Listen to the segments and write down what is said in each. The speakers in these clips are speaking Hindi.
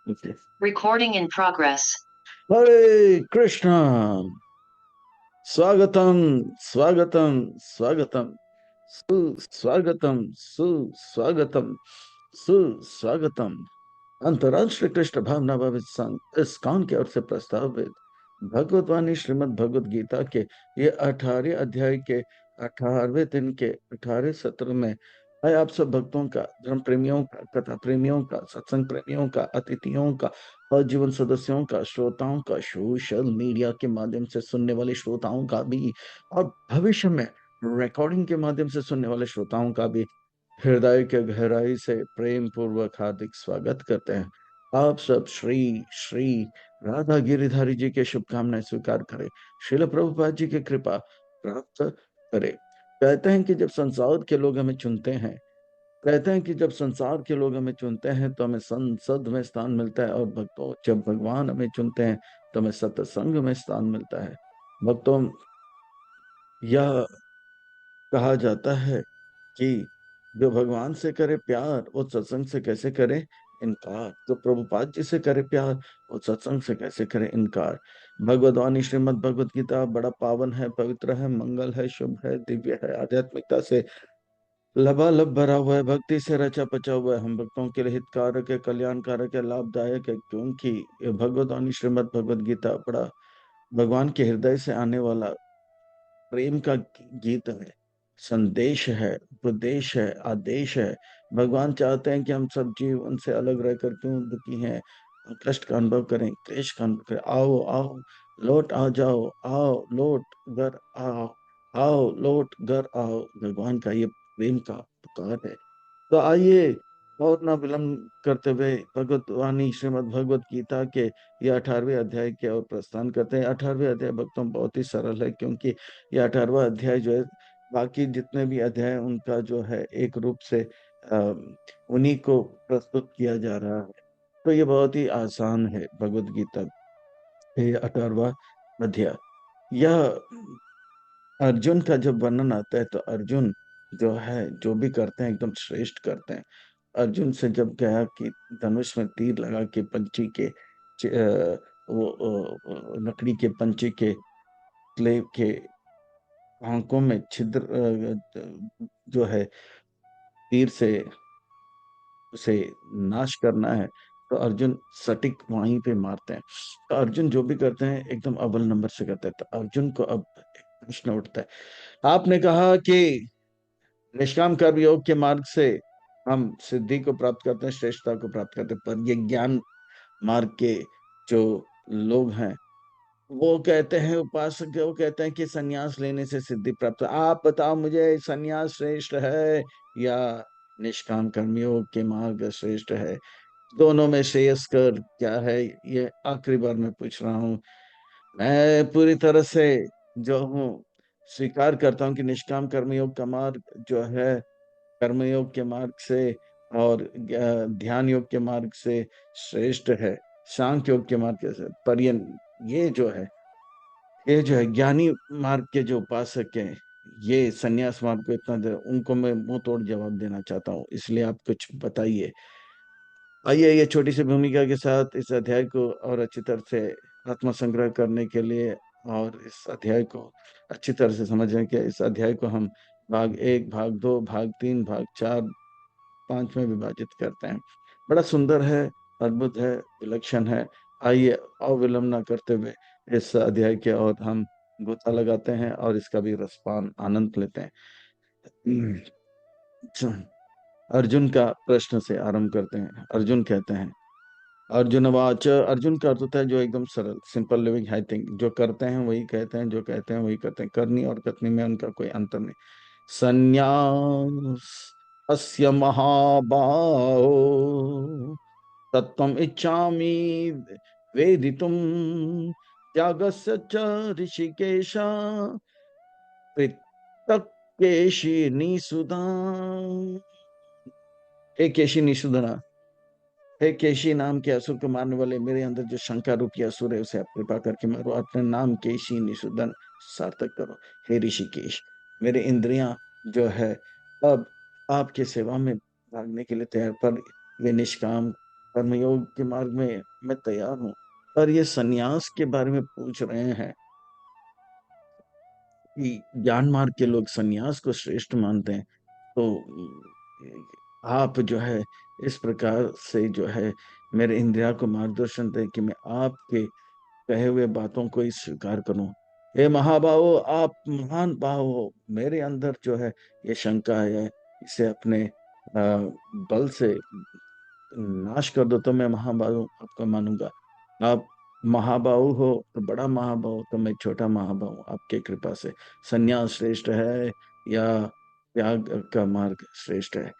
Okay. Recording in progress. हरे कृष्ण। स्वागतम स्वागतम स्वागतम सुस्वागतम सुस्वागतम सुस्वागतम। अंतर्राष्ट्रीय कृष्ण भावना भावित संघ इस्कॉन की ओर से प्रस्तावित भगवत वाणी श्रीमद् भगवत गीता के ये 18वें अध्याय के 18वें दिन के 18वें सत्र में मैं आप सब भक्तों का, धर्म प्रेमियों का, कथा प्रेमियों का, सत्संग प्रेमियों का, अतिथियों का और जीवन सदस्यों का, श्रोताओं का, सोशल मीडिया के माध्यम से सुनने वाले श्रोताओं का भी और भविष्य में रिकॉर्डिंग के माध्यम से सुनने वाले श्रोताओं का भी हृदय के गहराई से प्रेम पूर्वक हार्दिक स्वागत करते हैं। आप सब श्री श्री राधा गिरिधारी जी के शुभकामनाएं स्वीकार करें, श्रील प्रभुपाद जी की कृपा प्राप्त करें। कहते हैं कि जब संसार के लोग हमें चुनते हैं, कहते हैं कि जब संसार के लोग हमें चुनते हैं तो हमें संसद में स्थान मिलता है, और भक्तों जब भगवान हमें चुनते हैं तो हमें सत्संग में स्थान मिलता है। भक्तों, यह कहा जाता है कि जो भगवान से करे प्यार वो सत्संग से कैसे करे इनकार, तो प्रभुपाद जी से करे प्यार वो सत्संग से कैसे करे इनकार। भगवद वाणी श्रीमद् भगवद गीता बड़ा पावन है, पवित्र है, मंगल है, शुभ है, दिव्य है, आध्यात्मिकता से लबालब भरा हुआ है, भक्ति से रचा पचा हुआ है, हम भक्तों के लिए हितकारक है, कल्याणकारक है, लाभदायक है, क्योंकि ये भगवद वाणी श्रीमद् भगवद गीता बड़ा भगवान के हृदय से आने वाला प्रेम का गीत है, संदेश है, उपदेश है, आदेश है। भगवान चाहते हैं कि हम सब जीव उनसे अलग रहकर क्यों दुखी हैं, कष्ट का अनुभव करें, क्लेश का अनुभव करें। आओ आओ लौट आ जाओ, आओ लौट घर आओ, आओ लौट घर आओ, भगवान का ये प्रेम का पुकार है। तो आइए और ना विलंब करते हुए भगवत वाणी श्रीमद् भगवत गीता के ये 18वें अध्याय के और प्रस्थान करते हैं। 18वें अध्याय भक्तों बहुत ही सरल है, क्योंकि ये 18वां अध्याय जो है बाकी जितने भी अध्याय हैं, उनका जो है एक रूप से उन्हीं को प्रस्तुत किया जा रहा है। तो ये बहुत ही आसान है भगवत गीता, ये 18वां अध्याय। यह अर्जुन का जब वर्णन आता है तो अर्जुन जो है जो भी करते हैं एकदम श्रेष्ठ करते हैं। अर्जुन से जब गया कि धनुष में तीर लगा के पंछी के लकड़ी के पंछी के क्लेव के आंखों में छिद्र जो है तीर से उसे नाश करना है, तो अर्जुन सटीक वहीं पे मारते हैं। तो अर्जुन जो भी करते हैं एकदम अव्वल नंबर से करते हैं। तो अर्जुन को अब एक प्रश्न उठता है। आपने कहा कि निष्काम कर्म योग के मार्ग से हम सिद्धि को प्राप्त करते हैं, श्रेष्ठता को प्राप्त करते हैं, पर ये ज्ञान मार्ग के जो लोग हैं वो कहते हैं, उपासक वो कहते हैं कि सन्यास लेने से सिद्धि प्राप्त हो। आप बताओ मुझे, सन्यास श्रेष्ठ है या निष्काम कर्मयोग के मार्ग श्रेष्ठ है? दोनों में श्रेयस्कर क्या है, ये आखिरी बार मैं पूछ रहा हूँ। मैं पूरी तरह से जो हूँ स्वीकार करता हूँ कि निष्काम कर्मयोग का मार्ग जो है कर्मयोग के मार्ग से और ध्यान योग के मार्ग से श्रेष्ठ है, सांख्य योग के मार्ग से। पर ये जो है ये जो है ज्ञानी मार्ग के जो उपासक हैं, ये सन्यास मार्ग को इतना दे, उनको मैं मुंह तोड़ जवाब देना चाहता हूँ, इसलिए आप कुछ बताइए। आइए ये छोटी सी भूमिका के साथ इस अध्याय को और अच्छी तरह से आत्मसंग्रह करने के लिए और इस अध्याय को अच्छी तरह से समझने के इस अध्याय को हम भाग एक, भाग दो, भाग तीन, भाग चार, पांच में विभाजित करते हैं। बड़ा सुंदर है, अद्भुत है, विलक्षण है। आइए अविलंब न करते हुए इस अध्याय के और हम गोता लगाते हैं और इसका भी रसपान आनंद लेते हैं। अर्जुन का प्रश्न से आरंभ करते हैं। अर्जुन कहते हैं, अर्जुन वाच, अर्जुन का अर्थ होता है जो एकदम सरल, सिंपल लिविंग हाई थिंग, जो करते हैं वही कहते हैं, जो कहते हैं वही करते हैं, करनी और कथनी में उनका कोई अंतर नहीं। संन्यास अस्य महाबाहो तत्त्वम् इच्छामि वेदितुम् त्यागस्य च ऋषिकेश पृथक् केशि निषूदन। हे केशि निषूदना, हे केशी नाम के असुर को मारने वाले, मेरे अंदर जो शंका रूपी असुर है उसे आप कृपा करके मारो, अपने नाम केशी निषूदन सार्थक करो। हे ऋषिकेश, मेरे इंद्रियां जो है अब आपकी सेवा में भागने के लिए तैयार, पर वे निष्काम कर्मयोग के मार्ग में मैं तैयार हूँ, पर ये सन्यास के बारे में पूछ रहे हैं कि ज्ञान मार्ग के लोग सन्यास को श्रेष्ठ मानते हैं। तो आप जो है इस प्रकार से जो है मेरे इंद्रिया को मार्गदर्शन दें कि मैं आपके कहे हुए बातों को ही स्वीकार करूं। हे महाबाहो, आप महान बाहो हो। मेरे अंदर जो है ये शंका है, इसे अपने बल से नाश कर दो तो मैं महाबाहु आपका मानूंगा। आप महाबाहु हो तो बड़ा महाबाहु, तो मैं छोटा महाबाहु आपके कृपा से। संन्यास श्रेष्ठ है या त्याग का मार्ग श्रेष्ठ है?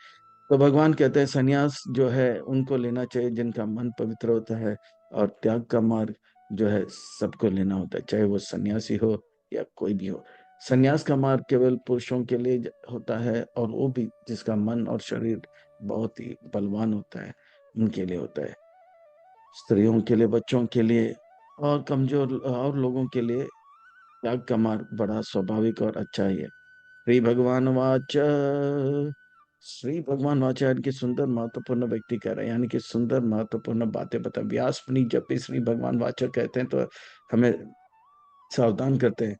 तो भगवान कहते हैं संन्यास जो है उनको लेना चाहिए जिनका मन पवित्र होता है, और त्याग का मार्ग जो है सबको लेना होता है, चाहे वो सन्यासी हो या कोई भी हो। संन्यास का मार्ग केवल पुरुषों के लिए होता है, और वो भी जिसका मन और शरीर बहुत ही बलवान होता है, उनके लिए होता है। स्त्रियों के लिए, बच्चों के लिए और कमजोर और लोगों के लिए त्याग का मार्ग बड़ा स्वाभाविक और अच्छा ही है। श्री भगवान वाच, श्री भगवान वाचार्य की सुंदर महत्वपूर्ण व्यक्ति कह रहे हैं, यानी कि सुंदर महत्वपूर्ण बातें बता। व्यास मुनि जब भी श्री भगवान वाचक कहते हैं तो हमें सावधान करते हैं।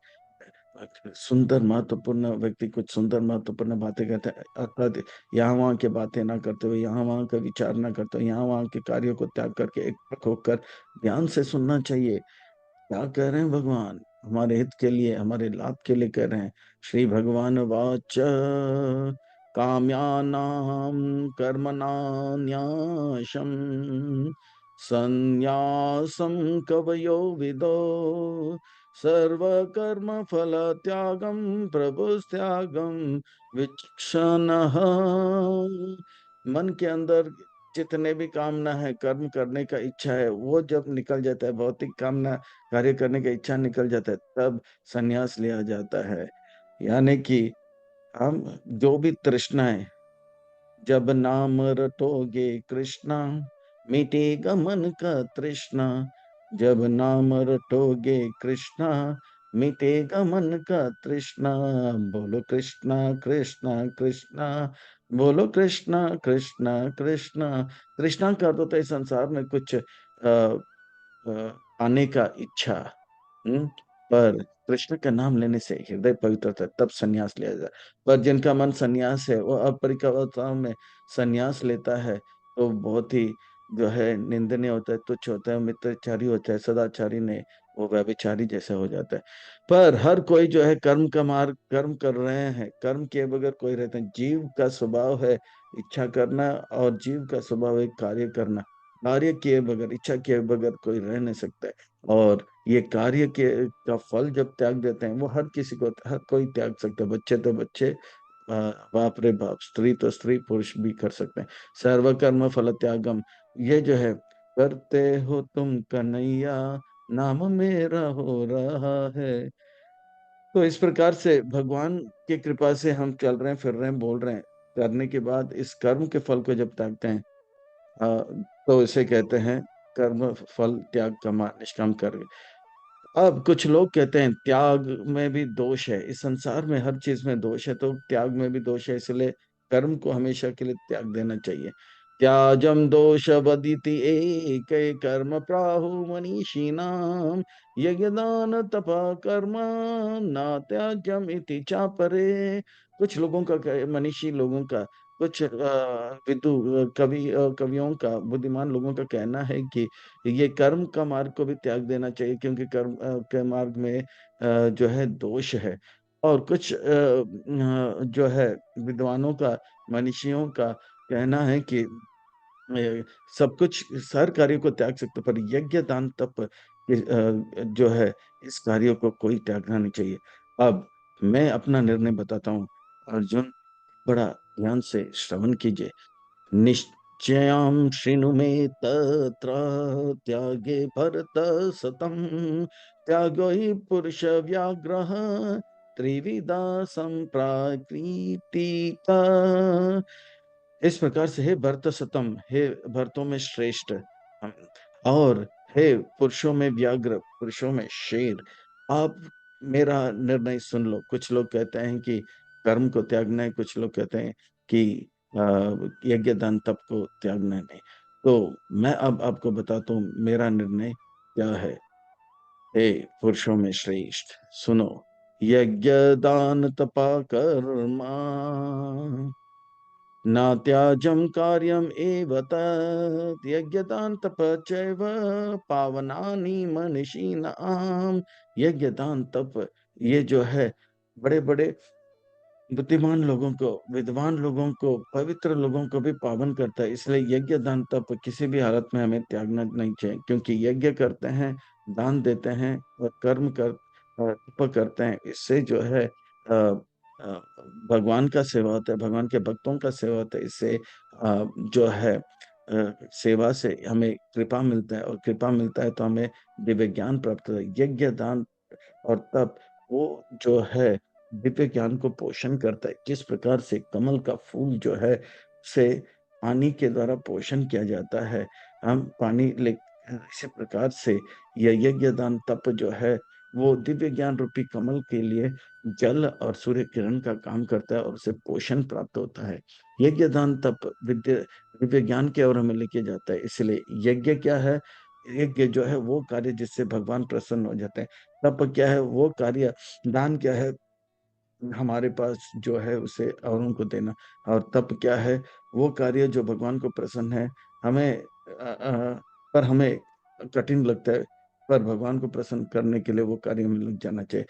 सुंदर महत्वपूर्ण व्यक्ति कुछ सुंदर महत्वपूर्ण बातें कहते हैं, अर्थात यहाँ वहाँ की बातें ना करते हुए, यहाँ वहाँ का विचार ना करते हुए, यहाँ वहाँ के कार्यों को त्याग करके एक होकर ध्यान से सुनना चाहिए। क्या कह रहे हैं भगवान? हमारे हित के लिए, हमारे लाभ के लिए कह रहे हैं। श्री भगवान वाच, काम्यानाम कर्मणान्याशम संन्यासम कवयो विदो सर्वकर्म फल त्यागम प्रभुस्त्यागम विचक्षण। मन के अंदर जितने भी कामना है, कर्म करने का इच्छा है, वो जब निकल जाता है, भौतिक कामना कार्य करने का इच्छा निकल जाता है, तब संन्यास लिया जाता है। यानी कि हम जो भी तृष्णाएं, जब नाम रटोगे कृष्णा मिटेगा मन का तृष्णा। जब नाम रटोगे कृष्णा मिटेगा मन का तृष्णा। बोलो कृष्णा कृष्णा कृष्णा, बोलो कृष्णा कृष्णा कृष्णा। तृष्णा का अर्थ होता है संसार में कुछ पाने का इच्छा। हम्म, पर कृष्ण का नाम लेने से हृदय पवित्र होता है, तब संन्यास लिया जाए। पर जिनका मन संन्यास है, वो अपरिकवताओं में संन्यास लेता है, तो बहुत ही जो है निंदनीय होता है, तुच्छ होता है, मित्रचारी होता है, सदाचारी ने वो व्यभिचारी जैसा हो जाता है। पर हर कोई जो है कर्म का मार्ग कर्म कर रहे हैं, कर्म किए बगैर कोई रहते हैं। जीव का स्वभाव है इच्छा करना, और जीव का स्वभाव है कार्य करना। कार्य किए बगैर, इच्छा किए बगैर कोई रह नहीं सकता है। और ये कार्य के का फल जब त्याग देते हैं, वो हर किसी को, हर कोई त्याग सकता है। बच्चे तो बच्चे, बाप रे बाप, स्त्री तो स्त्री, पुरुष भी कर सकते हैं। सर्वकर्म फल त्यागम, ये जो है करते हो तुम कन्हैया, नाम मेरा हो रहा है। तो इस प्रकार से भगवान की कृपा से हम चल रहे हैं, फिर रहे हैं, बोल रहे हैं, करने के बाद इस कर्म के फल को जब त्यागते हैं, तो इसे कहते हैं कर्म फल त्याग कमा निष्काम कर्म। अब कुछ लोग कहते हैं त्याग में भी दोष है, इस संसार में हर चीज में दोष है, तो त्याग में भी दोष है, इसलिए कर्म को हमेशा के लिए त्याग देना चाहिए। त्याजम दोष बदिति एक कर्म प्राहु मनीषिणाम, यज्ञ दान तपा कर्म ना त्याज्यम इति चापरे। कुछ लोगों का मनीषी लोगों का, कुछ विदु कवियों का, बुद्धिमान लोगों का कहना है कि ये कर्म का मार्ग को भी त्याग देना चाहिए, क्योंकि कर्म के मार्ग में जो है दोष है। और कुछ जो है विद्वानों का, मनीषियों का कहना है कि सब कुछ, सार कार्यों को त्याग सकते, पर यज्ञ दान तप जो है इस कार्यों को कोई त्यागना नहीं चाहिए। अब मैं अपना निर्णय बताता हूँ अर्जुन, बड़ा ध्यान से श्रवण कीजिए। निश्चयां शृणु मे तत्र त्यागे भरत सतम, त्यागो हि पुरुष व्याघ्रः त्रिविधा संप्राकृतिः। इस प्रकार से हे भरत सतम, हे भरतों में श्रेष्ठ, और हे पुरुषों में व्याघ्र, पुरुषों में शेर, आप मेरा निर्णय सुन लो। कुछ लोग कहते हैं कि कर्म को त्यागना है, कुछ लोग कहते हैं कि यज्ञ दान तप को त्यागना नहीं। तो मैं अब आपको बताता हूँ मेरा निर्णय क्या है। हे पुरुषों में श्रेष्ठ, सुनो। यज्ञ दान तपा कर्मा न त्याजम कार्यम एव तत् यज्ञ दान तप चैव पावनानि मनीषिणाम। यज्ञ दान तप, ये जो है बड़े बड़े बुद्धिमान लोगों को, विद्वान लोगों को, पवित्र लोगों को भी पावन करता है। इसलिए यज्ञ दान तप किसी भी हालत में हमें त्यागना नहीं चाहिए, क्योंकि यज्ञ करते हैं, दान देते हैं और तप करते हैं। इससे जो है भगवान का सेवा होता है, भगवान के भक्तों का सेवा होता है। इससे जो है सेवा से हमें कृपा मिलता है, और कृपा मिलता है तो हमें दिव्य ज्ञान प्राप्त होता है। यज्ञ दान और तप, वो जो है दिव्य ज्ञान को पोषण करता है। जिस प्रकार से कमल का फूल जो है से पानी के द्वारा पोषण किया जाता है, हम पानी ले, इसी प्रकार से यह यज्ञ दान तप जो है वो दिव्य ज्ञान रूपी कमल के लिए जल और सूर्य किरण का काम करता है, और उसे पोषण प्राप्त होता है। यज्ञ दान तप विद्या दिव्य ज्ञान की ओर हमें लेके जाता है। इसलिए यज्ञ क्या है? यज्ञ जो है वो कार्य जिससे भगवान प्रसन्न हो जाते हैं। तप क्या है? वो कार्य। दान क्या है? हमारे पास जो है उसे औरों को देना। और तप क्या है? वो कार्य जो भगवान को प्रसन्न है। हमें पर हमें कठिन लगता है, पर भगवान को प्रसन्न करने के लिए वो कार्य में लग जाना चाहिए।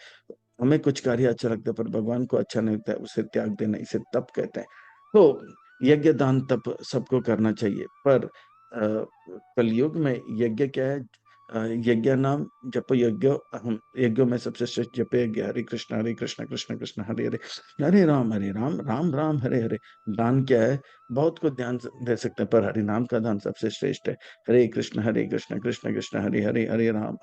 हमें कुछ कार्य अच्छा लगता है पर भगवान को अच्छा नहीं लगता है, उसे त्याग देना, इसे तप कहते हैं। तो यज्ञ दान तप सबको करना चाहिए, पर कलयुग में यज्ञ क्या है? यज्ञ नाम जप यज्ञ, हम यज्ञों में सबसे श्रेष्ठ जप यज्ञ। हरे कृष्ण कृष्ण कृष्ण हरे हरे, हरे राम राम राम हरे हरे। दान क्या है? बहुत को ध्यान दे सकते हैं, पर हरि नाम का दान सबसे श्रेष्ठ है। हरे कृष्ण कृष्ण कृष्ण हरे हरे, हरे राम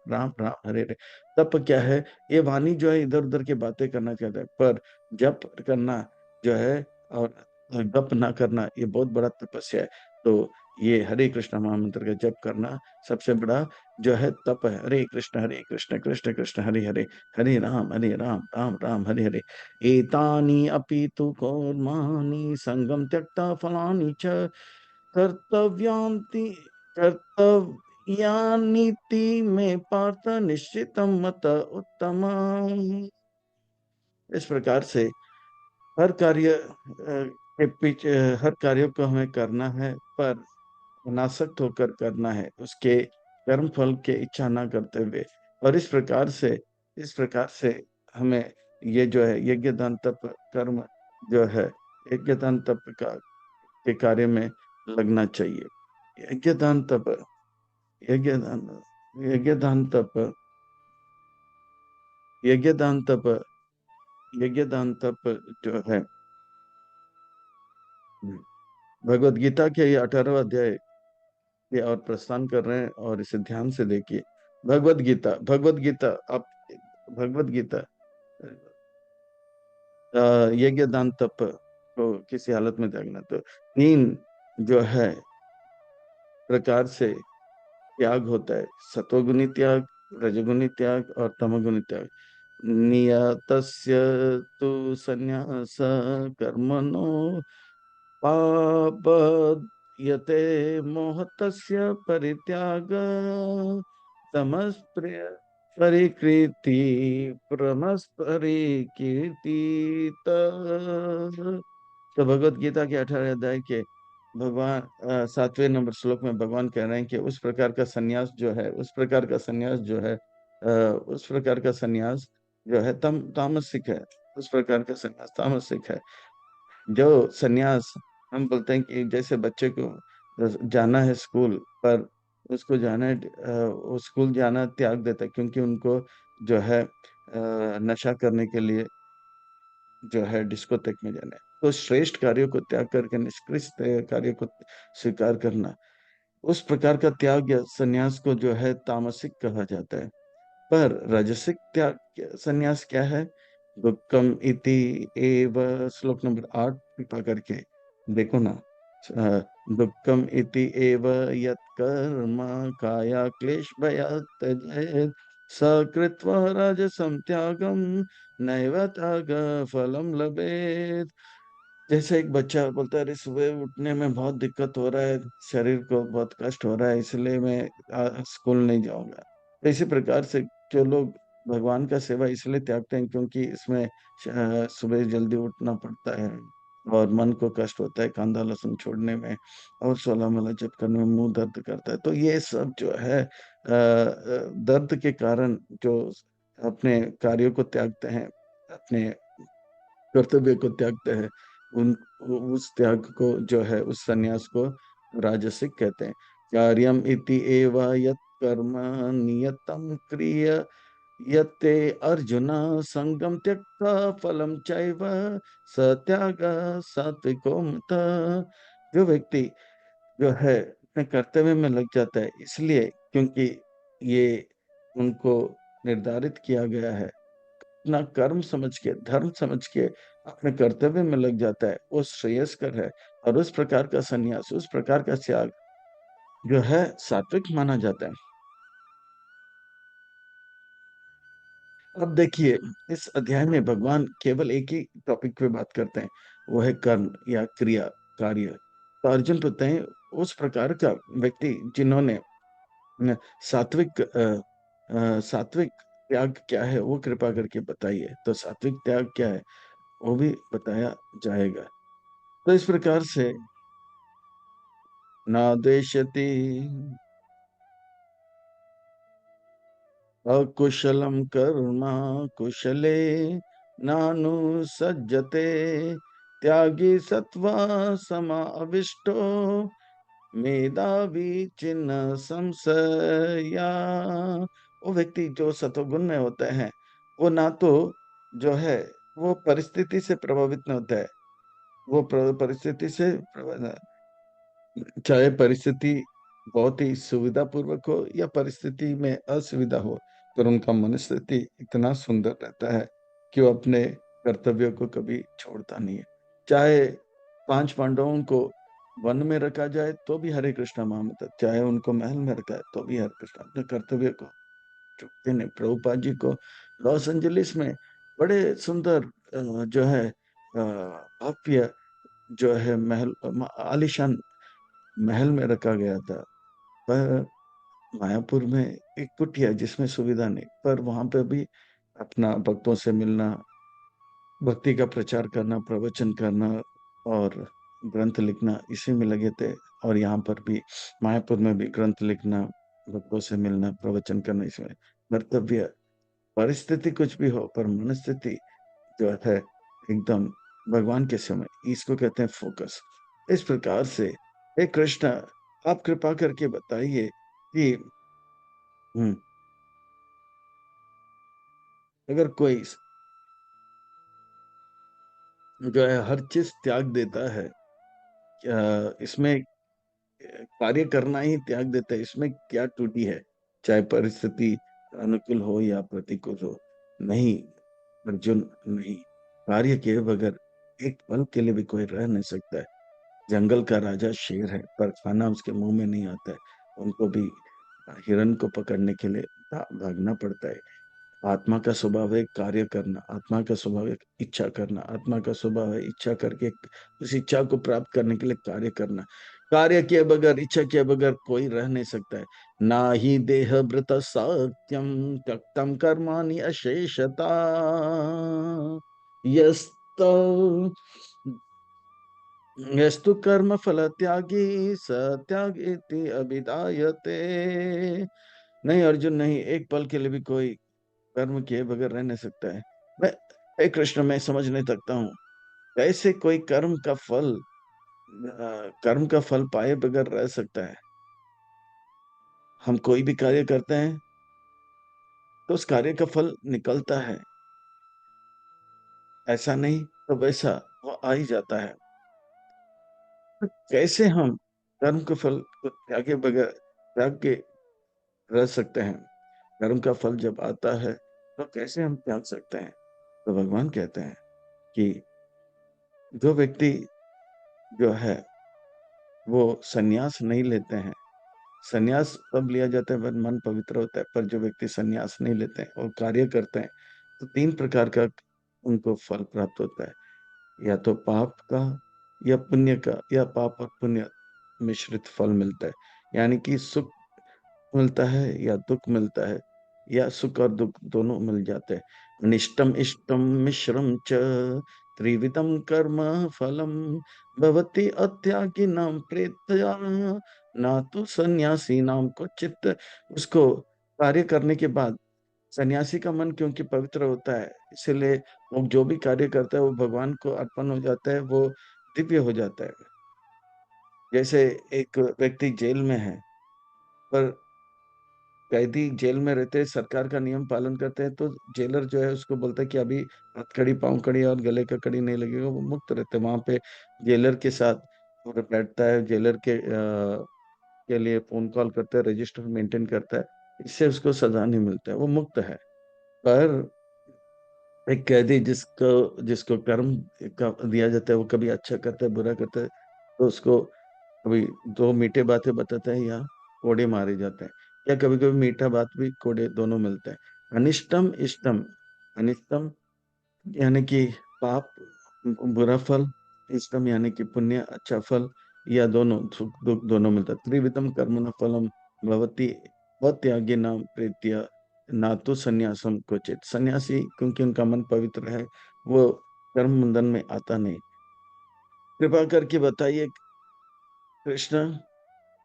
राम राम हरे हरे। तप क्या है? ये वाणी जो है इधर उधर की बातें करना चाहता है, पर जप करना जो है और गप ना करना, ये बहुत बड़ा तपस्या है। तो ये हरे कृष्ण महामंत्र का जप करना सबसे बड़ा जो है तप है। हरे कृष्ण कृष्ण कृष्ण हरे हरे, हरे राम राम राम हरे हरे। एतानि अपि तु कर्माणि संगम त्यक्ता फलानि च कर्तव्यांति कर्तव्यानीति में पार्थ निश्चितम मत उत्तम। इस प्रकार से हर कार्य के पीछे, हर कार्य को हमें करना है, पर अनासक्त होकर करना है, उसके कर्म फल के इच्छा ना करते हुए। और इस प्रकार से हमें ये जो है यज्ञ दान तप कर्म जो है यज्ञ दान तप का के कार्य में लगना चाहिए। यज्ञ दान तप, यज्ञ दान यज्ञ दान तप यज्ञ दान तप यज्ञ दान तप जो है भगवत गीता के 18वां अध्याय ये और प्रस्थान कर रहे हैं, और इसे ध्यान से देखिए। भगवत गीता आप भगवत गीता यज्ञ दान तप को किसी हालत में त्यागना। तो तीन जो है प्रकार से त्याग होता है: सत्वगुणी त्याग, रजगुणी त्याग और तमोगुणी त्याग। नियतस्य तु संन्यास कर्मणो पापद्यते मोहतस्य परित्याग तमस्प्रिय परिकृति प्रमस्परिकीर्ति। तो भगवत गीता के 18 अध्याय के भगवान 7वें नंबर श्लोक में भगवान कह रहे हैं कि उस प्रकार का सन्यास जो है, उस प्रकार का सन्यास जो है तामसिक है। उस प्रकार का सन्यास तामसिक है। जो सन्यास, हम बोलते हैं कि जैसे बच्चे को जाना है स्कूल, पर उसको जाना है वो स्कूल जाना त्याग देता है, क्योंकि उनको जो है नशा करने के लिए जो है डिस्कोटेक में जाना है। तो श्रेष्ठ कार्यों को त्याग करके निष्कृष्ट कार्य को स्वीकार करना, उस प्रकार का त्याग या संन्यास को जो है तामसिक कहा जाता है। पर राजसिक त्याग संन्यास क्या है? दुक्कम इति एव, श्लोक नंबर 8 कृपा करके देखो ना। अ, दुक्कम इति एव यत् कर्म काया क्लेश भयात् त्यजेत् स कृत्वा राजसं त्यागं नैव त्याग फलं लभेत्। जैसे एक बच्चा बोलता है, अरे सुबह उठने में बहुत दिक्कत हो रहा है, शरीर को बहुत कष्ट हो रहा है, इसलिए मैं स्कूल नहीं जाऊंगा। तो इसी प्रकार से जो लोग भगवान का सेवा इसलिए त्यागते हैं क्योंकि इसमें सुबह जल्दी उठना पड़ता है और मन को कष्ट होता है कांदा लहसुन छोड़ने में, और 16 माला जप करने में मुंह दर्द करता है। तो ये सब जो है दर्द के कारण जो अपने कार्यों को त्यागते हैं, अपने कर्तव्य को त्यागते हैं, उन उस त्याग को जो है, उस संन्यास को राजसिक कहते हैं। कार्यम इति एव यत् कर्म नियतम क्रिय यत्ते अर्जुन संगम त्यक्त्वा फलम चैव स त्याग सात्विको मतः। जो व्यक्ति जो है अपने कर्तव्य में लग जाता है, इसलिए क्योंकि ये उनको निर्धारित किया गया है, अपना कर्म समझ के, धर्म समझ के अपने कर्तव्य में लग जाता है, वो श्रेयस्कर है। और उस प्रकार का संन्यास, उस प्रकार का त्याग जो है सात्विक माना जाता है। अब देखिए, इस अध्याय में भगवान केवल एक ही टॉपिक पे बात करते हैं, वो है कर्म या क्रिया, कार्य। तो अर्जुन पूछते हैं, उस प्रकार का व्यक्ति जिन्होंने न, सात्विक सात्विक त्याग क्या है वो कृपा करके बताइए। तो सात्विक त्याग क्या है वो भी बताया जाएगा। तो इस प्रकार से न द्वेषति अकुशलम कर्म कुशले नानुसज्जते त्यागी सत्वा समा अविष्टो मेधावी चिन्ह संशया। वो व्यक्ति जो सतोगुण में होते हैं, वो ना तो जो है वो परिस्थिति से प्रभावित नहीं होता है, वो परिस्थिति से चाहे परिस्थिति बहुत ही सुविधा पूर्वक हो या परिस्थिति में असुविधा हो, पर उनका मनस्थिति इतना सुंदर रहता है कि वो अपने कर्तव्यों को कभी छोड़ता नहीं है। चाहे 5 पांडवों को वन में रखा जाए तो भी हरे कृष्णा महामंत्र, चाहे उनको महल में रखा है तो भी हरे कृष्णा, अपने कर्तव्य को चुकते नहीं। प्रभुपाद जी को लॉस एंजलिस में बड़े सुंदर जो है भव्य जो है महल, आलीशान महल में रखा गया था। पर मायापुर में एक कुटिया जिसमें सुविधा नहीं, पर वहां पे भी अपना भक्तों से मिलना, भक्ति का प्रचार करना, प्रवचन करना और ग्रंथ लिखना, इसी में लगे थे। और यहाँ पर भी मायापुर में भी ग्रंथ लिखना, भक्तों से मिलना, प्रवचन करना, इसमें कर्तव्य। परिस्थिति कुछ भी हो पर मनस्थिति जो है एकदम भगवान के समय, इसको कहते हैं फोकस। इस प्रकार से हे कृष्ण, आप कृपा करके बताइए कि हम्म, अगर कोई जो है हर चीज त्याग देता है, इसमें कार्य करना ही त्याग देता है, इसमें क्या त्रुटि है? चाहे परिस्थिति अनुकूल हो या प्रतिकूल हो, नहीं अर्जुन, नहीं। कार्य किए बगैर एक पल के लिए भी कोई रह नहीं सकता है। जंगल का राजा शेर है पर खाना उसके मुंह में नहीं आता है, उनको भी हिरण को पकड़ने के लिए भागना पड़ता है। आत्मा का स्वभाव है कार्य करना, आत्मा का स्वभाव है इच्छा करना, आत्मा का स्वभाव है इच्छा करके उस इच्छा को प्राप्त करने के लिए कार्य करना। कार्य किए बगैर, इच्छा किए बगैर कोई रह नहीं सकता है। ना ही देह वृत सत्यम त्यक्तम कर्माणि अशेषता यस्तो यस्तु कर्म फल त्यागी स त्याग इति अभिधायते। नहीं अर्जुन, नहीं, एक पल के लिए भी कोई कर्म किए बगैर रह नहीं सकता है। मैं, हे कृष्ण, मैं समझ नहीं सकता हूँ कैसे कोई कर्म का फल पाए बगैर रह सकता है। हम कोई भी कार्य करते हैं तो उस कार्य का फल निकलता है, ऐसा नहीं तो वैसा वो आ ही जाता है। तो कैसे हम कर्म के फल को त्यागे बगैर त्याग के रह सकते हैं? कर्म का फल जब आता है तो कैसे हम त्याग सकते हैं? तो भगवान कहते हैं कि जो व्यक्ति जो है वो सन्यास नहीं लेते हैं। सन्यास तब लिया जाता है जब मन पवित्र होता है, पर जो व्यक्ति सन्यास नहीं लेते हैं और कार्य करते हैं तो 3 प्रकार का उनको फल प्राप्त होता है। या तो पाप का, या पुण्य का या पाप और पुण्य मिश्रित फल मिलता है। यानी कि सुख मिलता है या दुख मिलता है, या सुख और दुख दोनों मिल जाते हैं। अनिष्टम इष्टम मिश्रम च त्रिविधम कर्म फलम भवति अत्यागी नाम प्रेत्या ना तो सन्यासी नाम को चित्त। उसको कार्य करने के बाद सन्यासी का मन क्योंकि पवित्र होता है, इसलिए वो जो भी कार्य करता है वो भगवान को अर्पण हो जाता है, वो दिव्य हो जाता है। जैसे एक व्यक्ति जेल में है, पर कैदी जेल में रहते हैं, सरकार का नियम पालन करते हैं, तो जेलर जो है उसको बोलता है कि अभी हथकड़ी, पाँव कड़ी और गले का कड़ी नहीं लगेगा, वो मुक्त रहते हैं। वहां पे जेलर के साथ वो बैठता है, जेलर के लिए फोन कॉल करता है, रजिस्टर मेंटेन करता है, इससे उसको सजा नहीं मिलता है, वो मुक्त है। पर एक कैदी जिसको जिसको कर्म का दिया जाता है, वो कभी अच्छा करता है, बुरा करता है, तो उसको कभी दो मीठे बातें बताता है या कोड़े मारे जाते हैं, या कभी कभी मीठा बात भी कोड़े दोनों मिलता है। अनिष्टम इष्टम, अनिष्टम यानी कि पाप बुरा फल, इष्टम यानी कि पुण्य अच्छा फल, या दोनों सुख दुख दोनों मिलता है। त्रिविधम कर्मण फलम भवति त्यागे नाम प्रीत्य ना तो संन्यासम क्वचित। सन्यासी क्योंकि उनका मन पवित्र है, वो कर्म बंधन में आता नहीं। कृपा करके बताइए कृष्ण,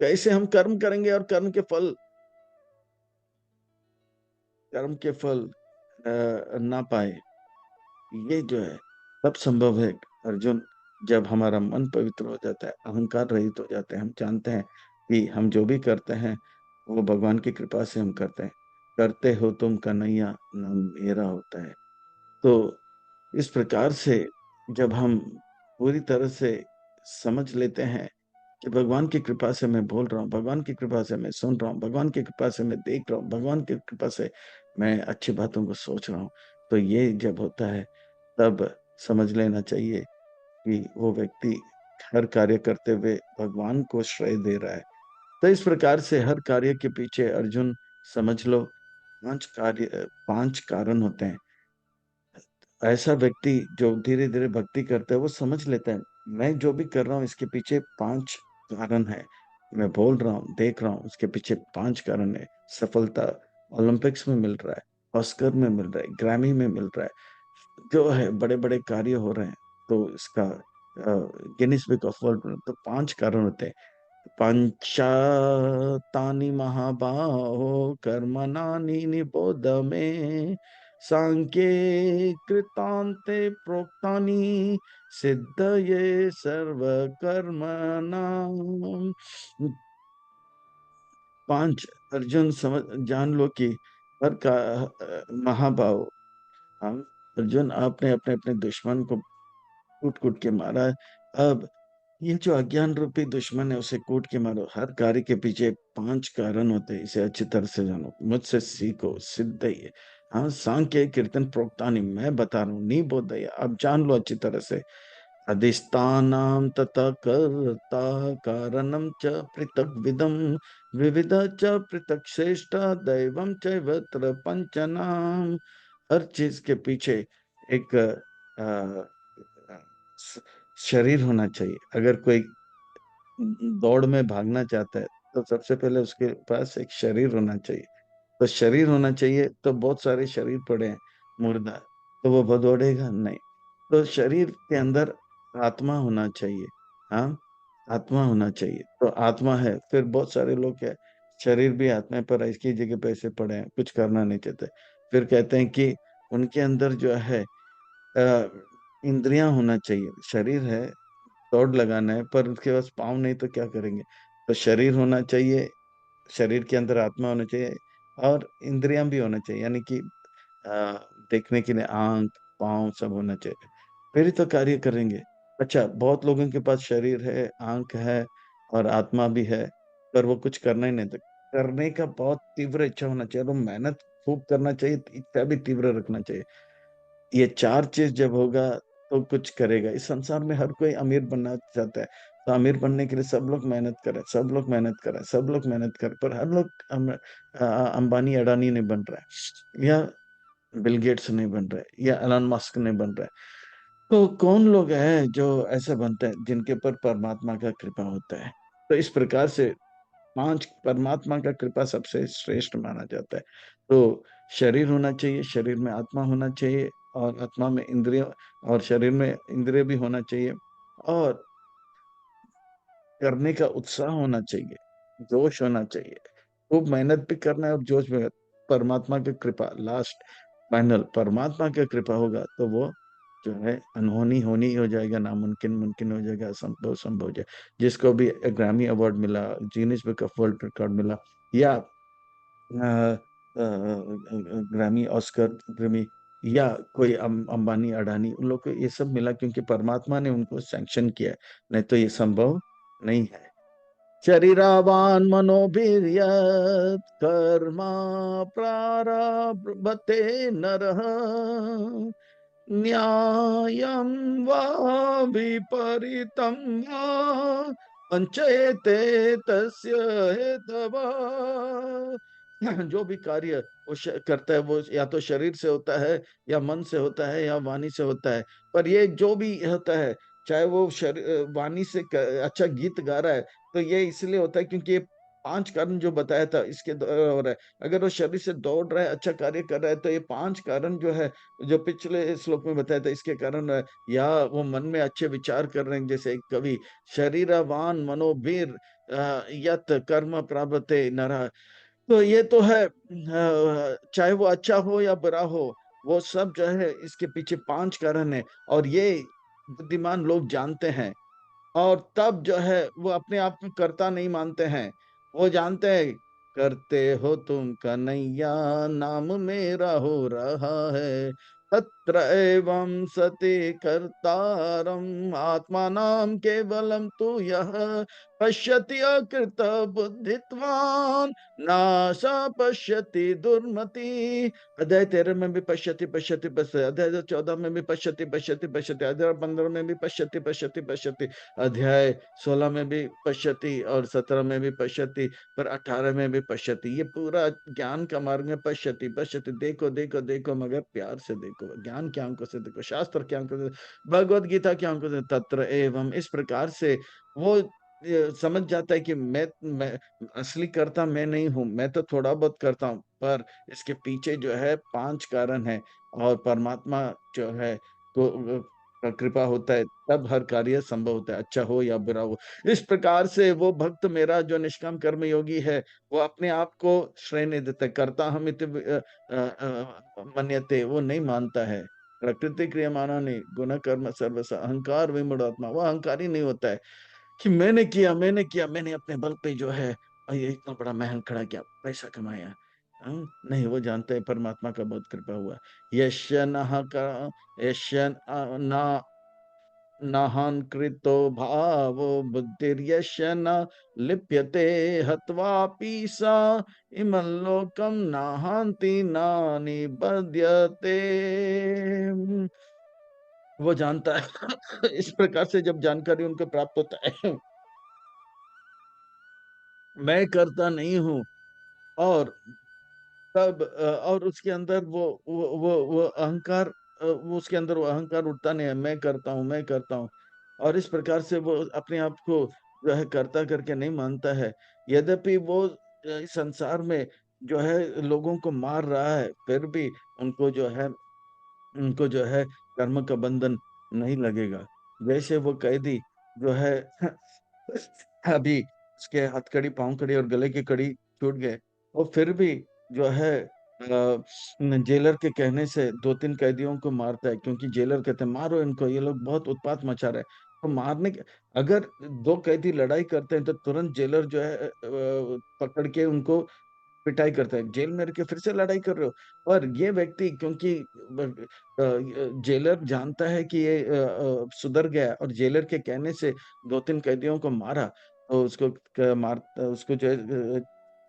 कैसे हम कर्म करेंगे और कर्म के फल ना पाए। ये जो है तब संभव है अर्जुन, जब हमारा मन पवित्र हो जाता है, अहंकार रहित हो जाते हैं, हम जानते हैं कि हम जो भी करते हैं वो भगवान की कृपा से हम करते हैं। करते हो तुम कन्हैया, नाम मेरा होता है। तो इस प्रकार से जब हम पूरी तरह से समझ लेते हैं कि भगवान की कृपा से मैं बोल रहा हूँ, भगवान की कृपा से मैं सुन रहा हूँ, भगवान की कृपा से मैं देख रहा हूँ, भगवान की कृपा से मैं अच्छी बातों को सोच रहा हूँ, तो ये जब होता है तब समझ लेना चाहिए कि वो व्यक्ति हर कार्य करते हुए भगवान को श्रेय दे रहा है। तो इस प्रकार से हर कार्य के पीछे अर्जुन समझ लो पांच कारण होते हैं। ऐसा व्यक्ति जो धीरे धीरे भक्ति करता है वो समझ लेता है, मैं जो भी कर रहा हूँ इसके पीछे पांच कारण है। मैं बोल रहा हूँ, देख रहा हूँ, उसके पीछे पांच कारण है। सफलता ओलंपिक्स में मिल रहा है, ऑस्कर में मिल रहा है, ग्रैमी में मिल रहा है, जो है बड़े बड़े कार्य हो रहे हैं, तो इसका गिनीज बुक ऑफ वर्ल्ड, तो पांच कारण होते हैं। पंचातानि महाबाहो कर्मणानि निबोध मे सांख्ये कृतान्ते प्रोक्तानि सिद्धये सर्व कर्मणाम। पांच, अर्जुन समझ जान लो कि हर का महाभाव, हम अर्जुन आपने अपने अपने दुश्मन को कूट कूट के मारा है। अब ये जो अज्ञान रूपी दुश्मन है उसे कूट के मारो। हर कार्य के पीछे पांच कारण होते हैं, इसे अच्छी तरह से जानो, मुझसे सीखो, सिद्ध ही है। हाँ, सांख्य कीर्तन प्रोक्तानि मैं बता रहा हूँ, नहीं बोध है, अब जान लो अच्छी तरह से। अधिष्ठानां तथा कर्ता कारणं च पृथक विदम विविध च पृथक श्रेष्ठ दैवं च वत्र पंचनाम। हर चीज के पीछे एक शरीर होना चाहिए। अगर कोई दौड़ में भागना चाहता है तो सबसे पहले उसके पास एक शरीर होना चाहिए। तो शरीर होना चाहिए, तो बहुत सारे शरीर पड़े हैं मुर्दा, तो वो दौड़ेगा नहीं। तो शरीर के अंदर आत्मा होना चाहिए। हाँ, आत्मा होना चाहिए, तो आत्मा है, फिर बहुत सारे लोग है शरीर भी आत्मा है पर इसकी जगह पे ऐसे पड़े हैं, कुछ करना नहीं चाहते। फिर कहते हैं कि उनके अंदर जो है इंद्रियां होना चाहिए। शरीर है, दौड़ लगाना है, पर उसके पास पाँव नहीं तो क्या करेंगे। तो शरीर होना चाहिए, शरीर के अंदर आत्मा होना चाहिए, और इंद्रियां भी होना चाहिए, यानी कि अ, देखने के लिए आंख, पाँव सब होना चाहिए, फिर ही तो कार्य करेंगे। अच्छा, बहुत लोगों के पास शरीर है, आंख है और आत्मा भी है, पर वो कुछ करना ही नहीं, तो करने का बहुत तीव्र इच्छा होना चाहिए, और वो मेहनत खूब करना चाहिए, इच्छा भी तीव्र रखना चाहिए। ये चार चीज जब होगा तो कुछ करेगा। इस संसार में हर कोई अमीर बनना चाहता है, तो अमीर बनने के लिए सब लोग मेहनत करें, सब लोग मेहनत करें, सब लोग मेहनत करें, पर हर लोग अंबानी अडानी नहीं बन रहा है, या बिल गेट्स नहीं बन रहा है, या एलन मस्क नहीं बन रहा है। तो कौन लोग हैं जो ऐसे बनते हैं जिनके ऊपर परमात्मा का कृपा होता है? तो इस प्रकार से 5 परमात्मा का कृपा सबसे श्रेष्ठ माना जाता है। तो शरीर होना चाहिए, शरीर में आत्मा होना चाहिए और आत्मा में इंद्रिय और शरीर में इंद्रिय भी होना चाहिए और करने का उत्साह होना चाहिए, जोश होना चाहिए। खूब मेहनत भी करना है और जोश में परमात्मा की कृपा लास्ट फाइनल परमात्मा की कृपा होगा तो वो जो है अनहोनी होनी हो जाएगा, नामुमकिन मुमकिन हो जाएगा, असंभव संभव हो जाएगा। जिसको भी ग्रैमी अवार्ड मिला, Guinness book of world record मिला या ग्रैमी, ऑस्कर, ग्रैमी या कोई अंबानी अडानी उन लोग को ये सब मिला क्योंकि परमात्मा ने उनको सैंक्शन किया है, नहीं तो ये संभव नहीं है। शरीरावान मनोभिर्यत् कर्मा प्रारभते नरः न्यायं वा विपरीतं वा पंचयते तस्य हेतवः। जो भी कार्य वो करता है वो या तो शरीर से होता है या मन से होता है या वाणी से होता है। पर ये जो भी होता है चाहे वो वाणी से अच्छा गीत गा रहा है तो ये इसलिए होता है क्योंकि ये 5 कारण जो बताया था इसके द्वारा हो रहा है। अगर वो शरीर से दौड़ रहा है, अच्छा कार्य कर रहा है तो ये 5 कारण जो है, जो पिछले श्लोक में बताया था इसके कारण या वो मन में अच्छे विचार कर रहे हैं जैसे एक कवि शरीरवान मनोवीर यत कर्म प्राप्ते नरः। तो ये तो है चाहे वो अच्छा हो या बुरा हो, वो सब जो है इसके पीछे 5 कारण है और ये बुद्धिमान लोग जानते हैं। और तब जो है वो अपने आप में कर्ता नहीं मानते हैं। वो जानते हैं करते हो तुम कन्हैया नाम मेरा हो रहा है। तत्र एवं सति कर्तारम आत्मानाम केवलम तु यः पश्यति अकृत बुद्धित्वान् नाश पश्यति दुर्मति। अध्याय 13 में भी पश्यति पश्यति पश्यति, अध्याय 14 में भी पश्यति पश्यति पश्यति, अध्याय 15 में भी पश्यति पश्यति पश्यति, अध्याय 16 में भी पश्यति और 17 में भी पश्यति, पर 18 में भी पश्यति। ये पूरा ज्ञान का मार्ग में पश्यति पश्यति, देखो देखो देखो मगर प्यार से देखो, ज्ञान के आंखों से देखो, शास्त्र के आंखों से, भगवत गीता के आंखों से। तत्र एवं इस प्रकार से वो समझ जाता है कि मैं असली करता मैं नहीं हूँ, मैं तो थोड़ा बहुत करता हूँ, पर इसके पीछे जो है 5 कारण है और परमात्मा जो है तो का कृपा होता है तब हर कार्य संभव होता है, अच्छा हो या बुरा हो। इस प्रकार से वो भक्त मेरा जो निष्काम कर्म योगी है वो अपने आप को श्रेय नहीं देता, करता हम मन्यते, वो नहीं मानता है। प्रकृति क्रियमाणा नहीं गुण कर्म सर्वस अहंकार विमूढ़ आत्मा, वो अहंकारी नहीं होता है कि मैंने किया मैंने अपने बल पे जो है ये इतना बड़ा महल खड़ा किया, पैसा कमाया। नहीं, वो जानते हैं परमात्मा का बहुत कृपा हुआ। यस्य नः का यस्य ना नाहङ्कृतो भावो बुद्धिर्यस्य न लिप्यते हत्वापि स इमं लोकं नाहन्ति न निबध्यते। वो जानता है इस प्रकार से जब जानकारी उनको प्राप्त होता है मैं करता नहीं हूँ और तब और उसके अंदर वो अहंकार वो उसके अंदर वो अहंकार उठता नहीं है, मैं करता हूँ और इस प्रकार से वो अपने आप को जो है कर्ता करके नहीं मानता है। यद्यपि वो इस संसार में जो है लोगों को मार रहा है, फिर भी उनको जो है उनको जो है कर्म का बंधन नहीं लगेगा। जैसे वो कैदी जो है अभी उसके हथकड़ी, पाँव-कड़ी और गले की कड़ी छूट गए, वो फिर भी जो है जेलर के कहने से 2-3 कैदियों को मारता है क्योंकि जेलर कहते हैं मारो इनको, ये लोग बहुत उत्पात मचा रहे हैं। तो मारने के अगर 2 कैदी लड़ाई करते हैं तो तुरंत जेलर जो है पकड़ के उनको पिटाई करता है, जेल में रह के फिर से लड़ाई कर रहे हो। और ये व्यक्ति क्योंकि जेलर जानता है कि ये सुधर गया और जेलर के कहने से 2-3 कैदियों को मारा, तो उसको उसको जो है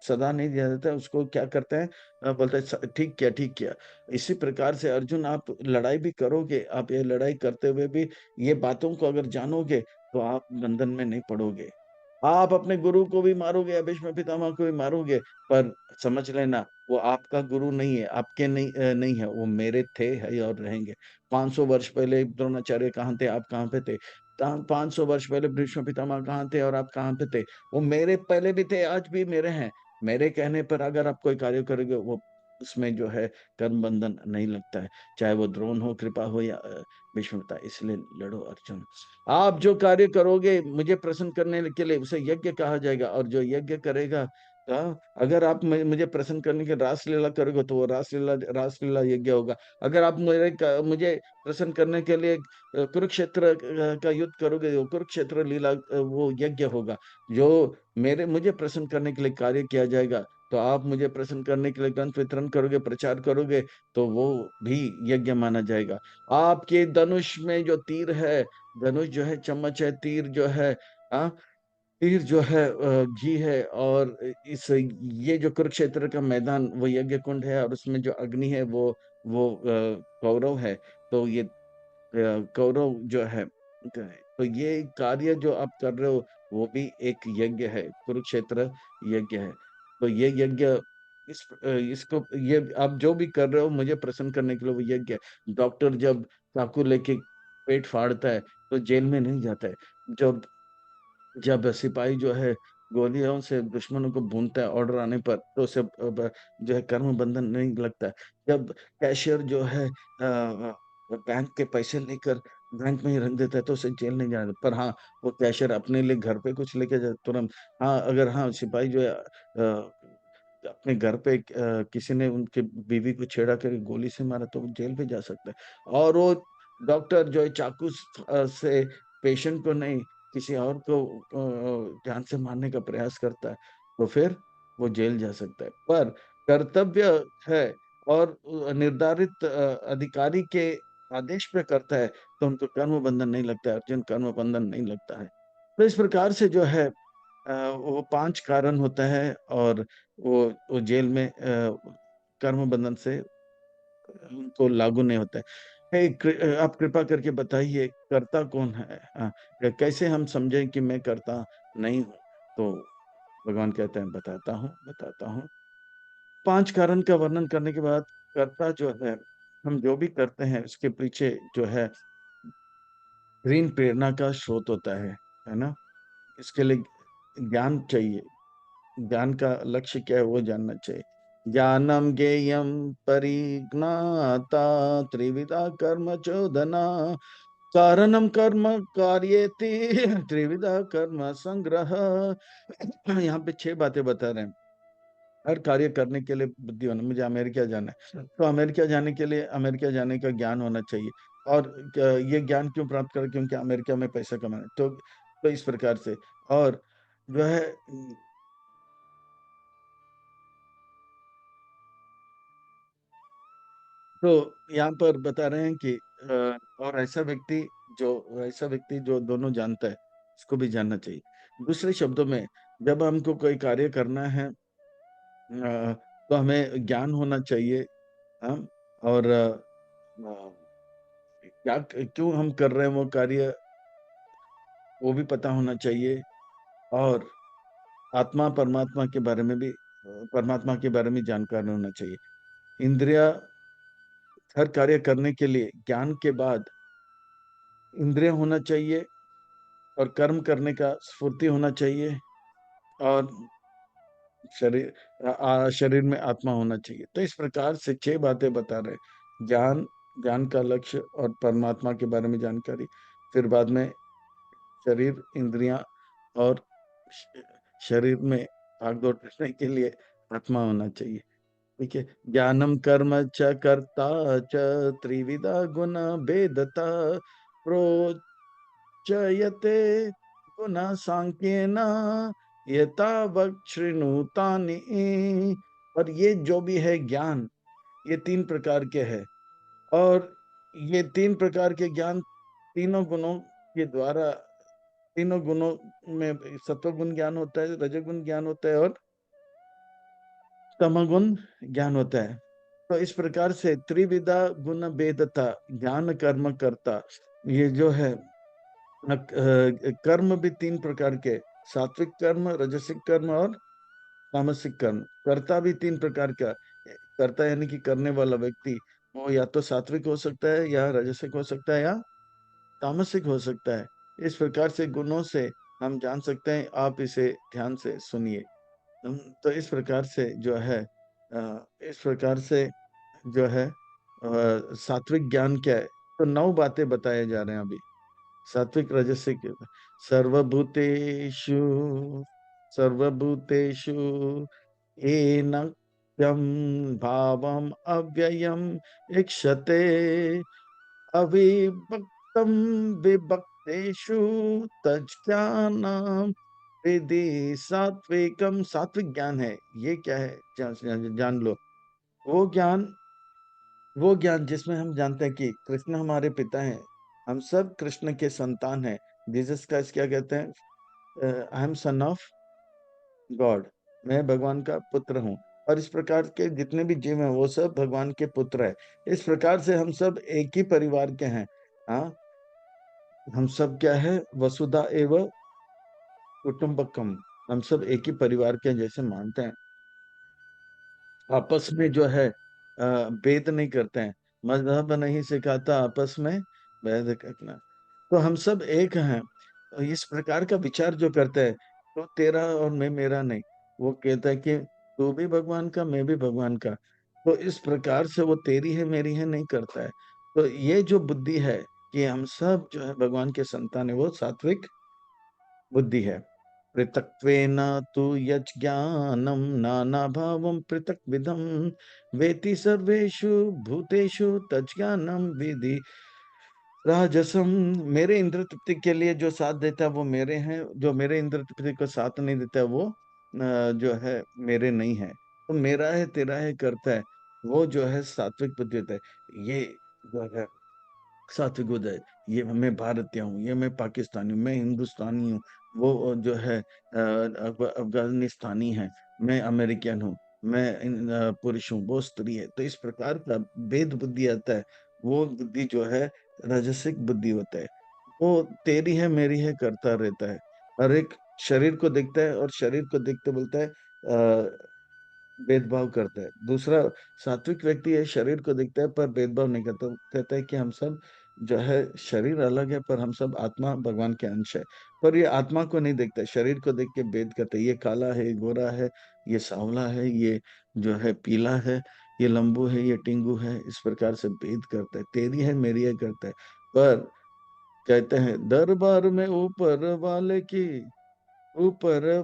सज़ा नहीं दिया जाता है, उसको क्या करते हैं बोलते हैं स ठीक किया, ठीक किया। इसी प्रकार से अर्जुन आप लड़ाई भी करोगे, आप ये लड़ाई करते हुए भी ये बातों को अगर जानोगे, तो आप बंधन में नहीं पड़ोगे। आप अपने गुरु को भी मारोगे या भीष्म पितामह को भी मारोगे, पर समझ लेना वो आपका गुरु नहीं है, आपके नहीं है, वो मेरे थे, है और रहेंगे। 500 वर्ष पहले द्रोणाचार्य कहाँ थे, आप कहाँ पे थे? ता 500 वर्ष पहले भीष्म पितामह कहाँ थे और आप कहाँ पे थे? वो मेरे पहले भी थे, आज भी मेरे हैं। मेरे कहने पर अगर आप कोई कार्य करोगे, वो उसमें जो है कर्म बंधन नहीं लगता है, चाहे वो द्रोण हो, कृपा हो या भीष्मपिता। इसलिए लड़ो अर्जुन। आप जो कार्य करोगे मुझे प्रसन्न करने के लिए, उसे यज्ञ कहा जाएगा। और जो यज्ञ करेगा, अगर आप मुझे प्रसन्न करने के लिए रासलीला करोगे, तो वो रासलीला यज्ञ होगा। अगर आप मुझे प्रसन्न करने के लिए कुरुक्षेत्र का युद्ध करोगे, वो कुरुक्षेत्र लीला वो यज्ञ होगा। जो मेरे मुझे प्रसन्न करने के लिए कार्य किया जाएगा, तो आप मुझे प्रसन्न करने के लिए ग्रंथ वितरण करोगे, प्रचार करोगे, तो वो भी यज्ञ माना जाएगा। आपके धनुष में जो तीर है, धनुष जो है चम्मच है, तीर जो है, हाँ, तीर जो है घी है। और इस ये जो कुरुक्षेत्र का मैदान वो यज्ञ कुंड है, और उसमें जो अग्नि है वो कौरव है। तो ये कौरव जो है, तो ये कार्य जो आप कर रहे हो, वो भी एक यज्ञ है, कुरुक्षेत्र यज्ञ है। तो ये यज्ञ, इसको ये आप जो भी कर रहे हो मुझे प्रसन्न करने के लिए, वो यज्ञ है। डॉक्टर जब चाकू लेके पेट फाड़ता है, तो जेल में नहीं जाता है। जब जब सिपाही जो है गोलियों से दुश्मनों को भूनता है ऑर्डर आने पर, तो उसे जो है कर्म बंधन नहीं लगता है। जब कैशियर जो है बैंक के पैसे लेकर बैंक में ही रख देता है, तो उसे जेल नहीं जाना। पर हाँ, वो कैशियर अपने लिए घर पे कुछ लेके जाए तुरंत, हाँ, अगर हाँ सिपाही जो है अपने घर पे किसी ने उनके बीवी को छेड़ा कर गोली से मारा, तो वो जेल भी जा सकता है। और वो डॉक्टर जो है चाकू से पेशेंट को नहीं, किसी और को जान से मारने का प्रयास करता है, तो फिर वो जेल जा सकता है। पर कर्तव्य है, और निर्धारित अधिकारी के आदेश पे करता है, तो उनको कर्म बंधन नहीं लगता है, अर्जुन, कर्म बंधन नहीं लगता है। तो इस प्रकार से जो है वो 5 कारण होता है, और वो जेल में कर्म बंधन से उनको लागू नहीं होता है। आप कृपा करके बताइए, कर्ता कौन है? कैसे हम समझें कि मैं कर्ता नहीं हूँ? तो भगवान कहते हैं, बताता हूँ। 5 कारण का वर्णन करने के बाद, कर्ता जो है, हम जो भी करते हैं उसके पीछे जो है ऋण प्रेरणा का स्रोत होता है ना? इसके लिए ज्ञान चाहिए। ज्ञान का लक्ष्य क्या है वो जानना चाहिए। ज्ञानम ज्ञेयम परिज्ञाता त्रिविधा कर्म चोदना, कारणम कर्म कार्येति त्रिविधा कर्म संग्रह। यहाँ पे 6 बातें बता रहे हैं। हर कार्य करने के लिए बुद्धि होना। मुझे अमेरिका जाना है, तो अमेरिका जाने के लिए अमेरिका जाने का ज्ञान होना चाहिए। और ये ज्ञान क्यों प्राप्त करें? क्योंकि अमेरिका में पैसा कमाना है। तो इस प्रकार से। और जो है, तो यहाँ पर बता रहे हैं कि और ऐसा व्यक्ति जो दोनों जानता है, उसको भी जानना चाहिए। दूसरे शब्दों में, जब हमको कोई कार्य करना है, तो हमें ज्ञान होना चाहिए। हाँ, और क्या क्यों हम कर रहे हैं वो कार्य, वो भी पता होना चाहिए। और आत्मा परमात्मा के बारे में भी, परमात्मा के बारे में जानकार होना चाहिए। इंद्रिया, हर कार्य करने के लिए ज्ञान के बाद इंद्रिय होना चाहिए, और कर्म करने का स्फूर्ति होना चाहिए, और शरीर में आत्मा होना चाहिए। तो इस प्रकार से 6 बातें बता रहे हैं। ज्ञान, ज्ञान का लक्ष्य और परमात्मा के बारे में जानकारी। फिर बाद में शरीर, इंद्रियां, और श- शरीर में भाग दौड़ करने के लिए आत्मा होना चाहिए। ठीक है। ज्ञानम कर्म च कर्ता च त्रिविधा गुण भेदता प्रोच्यते गुण सांख्येन यथा वक्षृणुतानि। और ये जो भी है ज्ञान, ये 3 प्रकार के हैं। और ये 3 प्रकार के ज्ञान तीनों गुणों के द्वारा, तीनों गुणों में सत्वगुण ज्ञान होता है, रजोगुण ज्ञान होता है, और तमोगुण ज्ञान होता है। तो इस प्रकार से त्रिविधा गुण भेदता, ज्ञान कर्म करता, ये जो है कर्म भी 3 प्रकार के, सात्विक कर्म, राजसिक कर्म और तामसिक कर्म। कर्ता भी तीन प्रकार का। कर्ता यानी कि करने वाला व्यक्ति, वो या तो सात्विक हो सकता है, या राजसिक हो सकता है, या तामसिक हो सकता है। इस प्रकार से गुणों से हम जान सकते हैं। आप इसे ध्यान से सुनिए। तो इस प्रकार से जो है इस प्रकार से जो है सात्विक ज्ञान क्या है। तो 9 बातें बताए जा रहे हैं अभी। सात्विक, राजसिक। सर्वभूतेषु सर्वभूतेषु येनक्यं भावम् अव्ययम् इक्षते अविभक्तं विभक्तेषु तज्ज्ञानं विधि सात्विकम। सात्विक ज्ञान है, ये क्या है जान लो। वो ज्ञान वो ज्ञान जिसमें हम जानते हैं कि कृष्ण हमारे पिता हैं, हम सब कृष्ण के संतान हैं। जीसस क्राइस्ट क्या कहते हैं? I am son of God, मैं भगवान का पुत्र हूँ। और इस प्रकार के जितने भी जीव हैं वो सब भगवान के पुत्र है। इस प्रकार से हम सब एक ही परिवार के हैं। हाँ, हम सब क्या है? वसुधा एवं कुटुंबकम। हम सब एक ही परिवार के हैं जैसे मानते हैं। आपस में जो है भेद नहीं करते हैं। मजहब नहीं सिखाता आपस में भेद करना। तो हम सब एक हैं। तो इस प्रकार का विचार जो करते हैं, तो तेरा और मैं मेरा नहीं, वो कहता है कि तू भी भगवान का, मैं भी भगवान का। तो इस प्रकार से वो तेरी है मेरी है नहीं करता है। तो ये जो बुद्धि है कि हम सब जो है भगवान के संतान है, वो सात्विक बुद्धि है। पृथक्त्वेन तु यज्ञानं नानाभावं पृथक्विधं वेति सर्वेषु भूतेषु तज्ज्ञानं विधि राजसम। मेरे इंद्र तृप्ति के लिए जो साथ देता है वो मेरे हैं, जो मेरे इंद्र तृप्ति को साथ नहीं देता है वो जो है मेरे नहीं है। तो मेरा है तेरा है करता है, वो जो है सात्विक बुद्धि होता है। ये जो है सात्विक उदय। ये मैं भारतीय हूँ, ये मैं पाकिस्तानी हूँ, मैं हिंदुस्तानी हूँ, वो जो है अफगानिस्तानी है, मैं अमेरिकन हूँ, मैं पुरुष हूँ, वो स्त्री है। तो इस प्रकार का भेद बुद्धि आता है, वो बुद्धि जो है राजसिक बुद्धि होता है। वो तेरी है मेरी है करता रहता है। हर एक शरीर को देखता है और शरीर को देखते बोलता है भेदभाव करता है। दूसरा सात्विक व्यक्ति है, शरीर को देखता है पर भेदभाव नहीं करता। वो कहता है कि हम सब जो है शरीर अलग है पर हम सब आत्मा भगवान के अंश है। पर ये आत्मा को नहीं देखता, शरीर को देख के भेद करता है। ये काला है, ये गोरा है, ये सांवला है, ये जो है पीला है, ये लंबू है, ये टिंगू है। इस प्रकार से भेद करता है। तेरी है मेरी है करता है। पर कहते हैं दरबार में ऊपर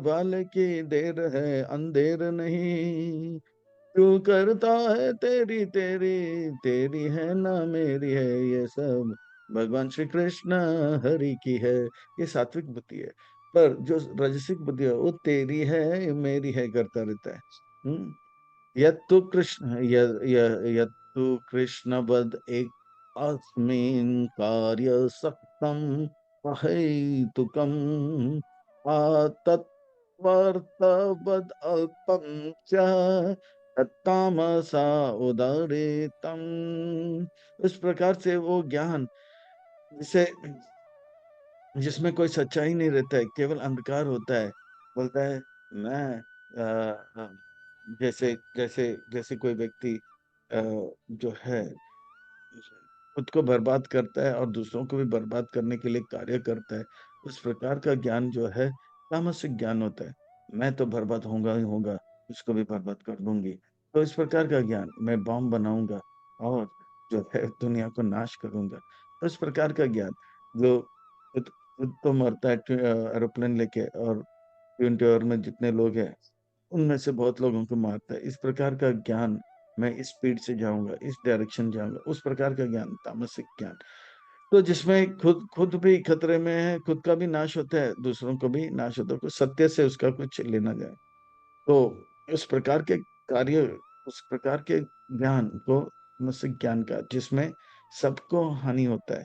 वाले की देर है अंधेर नहीं। तू करता है तेरी तेरी, तेरी है ना मेरी है, ये सब भगवान श्री कृष्ण हरि की है। ये सात्विक बुद्धि है। पर जो राजसिक बुद्धि है वो तेरी है मेरी है करता रहता है। यत्तु कृष्ण यत्तु कृष्णवद एक अस्मिन् कार्य सक्तम अहैतुकम् तत्वर्थवद अल्पम च तत्तामसा उदारेतम। इस प्रकार से वो ज्ञान जिसे जिसमें कोई सच्चाई नहीं रहता है, केवल अंधकार होता है, बोलता है मैं जैसे जैसे जैसे कोई व्यक्ति जो है खुद को बर्बाद करता है और दूसरों को भी बर्बाद करने के लिए कार्य करता है, उस प्रकार का ज्ञान जो है तामसिक ज्ञान होता है। मैं तो बर्बाद होऊंगा ही होगा, उसको भी बर्बाद कर दूंगी। तो इस प्रकार का ज्ञान, मैं बॉम्ब बनाऊंगा और जो है दुनिया को नाश करूंगा। तो इस प्रकार का ज्ञान जो खुद खुद तो मरता है एरोप्लेन लेके, और ट्विन टावर में जितने लोग हैं उनमें से बहुत लोगों को मारता है। इस प्रकार का ज्ञान, मैं इस स्पीड से जाऊंगा, इस डायरेक्शन जाऊंगा, उस प्रकार का ज्ञान तामसिक ज्ञान। तो जिसमें खुद खुद भी खतरे में है, खुद का भी नाश होता है, दूसरों को भी नाश होता है, कुछ सत्य से उसका कुछ लेना जाए। तो उस प्रकार के कार्य, उस प्रकार के ज्ञान को तामसिक ज्ञान का, जिसमें सबको हानि होता है।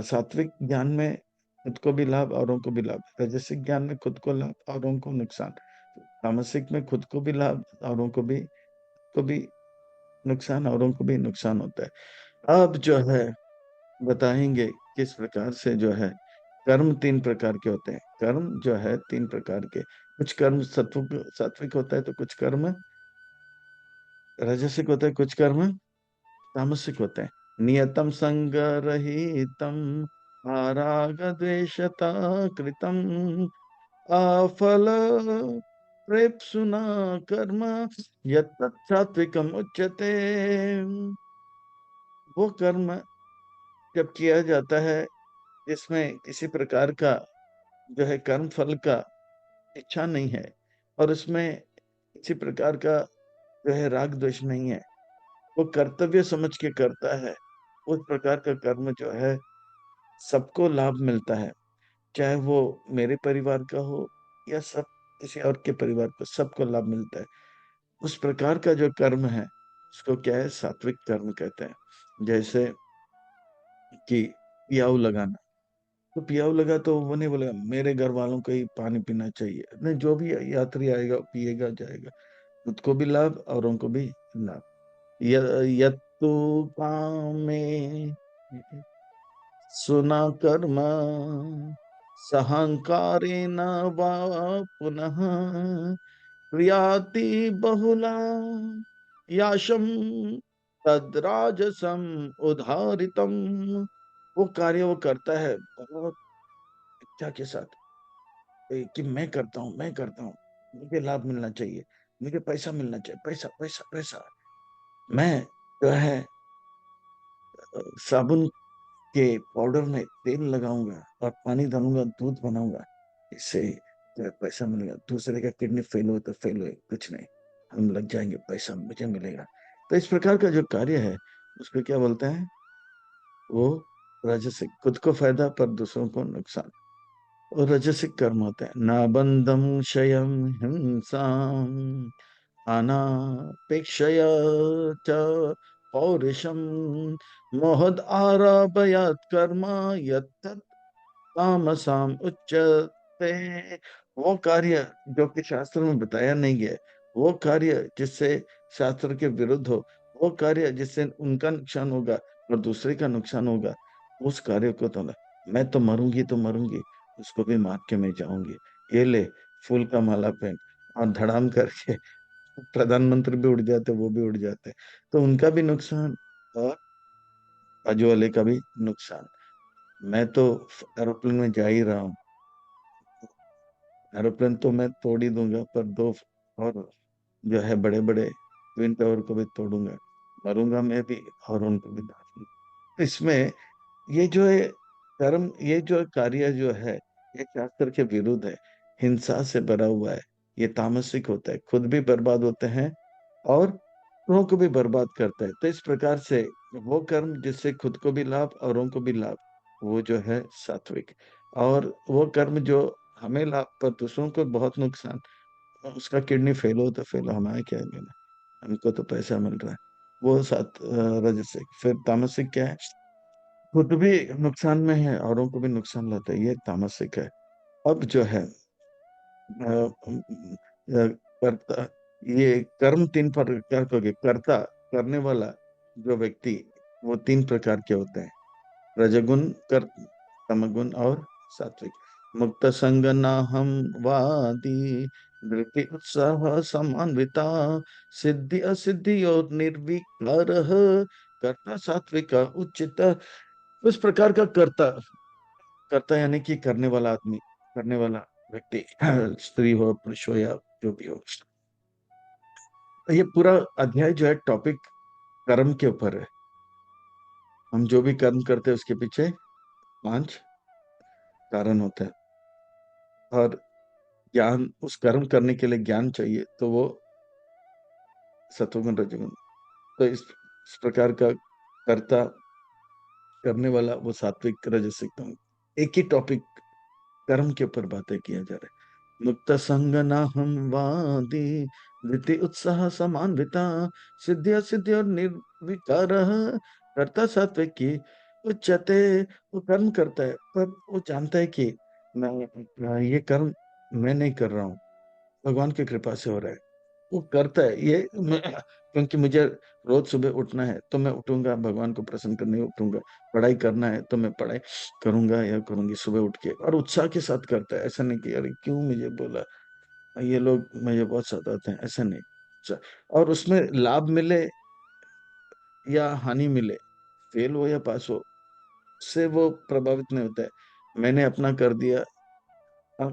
सात्विक ज्ञान में खुद को भी लाभ औरों को भी लाभ, राजसिक ज्ञान में खुद को लाभ औरों को नुकसान, तामसिक में खुद को भी लाभ औरों को भी नुकसान, औरों को भी नुकसान होता है। अब जो है बताएंगे किस प्रकार से जो है कर्म तीन प्रकार के होते हैं। कर्म जो है तीन प्रकार के, कुछ कर्म सात्विक होता है, तो कुछ कर्म राजसिक होता है, कुछ कर्म तामसिक होता है। नियतम संग रहितम आराग द्वेषता कृतम अफल प्रेप्सुना कर्म यत् सात्विकम उच्यते। वो कर्म जब किया जाता है जिसमें किसी प्रकार का जो है कर्म फल का इच्छा नहीं है, और उसमें किसी प्रकार का जो है राग द्वेष नहीं है, वो कर्तव्य समझ के करता है, उस प्रकार का कर्म जो है सबको लाभ मिलता है। चाहे वो मेरे परिवार का हो या सब किसी और के परिवार को, सबको लाभ मिलता है। उस प्रकार का जो कर्म है उसको क्या है, सात्विक कर्म कहते हैं। जैसे कि पियाऊ लगाना, तो पियाऊ लगा तो वो नहीं बोलेगा मेरे घर वालों को ही पानी पीना चाहिए, नहीं, जो भी यात्री आएगा पिएगा जाएगा, खुद को भी लाभ औरों को भी लाभ। यत्तु कामे सुना कर्म सहंकारेण वा पुनः क्रियाति बहुला याशम तद्राजसम उदाहरितम। वो कार्य वो करता है बहुत इच्छा के साथ, कि मैं करता हूँ, मैं करता हूँ, मुझे लाभ मिलना चाहिए, मुझे पैसा मिलना चाहिए, पैसा पैसा पैसा। मैं जो है साबुन के पाउडर में तेल लगाऊंगा और पानी डालूंगा, दूध बनाऊंगा, इससे जो है पैसा मिलेगा। दूसरे का किडनी फेल हो तो फेल हो, कुछ नहीं, हम लग जाएंगे, पैसा मुझे मिलेगा। तो इस प्रकार का जो कार्य है उसको क्या बोलते हैं, वो राजसिक, खुद को फायदा पर दूसरों को नुकसान। और राजसिक कर्म होते हैं ना बंधम क्षयम हिंसाम अनापेक्षया च पौरुषम मोहद आरभयात् कर्म यत् तामसाम उच्यते। वो कार्य जो कि शास्त्र में बताया नहीं गया, वो कार्य जिससे शास्त्र के विरुद्ध हो, वो कार्य जिससे उनका नुकसान होगा और दूसरे का नुकसान होगा, उस कार्य को तो मैं तो मरूंगी तो मरूंगी, उसको भी मार के मैं जाऊंगी, ये ले फूल का माला पहन, और धड़ाम करके प्रधानमंत्री भी उड़ जाते, वो भी उड़ जाते, तो उनका भी नुकसान और बाजू वाले का भी नुकसान। मैं तो एरोप्लेन में जा ही रहा हूँ, एरोप्लेन तो मैं तोड़ ही दूंगा, पर दो और जो है बड़े बड़े ट्विन टावर को भी तोड़ूंगा, मरूंगा मैं भी और उनको भी दाफन। इसमें ये जो है कर्म, ये जो कार्य जो है, ये शास्त्र के विरुद्ध है, हिंसा से भरा हुआ है, ये तामसिक होता है, खुद भी बर्बाद होते हैं और औरों को भी बर्बाद करता है। तो इस प्रकार से वो कर्म जिससे खुद को भी लाभ औरों को भी लाभ, वो जो है सात्विक। और वो कर्म जो हमें लाभ पर दूसरों को बहुत नुकसान, उसका किडनी फेल हो तो फेल हो, हमारे क्या लेना, हमको तो पैसा मिल रहा है, वो राजसिक। फिर तामसिक क्या है, खुद भी नुकसान में है औरों को भी नुकसान लाता है, ये तामसिक है। अब जो है कर्ता, ये कर्म तीन प्रकार के हो गए। कर्ता, करने वाला जो व्यक्ति, वो तीन प्रकार के होते हैं, रजगुण, कर, तमगुण और सात्विक। मुक्त संग न हम वादी, धृति उत्साह समान्विता, सिद्धि असिद्धि और निर्विकार, कर्ता सात्विक उचित। उस प्रकार का कर्ता, कर्ता यानी कि करने वाला आदमी, करने वाला व्यक्ति, स्त्री हो पुरुष हो या जो भी हो। ये पूरा अध्याय जो है टॉपिक कर्म के ऊपर है। हम जो भी कर्म करते हैं उसके पीछे पांच कारण होते हैं, और ज्ञान, उस कर्म करने के लिए ज्ञान चाहिए, तो वो सत्वगुण रजोगुण। तो इस प्रकार का कर्ता, करने वाला, वो सात्विक राजसिक तम। एक ही टॉपिक कर्म के ऊपर बातें किया जा रहा है। मुक्त संग न हम वादी, धृति उत्साह समान्विता, सिद्धि सिद्धि और निर्विकार, कर्ता सात्विक की उच्चते। वो कर्म करता है पर वो जानता है कि मैं ये कर्म मैं नहीं कर रहा हूँ, भगवान की कृपा से हो रहा है, वो करता है ये क्योंकि मुझे रोज सुबह उठना है तो मैं उठूंगा, भगवान को प्रसन्न करने उठूंगा। पढ़ाई करना है तो मैं पढ़ाई करूंगा या करूंगी सुबह उठ के, और उत्साह के साथ करता है। ऐसा नहीं कि अरे क्यों मुझे बोला, ये लोग मुझे बहुत सताते हैं, ऐसा नहीं। और उसमें लाभ मिले या हानि मिले, फेल हो या पास हो, उससे वो प्रभावित नहीं होता है। मैंने अपना कर दिया,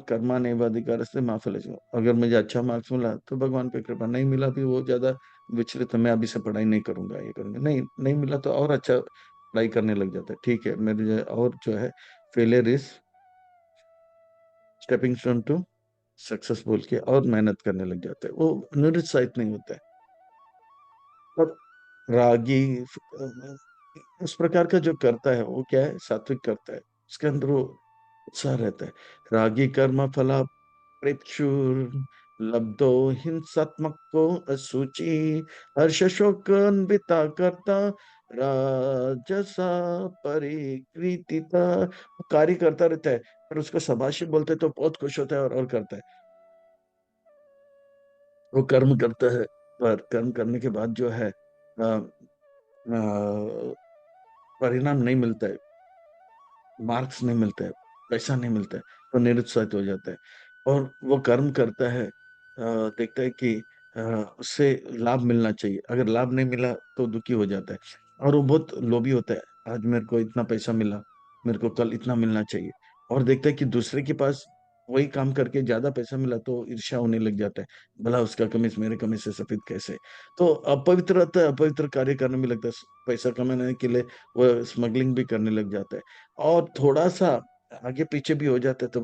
कर्मा नैवाधिकार से माँ फलेषु। अगर मुझे अच्छा मार्क्स मिला तो भगवान पे कृपा, नहीं मिला भी वो ज्यादा विचलित, मैं अभी से पढ़ाई नहीं करूंगा, ये करूंगा नहीं, नहीं मिला तो और अच्छा पढ़ाई करने लग जाता है। ठीक है, मेरे और जो है failure is stepping stone to success बोल के और मेहनत करने लग जाते हैं, वो निरुत्साहित नहीं होता है। और रागी उस प्रकार का जो करता है वो क्या है, सात्विक करता है, उसके अंदर वो उत्साह रहता है। रागी कर्म फला प्रेक्षुर लब्धो हिंसात्मक को असुचि, हर्ष शोक अन्विता करता राजसा परिकृतिता। कार्य करता रहता है, पर उसको शाबाशी बोलते तो बहुत खुश होता है और करता है। वो कर्म करता है, पर कर्म करने के बाद जो है परिणाम नहीं मिलता है, मार्क्स नहीं मिलता है, पैसा नहीं मिलता है, तो निरुत्साहित हो जाता है। और वो कर्म करता है, देखता है कि उससे लाभ मिलना चाहिए, अगर लाभ नहीं मिला तो दुखी हो जाता है। और वो बहुत लोभी होता है, आज मेरे को इतना पैसा मिला, मेरे को कल इतना मिलना चाहिए। और देखता है कि दूसरे के पास वही काम करके ज्यादा पैसा मिला तो ईर्ष्या होने लग जाता है, भला उसका कमीज मेरे कमीज से सफेद कैसे। तो अपवित्र रहता है, अपवित्र कार्य करने में लगता है, पैसा कमाने के लिए वो स्मगलिंग भी करने लग जाता है। और थोड़ा सा आगे पीछे भी हो जाते तो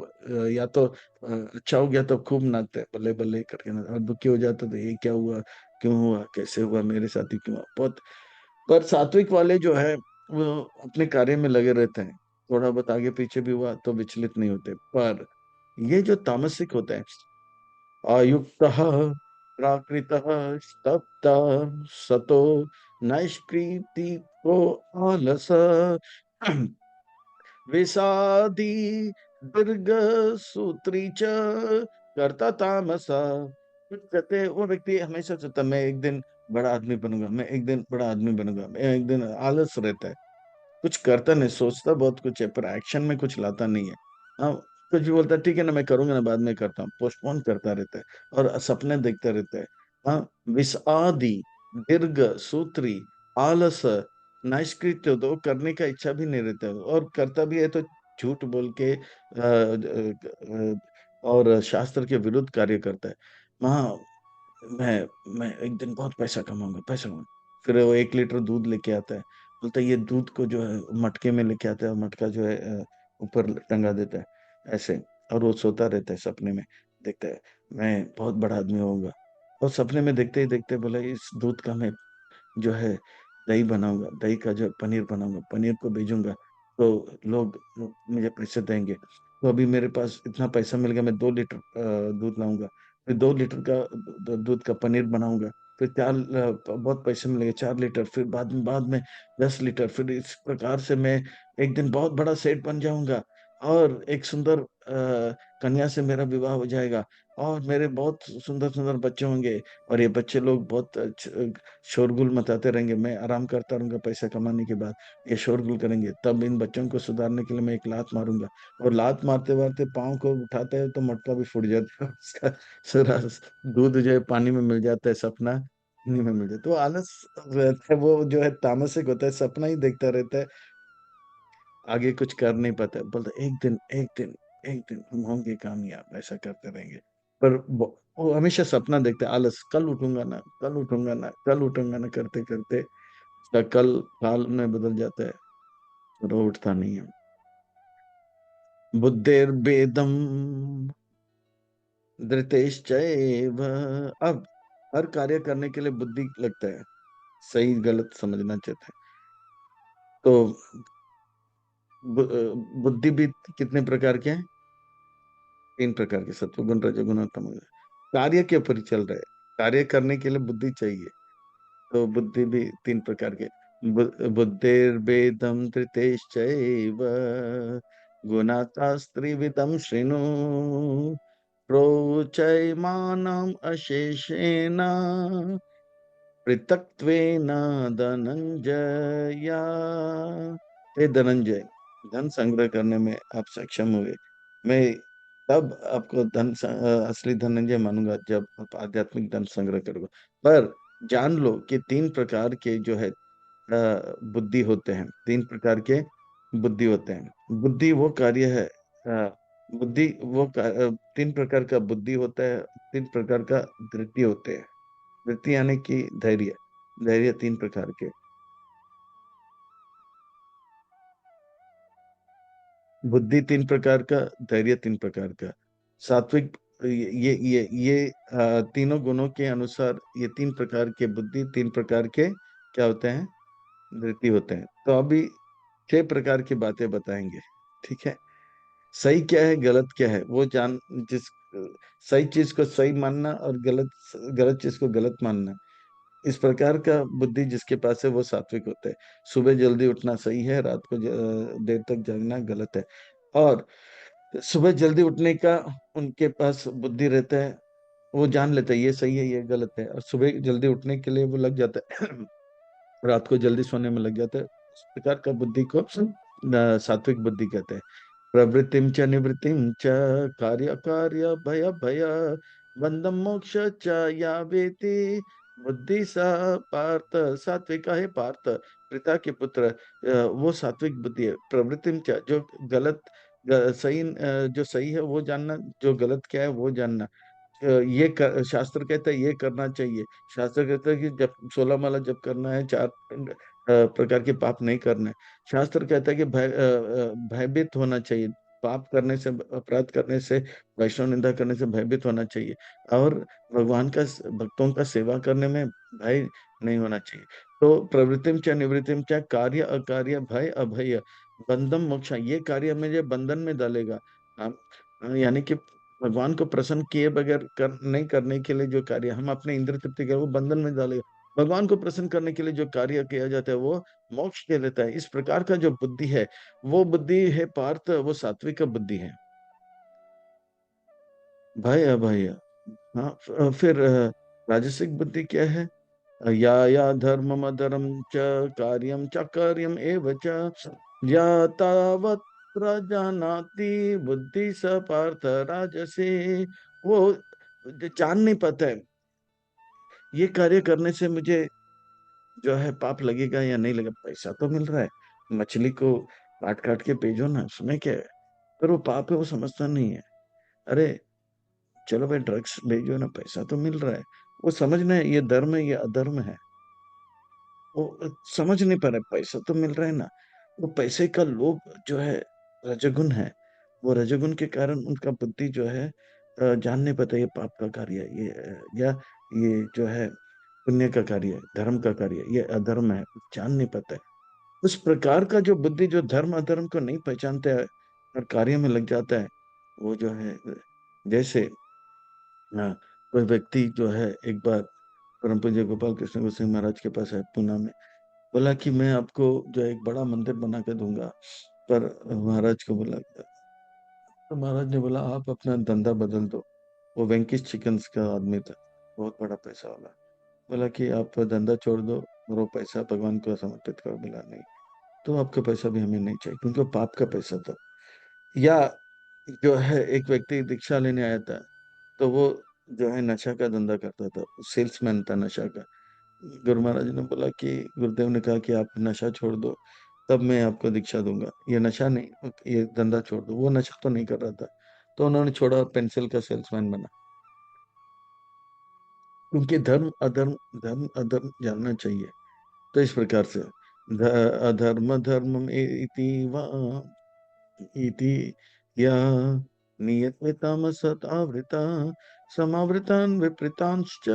या तो अच्छा हो गया तो खूब नाचते हैं, बल्ले बल्ले करके नाचते, और दुखी हो जाते तो ये क्या हुआ, क्यों हुआ, कैसे हुआ, मेरे साथ ही क्यों हुआ, बहुत। पर सात्विक वाले जो है वो अपने कार्य में लगे रहते हैं, थोड़ा बहुत आगे पीछे भी हुआ तो विचलित नहीं होते। पर ये जो तामसिक होता है, अयुक्त प्राकृत स्तब्ध सतो नैष्कृति को आलस विषादी दीर्घ सूत्री च करता तामसा। कुछ कहते हैं वो व्यक्ति हमेशा सोचता मैं एक दिन बड़ा आदमी बनूंगा, मैं एक दिन बड़ा आदमी बनूंगा, मैं एक दिन, आलस रहता है, कुछ करता नहीं, सोचता बहुत कुछ है पर एक्शन में कुछ लाता नहीं है। हाँ, कुछ भी बोलता है ठीक है ना, मैं करूंगा ना, बाद में करता हूँ, पोस्टपोन करता रहता है और सपने देखता रहता है। हाँ, विषादी दीर्घ सूत्री आलस नैष्कृत्य, तो करने का इच्छा भी नहीं रहता है, और करता भी है तो झूठ बोल के और शास्त्र के विरुद्ध कार्य करता है। हाँ, मैं एक दिन बहुत पैसा कमाऊंगा, पैसा कमाऊंगा। फिर वो 1 लीटर दूध लेके आता है, बोलता है ये दूध को जो है मटके में लेके आता है, और मटका जो है ऊपर टंगा देता है ऐसे। और वो सोता रहता है, सपने में देखता है मैं बहुत बड़ा आदमी होऊंगा। और सपने में देखते ही देखते बोला इस दूध का मैं जो है दही बनाऊंगा, दही का जो पनीर बनाऊंगा, पनीर को भेजूंगा तो लोग मुझे पैसे देंगे। तो अभी मेरे पास इतना पैसा मिल गया, मैं 2 लीटर दूध लाऊंगा, फिर 2 लीटर का दूध का पनीर बनाऊंगा, फिर बहुत पैसे मिलेंगे, 4 लीटर, फिर बाद में 10 लीटर, फिर इस प्रकार से मैं एक दिन बहुत बड़ा सेठ बन जाऊंगा, और एक सुंदर कन्या से मेरा विवाह हो जाएगा, और मेरे बहुत सुंदर सुंदर बच्चे होंगे, और ये बच्चे लोग बहुत शोरगुल मचाते रहेंगे, मैं आराम करता रहूंगा पैसा कमाने के बाद, ये शोरगुल करेंगे, तब इन बच्चों को सुधारने के लिए मैं एक लात मारूंगा, और लात मारते मारते पाँव को उठाते हैं तो मटका भी फूट जाता है उसका सारा दूध जो है पानी में मिल जाता है, सपना पानी में मिल जाता है। तो आलस रहता है, वो जो है तामसिक होता है, सपना ही देखता रहता है, आगे कुछ कर नहीं पाता है। बोलता एक दिन, एक दिन, एक दिन हम होंगे कामयाब, ऐसा करते रहेंगे। पर वो हमेशा सपना देखते हैं, आलस, कल उठूंगा ना, कल उठूंगा ना, कल उठूंगा ना करते करते उसका कल काल में बदल जाता है, और वो उठता नहीं है। बुद्धिर्भेदम धृतेश्चैव। अब हर कार्य करने के लिए बुद्धि लगता है, सही गलत समझना चाहते हैं तो बुद्धि भी कितने प्रकार के हैं, 3 प्रकार के, सत्वगुण रजोगुण और तमोगुण। कार्य के ऊपर ही चल रहा है, कार्य करने के लिए बुद्धि चाहिए, तो बुद्धि भी 3 प्रकार के। बुद्धिर्भेदम धृतेश्चैव गुणास्त्रिविधम शृणु प्रोचैमानम् अशेषेण पृथक्त्वेन धनंजया। हे धनंजय, धन संग्रह करने में आप सक्षम हुए। मैं तब आपको असली धनंजय मानूंगा जब आप आध्यात्मिक धन संग्रह करोगे। पर जान लो कि तीन प्रकार के जो है बुद्धि होते हैं। तीन प्रकार के बुद्धि होते हैं। बुद्धि वो कार्य है, बुद्धि तीन प्रकार का बुद्धि होता है। तीन प्रकार का धृति होते हैं। धृति यानी कि धैर्य। धैर्य तीन प्रकार के। बुद्धि तीन प्रकार का, धैर्य तीन प्रकार का। सात्विक, तीनों गुणों के अनुसार ये तीन प्रकार के बुद्धि, तीन प्रकार के क्या होते हैं, धृति होते हैं। तो अभी छह प्रकार की बातें बताएंगे। ठीक है। सही क्या है, गलत क्या है, वो जान जिस सही चीज को सही मानना और गलत गलत चीज को गलत मानना, इस प्रकार का बुद्धि जिसके पास है वो सात्विक होता है। सुबह जल्दी उठना सही है, रात को देर तक जागना गलत है। और सुबह जल्दी उठने का उनके पास बुद्धि रहता है, वो जान लेता है ये सही है ये गलत है, और सुबह जल्दी उठने के लिए वो लग जाता है, रात को जल्दी सोने में लग जाता है। उस प्रकार का बुद्धि को सात्विक बुद्धि कहते हैं। प्रवृत्तिम च निवृत्तिम च कार्य कार्य भय भय बंधम मोक्ष च या वेति बुद्धि सा पार्थ। सात्विका है पार्थ, पिता के पुत्र, वो सात्विक बुद्धि है। प्रवृत्तिम च, जो गलत सही, जो सही है वो जानना, जो गलत क्या है वो जानना। शास्त्र कहता है ये करना चाहिए। शास्त्र कहता है कि जब 16 माला जब करना है, चार प्रकार के पाप नहीं करना है। शास्त्र कहता है कि भयभीत होना चाहिए। पाप करने से, अपराध करने से, वैष्णव निंदा करने से भयभीत होना चाहिए। और भगवान का, भक्तों का सेवा करने में भय नहीं होना चाहिए। तो प्रवृत्तिम च निवृत्तिम च कार्य अकार्य भय अभय बंधम मोक्ष, ये कार्य मुझे बंधन में डालेगा। यानी कि भगवान को प्रसन्न किए बगैर नहीं करने के लिए जो कार्य हम अपने इंद्र तृप्ति के, वो बंधन में डालेगा। भगवान को प्रसन्न करने के लिए जो कार्य किया जाता है वो मोक्ष के लेता है। इस प्रकार का जो बुद्धि है, वो बुद्धि है पार्थ, वो सात्विक बुद्धि है। भाई अभय। हाँ, फिर राजसिक बुद्धि क्या है। या धर्मम अधर्म च कार्यम च कार्यम एव च या तावत् प्रजानाति बुद्धि स पार्थ राजसे। वो जान नहीं पाता है ये कार्य करने से मुझे जो है पाप लगेगा या नहीं लगेगा। पैसा तो मिल रहा है, मछली को काट काट के भेजो ना, उसमें क्या है। पर वो पाप है, वो समझता नहीं है। अरे चलो भाई ड्रग्स भेजो ना, पैसा तो मिल रहा है। वो समझना है ये धर्म है ये अधर्म है। वो समझ नहीं पा रहा है, पैसा तो मिल रहा है ना। वो पैसे का लोभ जो है रजोगुण है। वो रजोगुण के कारण उनका बुद्धि जो है जान नहीं पाता ये पाप का कार्य है, ये या ये जो है पुण्य का कार्य है, धर्म का कार्य है, ये अधर्म है, जान नहीं पाता है। उस प्रकार का जो बुद्धि जो धर्म अधर्म को नहीं पहचानता है और कार्य में लग जाता है, वो जो है जैसे कोई व्यक्ति जो है एक बार परम पूज्य गोपाल कृष्ण गोस्वामी महाराज के पास है पूना में। बोला कि मैं आपको जो है एक बड़ा मंदिर बना के दूंगा। पर महाराज को बोला, तो महाराज ने बोला आप अपना धंधा बदल दो। वो वेंकीस चिकन्स का आदमी था, बहुत बड़ा पैसा वाला। बोला कि आप धंधा छोड़ दो और वो पैसा भगवान को समर्पित करो। बोला नहीं, तो आपका पैसा भी हमें नहीं चाहिए, क्योंकि वो पाप का पैसा था। या जो है एक व्यक्ति दीक्षा लेने आया था, तो वो जो है नशा का धंधा करता था, सेल्समैन था नशा का। गुरु महाराज ने बोला कि गुरुदेव ने कहा कि आप नशा छोड़ दो, तब मैं आपको दीक्षा दूंगा। ये नशा नहीं, ये धंधा छोड़ दो। वो नशा तो नहीं कर रहा था, तो उन्होंने छोड़ा और पेंसिल का सेल्समैन बना। क्योंकि धर्म अधर्म जानना चाहिए। तो इस प्रकार से अधर्म धर्म इति वा इति या नियतमेताम सतावृता समावृतान विपरीतांश्च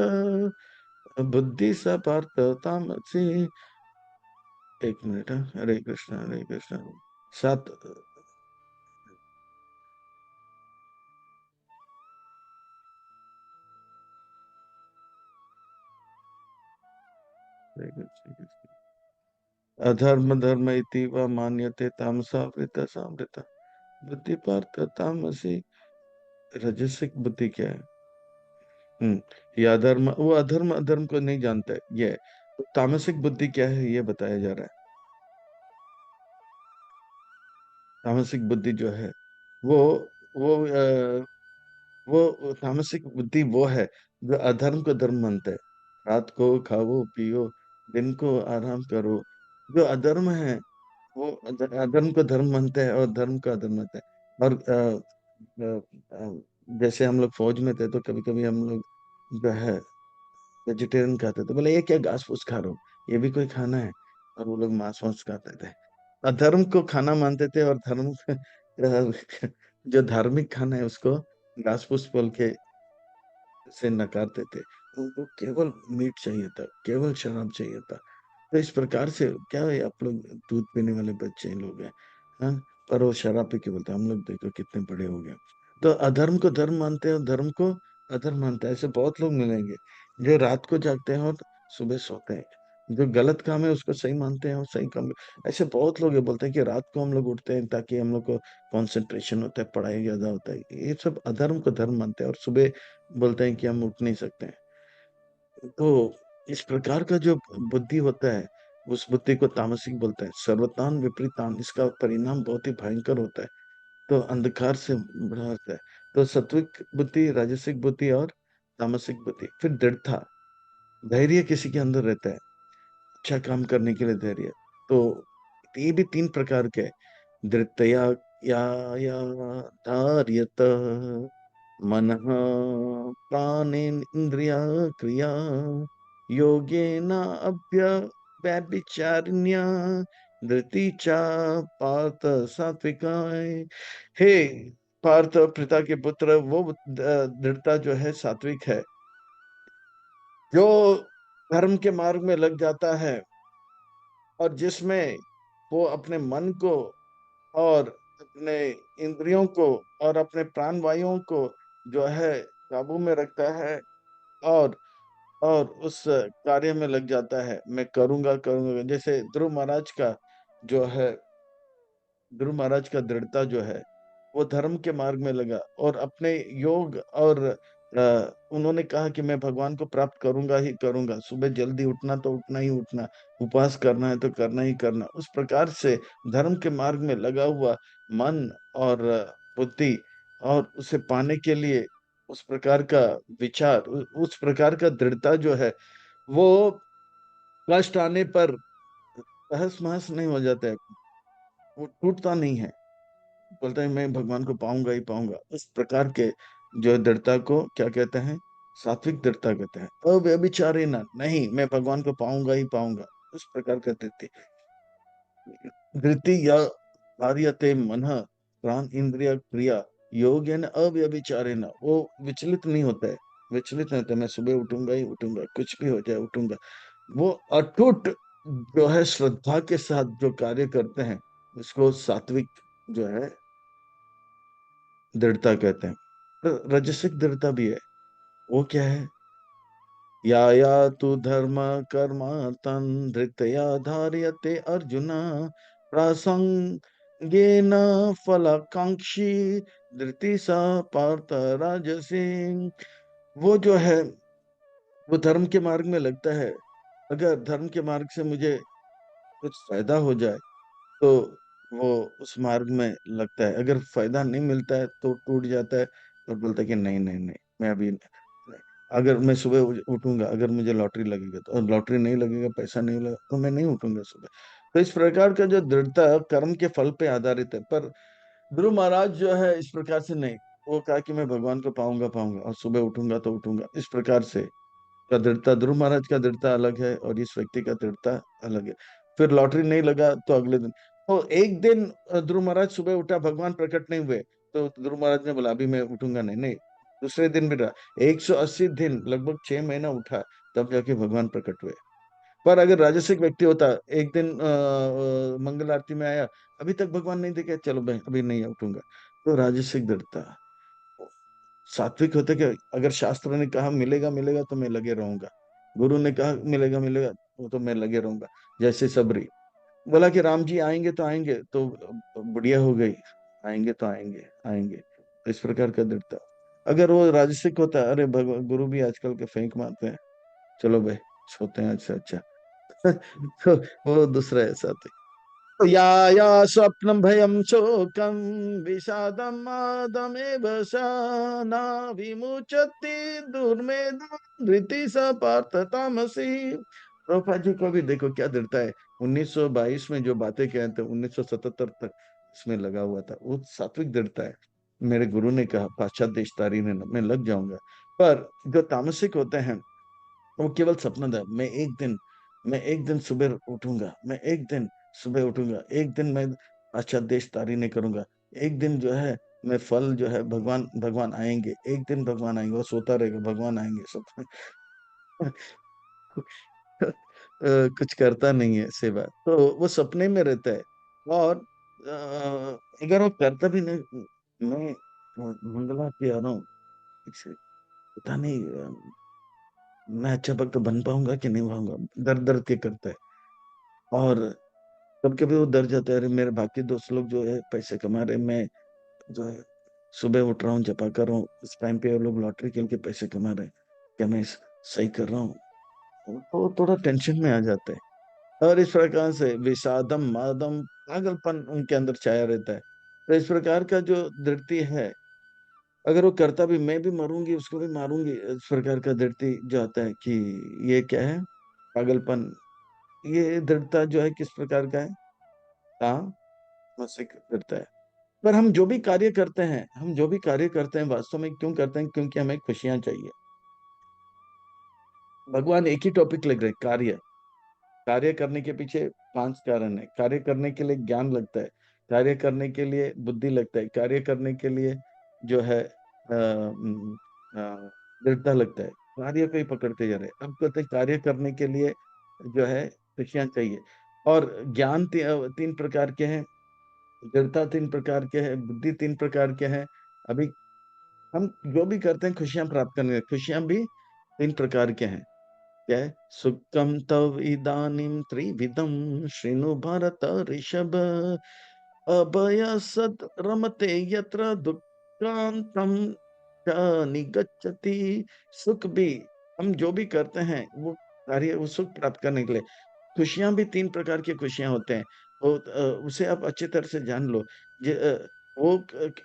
बुद्धि स पार्थ तामसि। एक मिनट, हरे कृष्ण हरे कृष्ण। सात, हरे कृष्ण कृष्ण। अधर्म धर्म इति वा मान्यते तामसा वृता सामृता बुद्धि पार्थ तामसि। राजसिक बुद्धि क्या है? ये अधर्म, वो अधर्म अधर्म को नहीं जानता है ये। तो तामसिक बुद्धि क्या है ये बताया जा रहा है। तामसिक बुद्धि जो है वो वो वो तामसिक बुद्धि वो है जो अधर्म को धर्म मानता है। रात को खाओ पियो, दिन को आराम करो। जो अधर्म है वो अधर्म को धर्म मानता है और धर्म को अधर्म मानता है। और जैसे हम लोग फौज में थे तो कभी कभी हम लोग जो है वेजिटेरियन खाते थे, बोले ये क्या घास फूस खा रहे हो, ये भी कोई खाना है? और वो लोग मांस वांस खाते थे। अधर्म को खाना मानते थे और धर्म जो धार्मिक खाना है उसको घास फूस बोल के से नकारते थे। उनको केवल मीट चाहिए था, केवल शराब चाहिए था। तो इस प्रकार से क्या है, आप लोग दूध पीने वाले बच्चे लोग हैं, हाँ? पर वो शराब पी के बोलते हैं, हम लोग देखो कितने बड़े हो गए। तो अधर्म को धर्म मानते हैं और धर्म को अधर्म मानते हैं। ऐसे बहुत लोग मिलेंगे जो रात को जागते हैं और सुबह सोते हैं। जो गलत काम है उसको सही मानते हैं और सही काम। ऐसे बहुत लोग ये बोलते हैं कि रात को हम लोग उठते हैं ताकि हम लोग को कंसंट्रेशन होता है, पढ़ाई ज्यादा होता है। ये सब अधर्म को धर्म मानते हैं और सुबह बोलते हैं कि हम उठ नहीं सकते हैं। तो इस प्रकार का जो बुद्धि होता है उस बुद्धि को तामसिक बोलते हैं। सर्वतान विपरीतान, इसका परिणाम बहुत ही भयंकर होता है। तो अंधकार से बड़ा होता है। तो सत्विक बुद्धि, राजसिक बुद्धि और तामसिक बुद्धि। फिर दृढ़ता, धैर्य किसी के अंदर रहता है, अच्छा काम करने के लिए धैर्य। तो ये भी तीन प्रकार के हैं। धृतया या धार्यत मनः प्राणेन्द्रिया क्रिया योगेन व्यभिचारिण्या धृति च पार्थ सात्विकाय। हे पार्थ, पिता के पुत्र, वो दृढ़ता जो है सात्विक है। जो धर्म के मार्ग में लग जाता है और जिसमें वो अपने मन को और अपने इंद्रियों को और अपने प्राण वायुओं को जो है काबू में रखता है, और उस कार्य में लग जाता है, मैं करूंगा करूंगा। जैसे ध्रुव महाराज का जो है, ध्रुव महाराज का दृढ़ता जो है वो धर्म के मार्ग में लगा और अपने योग और उन्होंने कहा कि मैं भगवान को प्राप्त करूंगा ही करूंगा। सुबह जल्दी उठना तो उठना ही उठना, उपवास करना है तो करना ही करना। उस प्रकार से धर्म के मार्ग में लगा हुआ मन और बुद्धि, और उसे पाने के लिए उस प्रकार का विचार, उस प्रकार का दृढ़ता जो है वो कष्ट आने पर तहस महस नहीं हो जाता है, वो टूटता नहीं है। बोलता है मैं भगवान को पाऊंगा ही पाऊंगा। इस प्रकार के जो दृढ़ता को क्या कहते हैं? सात्विक दृढ़ता कहते हैं। अव्यभिचारी ना, नहीं मैं भगवान को पाऊंगा ही पाऊंगा, उस प्रकार का धृति। धृति या कार्यते मन प्राण इंद्रिय क्रिया योगेन अव्यभिचारेण, वो विचलित नहीं होता है। विचलित नहीं होता, मैं सुबह उठूंगा ही उठूंगा, कुछ भी हो जाए उठूंगा। वो अटूट जो है श्रद्धा के साथ जो कार्य करते हैं उसको सात्विक जो है दृढ़ता कहते हैं। रजसिक दृढ़ता भी है। वो क्या है? या तु धर्म कर्म तन धृतया धार्यते अर्जुन प्रासंगेन फलाकांक्षी धृति सा पार्थ राजसी। वो जो है वो धर्म के मार्ग में लगता है। अगर धर्म के मार्ग से मुझे कुछ फायदा हो जाए तो वो उस मार्ग में लगता है। अगर फायदा नहीं मिलता है तो टूट जाता है, तो बोलता है कि नहीं नहीं नहीं, मैं अभी नहीं। अगर मैं सुबह उठूंगा, अगर मुझे लॉटरी लगेगा तो, और लॉटरी नहीं लगेगा, पैसा नहीं लगा तो मैं नहीं उठूंगा सुबह। तो इस प्रकार का जो दृढ़ता कर्म के फल पे आधारित है। पर ध्रुव महाराज जो है इस प्रकार से नहीं। वो कहा कि मैं भगवान को पाऊंगा पाऊंगा और सुबह उठूंगा तो उठूंगा। इस प्रकार से का दृढ़ता, ध्रुव महाराज का दृढ़ता अलग है और इस व्यक्ति का दृढ़ता अलग है। फिर लॉटरी नहीं लगा तो अगले दिन, तो एक दिन ध्रुव महाराज सुबह उठा, भगवान प्रकट नहीं हुए, तो ध्रुव महाराज ने बोला अभी मैं उठूंगा नहीं। नहीं, दूसरे दिन भी रहा। 180 दिन, लगभग 6 महीना उठा, तब जाके भगवान प्रकट हुए। पर अगर राजसिक व्यक्ति होता, एक दिन मंगल आरती में आया, अभी तक भगवान नहीं दिखे, चलो मैं अभी नहीं उठूंगा। तो राजसिक दृढ़ता। सात्विक होते कि अगर शास्त्र ने कहा मिलेगा मिलेगा तो मैं लगे रहूंगा, गुरु ने कहा मिलेगा मिलेगा वो तो मैं लगे रहूंगा। जैसे सबरी बोला कि राम जी आएंगे तो आएंगे, तो बुढ़िया हो गई, आएंगे तो आएंगे आएंगे। इस प्रकार का दृढ़ता। अगर वो राजसिक होता, अरे गुरु भी आजकल के फेंक मारते हैं, चलो भाई सोते हैं अच्छा अच्छा। तो वो दूसरा ऐसा था। या या स्वप्नं भयं शोकं विषादं मादमेव सा न विमुच्यते दुर्मेधं धृति स पार्थ तामसी। प्रभुपाद जी को भी देखो क्या दृढ़ता है। 1922 में जो बातें कहे थे 1977 तक इसमें लगा हुआ था, वो सात्विक दृढ़ता है। मेरे गुरु ने कहा पाश्चात्य देशतारी में मैं लग जाऊंगा। पर जो तामसिक होते हैं वो केवल सपना था। मैं एक दिन सुबह उठूंगा, मैं एक दिन सुबह उठूंगा, एक दिन मैं अच्छा देश तारी नहीं करूंगा, एक दिन जो है मैं फल जो है भगवान भगवान आएंगे, एक दिन भगवान आएंगे। वो सोता रहेगा भगवान आएंगे सब। कुछ करता नहीं है सेवा, तो वो सपने में रहता है। और अगर वो करता भी नहीं, मैं मंगला के आ रहा हूँ, पता नहीं मैं अच्छा भक्त बन पाऊंगा कि नहीं पाऊंगा, दर दर के करता है। और कभी कभी वो डर जाता है, अरे मेरे बाकी दोस्त लोग जो है पैसे कमा रहे, मैं जो है सुबह उठ रहा हूँ जपा कर रहा हूँ, इस टाइम पे वो लोग लॉटरी खेल के पैसे कमा रहे हैं, क्या मैं सही कर रहा हूँ? तो थोड़ा टेंशन में आ जाता है। और इस प्रकार से विषादम मादम पागलपन उनके अंदर छाया रहता है। तो इस प्रकार का जो दृष्टि है, अगर वो करता भी, मैं भी मरूंगी उसको भी मारूंगी, इस प्रकार का दृष्टि जो आता है कि ये क्या है, पागलपन। ये दृढ़ता जो है किस प्रकार का है? तामसिक दृढ़ता है। पर हम जो भी कार्य करते हैं, हम जो भी कार्य करते हैं वास्तव में क्यों करते हैं? क्योंकि हमें खुशियां चाहिए। भगवान एक ही टॉपिक लग रहे, कार्य। कार्य करने के पीछे 5 कारण है। कार्य करने के लिए ज्ञान लगता है, कार्य करने के लिए बुद्धि लगता है, कार्य करने के लिए जो है दृढ़ता लगता है। कार्य को ही पकड़ते जा रहे हैं। अब कहते हैं कार्य करने के लिए जो है खुशियां चाहिए। और ज्ञान 3 प्रकार के हैं, दृढ़ता 3 प्रकार के हैं, बुद्धि 3 प्रकार के हैं। अभी हम जो भी करते हैं खुशियां प्राप्त करने, खुशियां भी 3 प्रकार के हैं। क्या है? सुखम तव इदानीम त्रिविधम शृणु भारत ऋषभ, अभयसद रमते यत्र दुःखांतम च निगच्छति। सुख भी, हम जो भी करते हैं वो कार्य, वो सुख प्राप्त करने के लिए। खुशियां भी 3 प्रकार की खुशियां होते हैं। वो उसे आप अच्छी तरह से जान लो।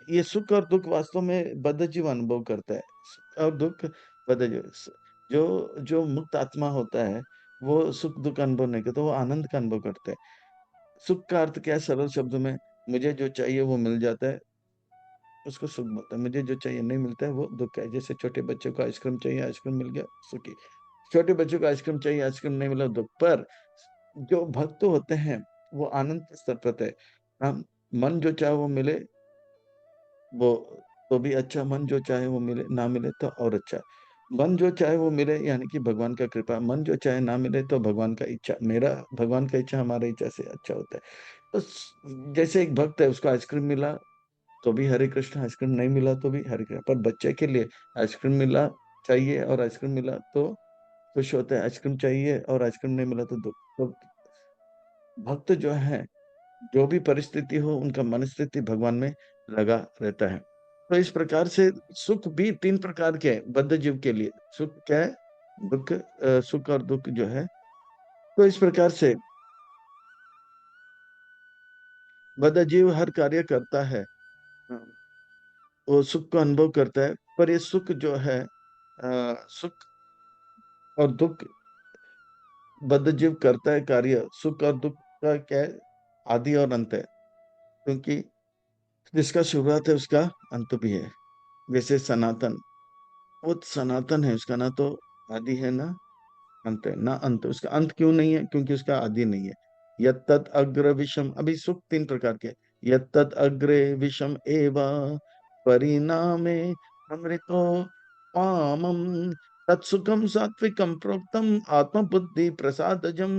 ये सुख और दुख वास्तव में बद्ध जीव अनुभव करता है। सुख और दुख बद्ध जीव, जो जो मुक्त आत्मा होता है वो सुख दुख अनुभव नहीं करता, वो आनंद का अनुभव करता है। सुख का अर्थ क्या है? सरल शब्दों में, मुझे जो चाहिए वो मिल जाता है, उसको सुख बोलता है। मुझे जो चाहिए नहीं मिलता है वो दुख है। जैसे छोटे बच्चे को आइसक्रीम चाहिए, आइसक्रीम मिल गया, सुखी। छोटे बच्चों को आइसक्रीम चाहिए, आइसक्रीम नहीं मिला, दुख। पर जो भक्त होते हैं वो आनंद के स्तर पर है। हम मन जो चाहे वो मिले वो तो भी अच्छा, मन जो चाहे वो मिले ना मिले तो और अच्छा। मन जो चाहे वो मिले यानी कि भगवान का कृपा, मन जो चाहे ना मिले तो भगवान का इच्छा, मेरा भगवान का इच्छा हमारी इच्छा से अच्छा होता है। तो जैसे एक भक्त है, उसको आइसक्रीम मिला तो भी हरे कृष्ण, आइसक्रीम नहीं मिला तो भी हरे कृष्ण। पर बच्चे के लिए आइसक्रीम मिला चाहिए और आइसक्रीम मिला तो खुश होता है, आइसक्रीम चाहिए और आइसक्रीम नहीं मिला तो दुख। तो भक्त जो है, जो भी परिस्थिति हो उनका मन स्थिति भगवान में लगा रहता है। तो इस प्रकार से सुख भी 3 प्रकार के हैं बद्ध जीव के लिए। सुख क्या है? दुख, सुख और दुख जो है। तो इस प्रकार से बद्ध जीव हर कार्य करता है, वो सुख को अनुभव करता है। पर ये सुख जो है, सुख और दुख, बद्ध जीव करता है कार्य, सुख और दुख का क्या है? आदि और अंत है। क्योंकि जिसका शुरुआत है उसका अंत भी है। जैसे सनातन, वो सनातन है, उसका ना तो आदि है ना अंत है, ना अंत। उसका अंत क्यों नहीं है? क्योंकि उसका आदि नहीं है। यत्तत् अग्र विषम, अभी सुख 3 प्रकार के। यत्तत् अग्रे विषम एवा परिणामे अमृतो कामम तत्सुखम सात्विकम प्रोक्तम आत्मबुद्धि प्रसादजम।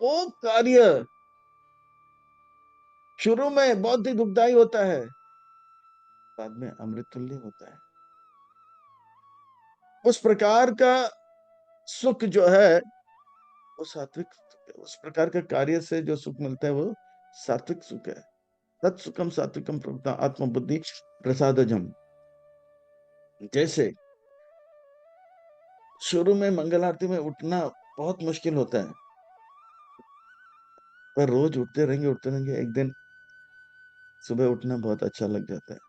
वो कार्य शुरू में बहुत ही दुखदाई होता है, बाद में अमृत तुल्य होता है। उस प्रकार का सुख जो है वो सात्विक सुख है। उस प्रकार का कार्य से जो सुख मिलता है वो सात्विक सुख है। तत्सुखम सात्विकम प्रवृत्ता आत्मबुद्धि प्रसादजम। जैसे शुरू में मंगल आरती में उठना बहुत मुश्किल होता है, पर रोज उठते रहेंगे, एक दिन सुबह उठना बहुत अच्छा लग जाता है।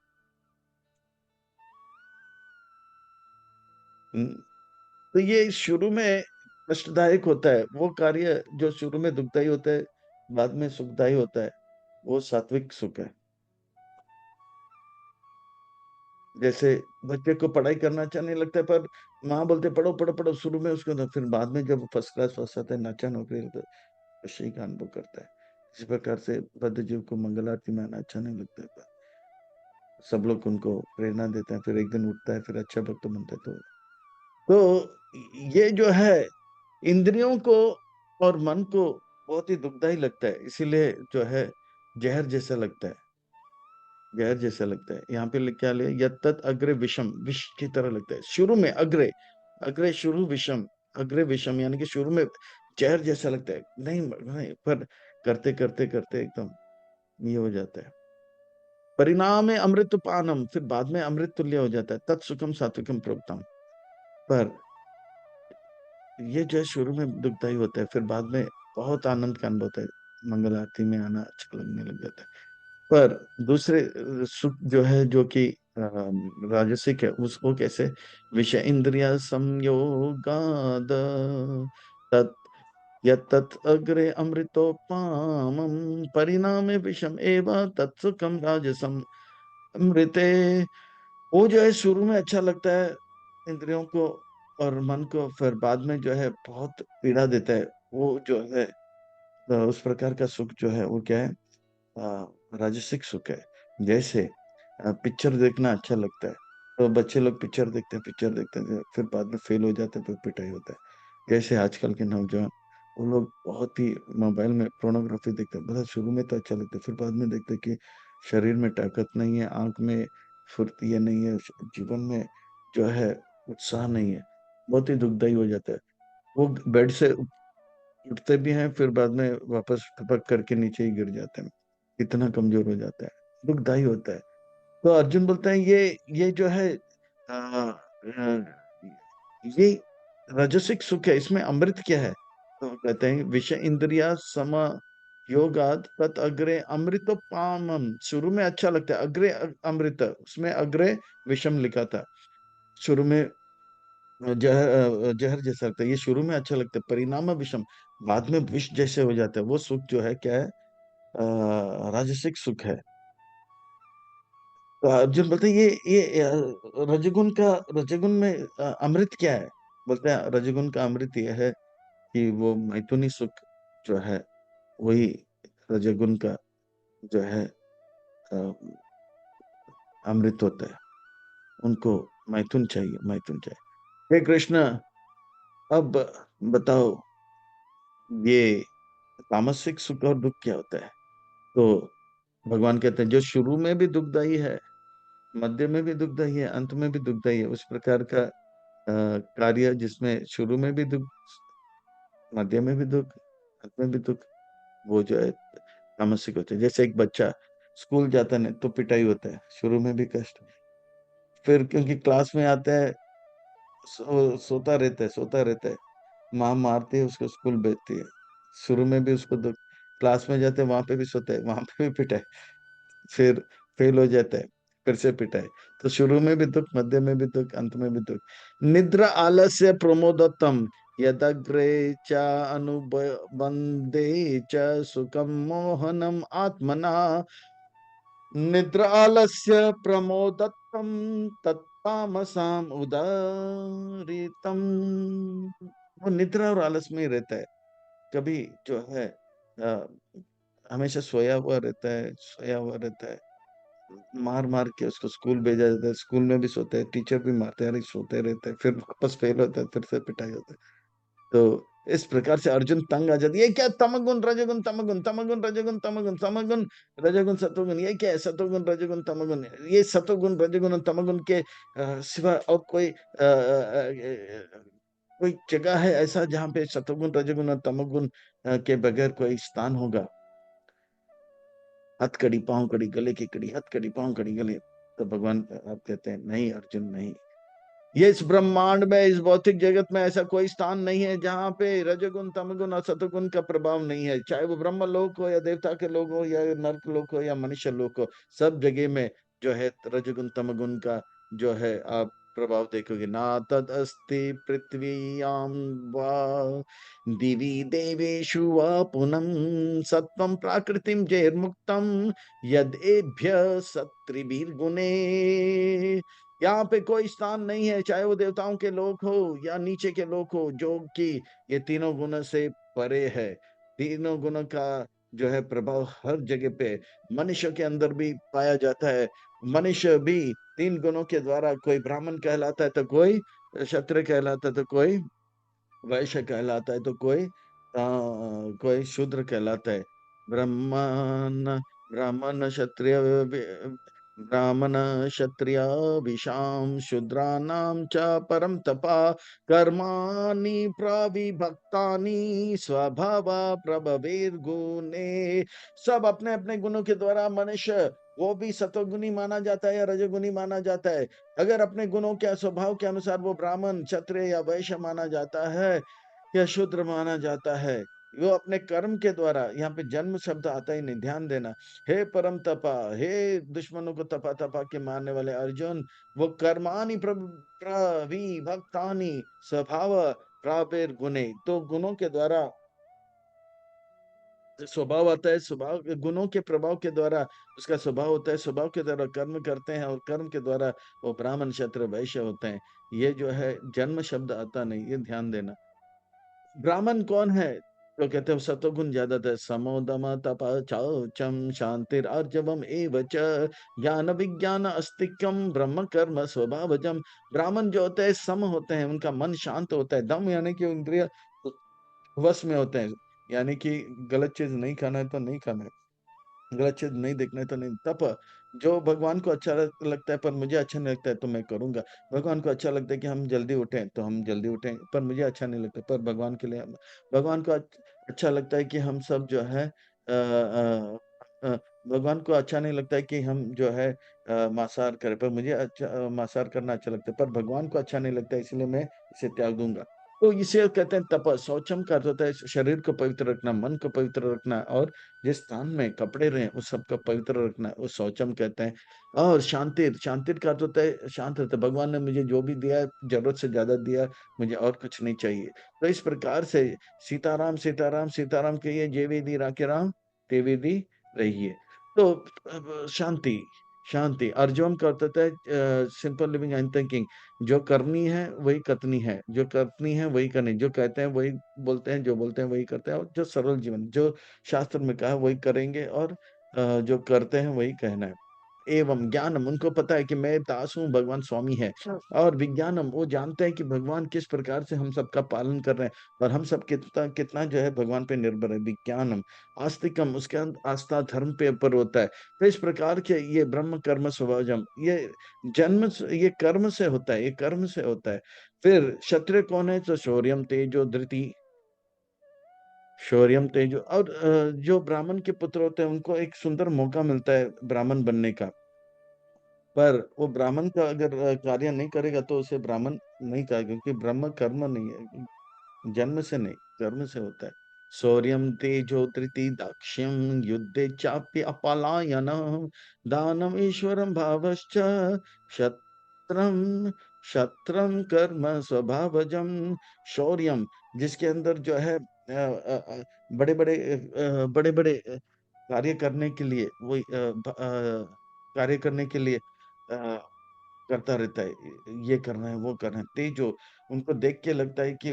हम्म, तो ये शुरू में कष्टदायक होता है, वो कार्य जो शुरू में दुखदाई होता है, बाद में सुखदाई होता है, वो सात्विक सुख है। जैसे बच्चे को पढ़ाई करना अच्छा नहीं लगता है, पर माँ बोलते पढ़ो पढ़ो पढ़ो शुरू में उसको, तो फिर बाद में जब फर्स्ट क्लास पास आता है, अच्छा नौकरी लगता है, खुशी का अनुभव करता है। इसी प्रकार से बद्ध जीव को मंगल आरती में आना अच्छा नहीं लगता है, पर सब लोग उनको प्रेरणा देते हैं, फिर एक दिन उठता है, फिर अच्छा भक्त बनता है। तो ये जो है इंद्रियों को और मन को बहुत ही दुखदाई लगता है, इसीलिए जो है जहर जैसा लगता है, जहर जैसा लगता है। यहाँ पे क्या लिया, यत्तत् अग्रे विषम, विष की तरह लगता है शुरू में। अग्रे, अग्रे शुरू विषम, अग्रे विषम यानी कि शुरू में जहर जैसा लगता है, नहीं नहीं, पर करते करते करते एकदम ये हो जाता है। परिणाम में अमृत पानम, फिर बाद में अमृत तुल्य हो जाता है, तत्सुखम सात्विकम प्रोक्तम। पर ये जो है शुरू में दुखदाई होता है, फिर बाद में बहुत आनंद का अनुभव होता है, मंगल आरती में आना अच्छा लगने लग जाता है। पर दूसरे सुख जो है, जो कि राजसिक है, उसको कैसे, विषय इंद्रिय संयोगाद तत् यत्तत् अग्रे अमृतोपामं परिणामे विषम एव तत्सुखम राजसम अमृते। वो जो है शुरू में अच्छा लगता है इंद्रियों को और मन को, फिर बाद में जो है बहुत पीड़ा देता है। वो जो है उस प्रकार का सुख जो है वो क्या है, राजसिक सुख है। जैसे पिक्चर देखना अच्छा लगता है, तो बच्चे लोग पिक्चर देखते हैं, फिर बाद में फेल हो जाते हैं, फिर पिटाई होता है। जैसे आजकल के नौजवान, वो लोग बहुत ही मोबाइल में पोर्नोग्राफी देखते हैं, मतलब शुरू में तो अच्छा लगता है, फिर बाद में देखते हैं कि शरीर में ताकत नहीं है, आंख में फुर्ती है नहीं है, जीवन में जो है उत्साह नहीं है, बहुत ही दुखदाई हो जाता है। वो बेड से उठते भी हैं, फिर बाद में वापस टपक करके नीचे ही गिर जाते हैं, इतना कमजोर हो जाता है, दुखदाई होता है। तो अर्जुन बोलते हैं ये जो है ये राजसिक सुख है, इसमें अमृत क्या है? तो कहते हैं विषय इंद्रिया सम योगाद तत् अग्रे अमृतोपामम, शुरू में अच्छा लगता है, अग्रे अमृत, उसमें अग्रे विषम लिखा था। शुरू में जहर जहर जैसा लगता है, ये शुरू में अच्छा लगता है, परिणाम विषम, बाद में विष जैसे हो जाता है। वो सुख जो है क्या है, राजसिक सुख है। तो अर्जुन बोलते हैं ये रजगुण में अमृत क्या है? बोलते हैं रजगुण का अमृत यह है कि वो मैथुनी सुख जो है, वही रजगुण का जो है अ, अमृत होता है। उनको मैथुन चाहिए, मैथुन चाहिए। हे कृष्ण, अब बताओ ये तामसिक सुख और दुख क्या होता है? तो भगवान कहते हैं जो शुरू में भी दुखदाई है, मध्य में भी दुखदाई है, अंत में भी दुखदाई है, उस प्रकार का कार्य जिसमें शुरू में भी दुख, मध्य में भी दुख, अंत में भी दुख, वो जो है तामसिक होते हैं। जैसे एक बच्चा स्कूल जाता है तो पिटाई होता है, शुरू में भी कष्ट, फिर क्योंकि क्लास में आता है, सोता रहता है, माँ मारती है उसको, स्कूल भेजती है, शुरू में भी उसको दुख, क्लास में जाते हैं वहां पे भी सोता है, वहां पे भी पिटाई, फिर फेल हो जाता है, फिर से पिटाई। तो शुरू में भी दुख, मध्य में भी दुख, अंत में भी दुख। निद्रा आलस्य प्रमोदतम यदग्रे च अनुबंधे च सुखम मोहनम आत्मना। निद्रा आलस्य प्रमोदतम तत्तामसाम उदारितम। वो निद्रा और आलस में ही रहता है, कभी जो है हमेशा सोया हुआ रहता है, मार मार के उसको स्कूल भेजा जाता है, स्कूल में भी सोते हैं, टीचर भी मारते हैं, अरे सोते रहते हैं, फिर वापस फेल होता है, फिर से पिटाई होता है। तो इस प्रकार से अर्जुन तंग आ जाती है, ये क्या तमगुण रजगुण तमगुण, तमगुण रजगुण तमगुण, तमगुण रजगुण सतोगुण, ये क्या है सतोगुण रजगुण तमगुण? ये सतोगुण रजगुण और तमगुण के सिवा और कोई कोई जगह है ऐसा जहाँ पे सतोगुण रजगुण और तमगुण के बगैर कोई स्थान होगा? हथकड़ी पांव कड़ी गले की कड़ी, हथकड़ी पांव कड़ी गले। तो भगवान आप कहते हैं नहीं अर्जुन नहीं, ये इस ब्रह्मांड में, इस भौतिक जगत में ऐसा कोई स्थान नहीं है जहाँ पे रजोगुण तमगुण और सतोगुण का प्रभाव नहीं है। चाहे वो ब्रह्म लोक हो या देवता के लोग हो या नर्क लोक हो या मनुष्य लोक हो, सब जगह में जो है रजोगुण तमगुण का जो है आप प्रभाव देखोगे। ना तद अस्ति पृथ्वीयां वा दिवि देवेषु वा पुनः सत्वं प्राकृतिं जैर्मुक्तं यद्एभ्य सत्रिभिर्गुणे। यहाँ पे कोई स्थान नहीं है, चाहे वो देवताओं के लोक हो या नीचे के लोक हो, जो कि ये तीनों गुणों से परे है। तीनों गुणों का जो है प्रभाव हर जगह पे मनुष्य के अंदर भी पाया जाता है। मनुष्य भी तीन गुणों के द्वारा, कोई ब्राह्मण कहलाता है तो कोई क्षत्रिय कहलाता है तो कोई वैश्य कहलाता है तो कोई शूद्र कहलाता है। ब्राह्मण ब्राह्मण क्षत्रिय ब्राह्मण क्षत्रिय विषाम शूद्राणां च परम तपा कर्माणि प्रविभक्तानि स्वभाव प्रभवेर्गुणे। सब अपने अपने गुणों के द्वारा मनुष्य, वो भी सतोगुणी माना जाता है या रजोगुणी माना जाता है। अगर अपने गुणों के स्वभाव के अनुसार वो ब्राह्मण क्षत्रिय या वैश्य माना जाता है या शूद्र माना जाता है, वो अपने कर्म के द्वारा, यहाँ पे जन्म शब्द आता ही नहीं, ध्यान देना। हे परम तपा, हे दुश्मनों को तपा तपा के मारने वाले अर्जुन, वो कर्मानि प्रविभक्तानि स्वभाव प्रापेर गुणे, तो गुणों के द्वारा स्वभाव आता है, स्वभाव गुणों के प्रभाव के द्वारा उसका स्वभाव होता है, स्वभाव के द्वारा कर्म करते हैं और कर्म के द्वारा वो ब्राह्मण क्षत्रिय वैश्य होते हैं। ये जो है जन्म शब्द आता नहीं, ये ध्यान देना। ब्राह्मण कौन है? तो कहते हैं सतोगुण ज्यादा था। समोदम तप चौचम शांतिर आर्जवम एव च ज्ञान विज्ञान अस्तिक्यम ब्रह्म कर्म स्वभावजम। ब्राह्मण जो होते हैं सम होते हैं, उनका मन शांत होता है। दम यानी कि इंद्रिय वश में होते हैं, यानी कि गलत चीज नहीं खाना है तो नहीं खाना है, गलत चीज नहीं देखना है तो नहीं। तप, जो भगवान को अच्छा लगता है पर मुझे अच्छा नहीं लगता है तो मैं करूंगा। भगवान को अच्छा लगता है कि हम जल्दी उठें तो हम जल्दी उठें, पर मुझे अच्छा नहीं लगता, पर भगवान के लिए भगवान को अच्छा लगता है कि हम सब जो है भगवान को अच्छा नहीं लगता है कि हम जो है मांसाहार करें, पर मुझे अच्छा मांसाहार करना अच्छा लगता है, पर भगवान को अच्छा नहीं लगता है, इसलिए मैं इसे त्याग दूंगा। तो इसे कहते हैं तप। शौचम का अर्थ होता है शरीर को पवित्र रखना, मन को पवित्र रखना, और जिस स्थान में कपड़े रहे उस सब का पवित्र रखना, उस शौचम कहते हैं। और शांतिर, शांतिर का अर्थ होता है शांत रहता है। भगवान ने मुझे जो भी दिया है जरूरत से ज्यादा दिया है, मुझे और कुछ नहीं चाहिए। तो इस प्रकार से सीताराम सीताराम सीताराम कहिए, जय वेदी राके राम ते वेदी रहिए। तो शांति, शांति अर्जुन का अर्थ होता है सिंपल लिविंग एंड थिंकिंग। जो करनी है वही कथनी है, जो करनी है वही करनी, जो कहते हैं वही बोलते हैं, जो बोलते हैं वही करते हैं, और जो सरल जीवन, जो शास्त्र में कहा है वही करेंगे, और जो करते हैं वही कहना है। एवं ज्ञानम, उनको पता है कि मैं दास हूँ, भगवान स्वामी है। और विज्ञानम, वो जानते हैं कि भगवान किस प्रकार से हम सबका पालन कर रहे हैं, और हम सब कितना कितना जो है भगवान पे निर्भर है। विज्ञानम आस्तिकम, उसके अंदर आस्था धर्म पे ऊपर होता है। तो इस प्रकार के ये ब्रह्म कर्म स्वभावजम, ये ये कर्म से होता है, ये कर्म से होता है। फिर क्षत्रिय कौन है? तो शौर्यम तेजो धृति, शौर्यम तेजो। और जो ब्राह्मण के पुत्र होते हैं उनको एक सुंदर मौका मिलता है ब्राह्मण बनने का, पर वो ब्राह्मण का अगर कार्य नहीं करेगा तो उसे ब्राह्मण नहीं कहा, क्योंकि ब्रह्म कर्म नहीं है, जन्म से नहीं, कर्म से होता है। शौर्यम तेजो धृति दाक्ष्यम युद्धे चाप्य अपलायन दानम ईश्वरम भावश्च क्षत्रम क्षत्रम कर्म स्वभावजम। शौर्यम, जिसके अंदर जो है बड़े बड़े बड़े बड़े कार्य करने के लिए, वो कार्य करने के लिए करता रहता है, ये करना है वो करना है। तेजो, उनको देख के लगता है कि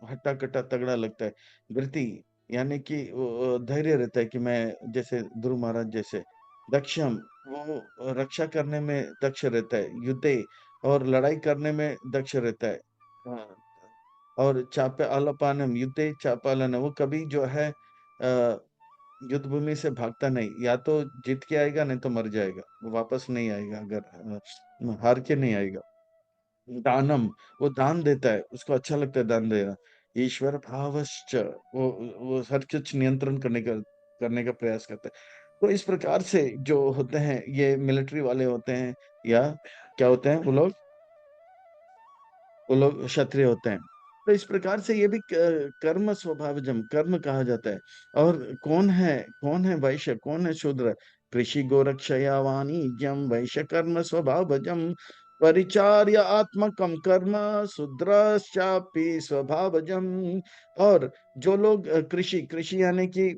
हट्टा कट्टा तगड़ा लगता है। धृति, यानी कि धैर्य रहता है कि मैं, जैसे ध्रुव महाराज जैसे। दक्षम, वो रक्षा करने में दक्ष रहता है। युद्धे, और लड़ाई करने में दक्ष रहता है। हाँ, और चापे आलपानम युद्धे चापालन, वो कभी जो है युद्ध भूमि से भागता नहीं, या तो जीत के आएगा नहीं तो मर जाएगा, वो वापस नहीं आएगा, अगर हार के नहीं आएगा। दानम, वो दान देता है, उसको अच्छा लगता है दान देना। ईश्वर भावश्च, वो हर कुछ नियंत्रण करने का प्रयास करता है। तो इस प्रकार से जो होते हैं ये मिलिट्री वाले होते हैं, या क्या होते हैं वो लोग, वो लोग क्षत्रिय होते हैं। तो इस प्रकार से ये भी कर्म स्वभावजम कर्म कहा जाता है। और कौन है वैश्य, कौन है शूद्र? कृषि गोरक्षया वाणिज्यम वैश्य कर्म स्वभावजम परिचार्य आत्मकम कर्म शूद्रश्चापि स्वभावजम। और जो लोग कृषि कृषि यानी कि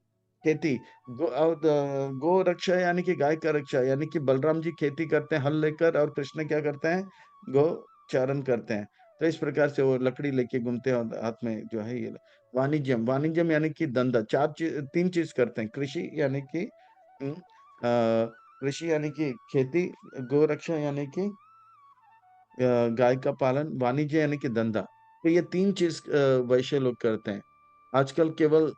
खेती, गो रक्षा यानी कि गाय का रक्षा, यानी कि बलराम जी खेती करते हैं हल लेकर, और कृष्ण क्या करते हैं? गो चारण करते हैं। तो इस प्रकार से वो लकड़ी लेके घूमते हैं और हाथ में जो है ये वाणिज्यम, वाणिज्यम यानी कि धंधा, तीन चीज करते हैं। कृषि यानी कि कृषि यानी कि खेती, गोरक्षा यानी कि गाय का पालन, वाणिज्य यानी कि धंधा। तो ये तीन चीज वैश्य लोग करते हैं। आजकल केवल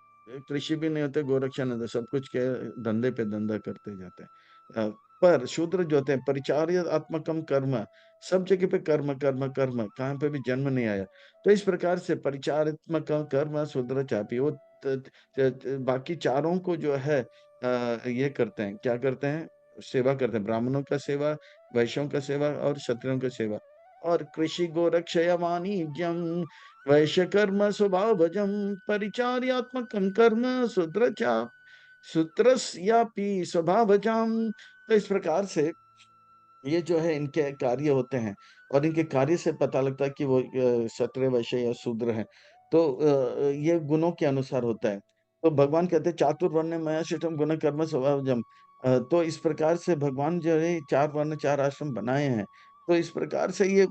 कृषि भी नहीं होते, गोरक्षा नहीं होते, सब कुछ के धंधे पे धंधा करते जाते हैं। पर शूद्र जो होते हैं परिचार्य आत्मकम कर्म, सब जगह पे कर्म कर्म कर्म, कहाँ पे भी जन्म नहीं आया। तो इस प्रकार से परिचारात्मक कर्म शूद्र चापी, वो बाकी चारों को जो है ये करते हैं, क्या करते हैं? सेवा करते हैं, ब्राह्मणों का सेवा, वैश्यों का सेवा और क्षत्रियों का सेवा। और कृषि गोरक्षय वाणिज्यम वैश्य कर्म स्वभावजम परिचार्यात्मक कर्म शूद्रस्यापि स्वभावजम। तो इस प्रकार से ये जो है इनके कार्य होते हैं, और इनके कार्य से पता लगता है कि वो क्षत्रिय वैश्य या शूद्र है। तो ये गुणों के अनुसार होता है। तो भगवान कहते हैं चातुर्वर्ण मया शिष्टम गुण कर्म स्वभावजम। तो इस प्रकार से भगवान जो है चार वर्ण चार आश्रम बनाए हैं। तो इस प्रकार से ये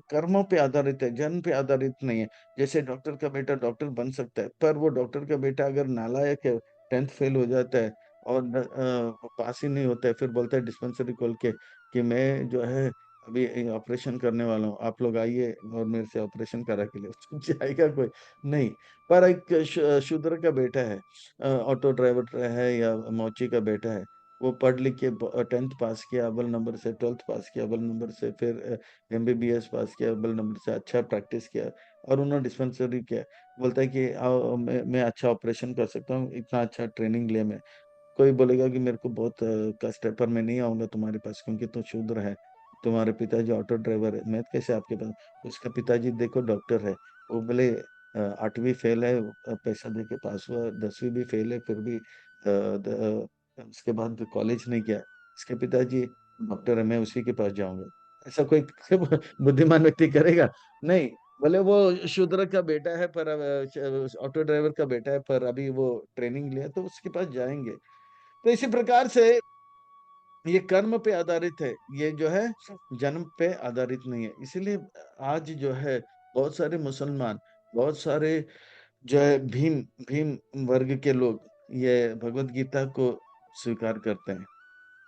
कर्मों पे आधारित है, जन्म पे आधारित नहीं है। जैसे डॉक्टर का बेटा डॉक्टर बन सकता है, पर वो डॉक्टर का बेटा अगर नालायक है, 10th फेल हो जाता है और पास ही नहीं होता है, फिर बोलता है डिस्पेंसरी खोल के कि मैं जो है अभी ऑपरेशन करने वाला हूँ, आप लोग आइए और मेरे से ऑपरेशन करा के लिए, तो जाएगा कोई? नहीं। पर एक शूद्र का बेटा है, ऑटो ड्राइवर है या मौची का बेटा है, वो पढ़ लिख के 10th पास किया अव्वल नंबर से, 12th पास किया अव्वल नंबर से, फिर एमबीबीएस पास किया अव्वल नंबर से, अच्छा प्रैक्टिस किया, और उन्होंने डिस्पेंसरी किया। बोलता है कि आओ, मैं अच्छा ऑपरेशन कर सकता हूँ, इतना अच्छा ट्रेनिंग लिया मैं। कोई बोलेगा कि मेरे को बहुत कष्ट है, पर मैं नहीं आऊंगा तुम्हारे पास क्योंकि तू शूद्र है, तुम्हारे पिताजी ऑटो ड्राइवर है, मैं कैसे आपके पास? उसका पिताजी देखो डॉक्टर है, वो भले 8वीं फेल है, पैसा दे के पास हुआ, 10वीं भी फेल है, फिर भी उसके बाद कॉलेज नहीं किया। इसके पिताजी डॉक्टर है, मैं उसी के पास जाऊंगा। ऐसा कोई बुद्धिमान व्यक्ति करेगा? नहीं। बोले वो शूद्र का बेटा है, पर ऑटो ड्राइवर का बेटा है, पर अभी वो ट्रेनिंग लिया तो उसके पास जाएंगे। तो इसी प्रकार से ये कर्म पे आधारित है, ये जो है जन्म पे आधारित नहीं है। इसीलिए आज जो है बहुत सारे मुसलमान, बहुत सारे जो है भीम भीम वर्ग के लोग ये भगवत गीता को स्वीकार करते हैं,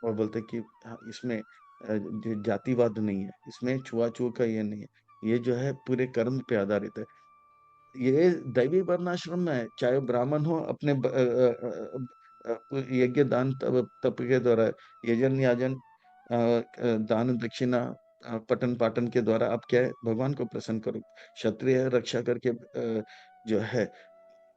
और बोलते हैं कि हाँ, इसमें जो जातिवाद नहीं है, इसमें छुआछूत का ये नहीं है, ये जो है पूरे कर्म पे आधारित है। ये दैवी वर्णाश्रम में है, चाहे वो ब्राह्मण हो, अपने यज्ञ दान तप तप के द्वारा, यजन याजन दान दक्षिणा पठन पाठन के द्वारा आप क्या है भगवान को प्रसन्न करो। क्षत्रिय रक्षा करके जो है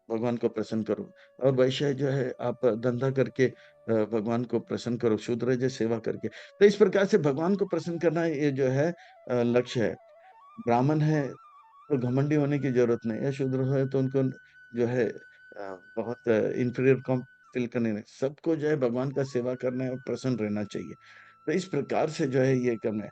भगवान को प्रसन्न करो, और वैश्य जो है आप धंधा करके भगवान को प्रसन्न करो, शूद्र जो सेवा करके। तो इस प्रकार से भगवान को प्रसन्न करना ये जो है लक्ष्य है। ब्राह्मण है तो घमंडी होने की जरूरत नहीं है, शूद्र है तो उनको जो है बहुत इंफीरियर कम फील करने नहीं, सबको जो है भगवान का सेवा करना है और प्रसन्न रहना चाहिए। तो इस प्रकार से जो है ये करना है।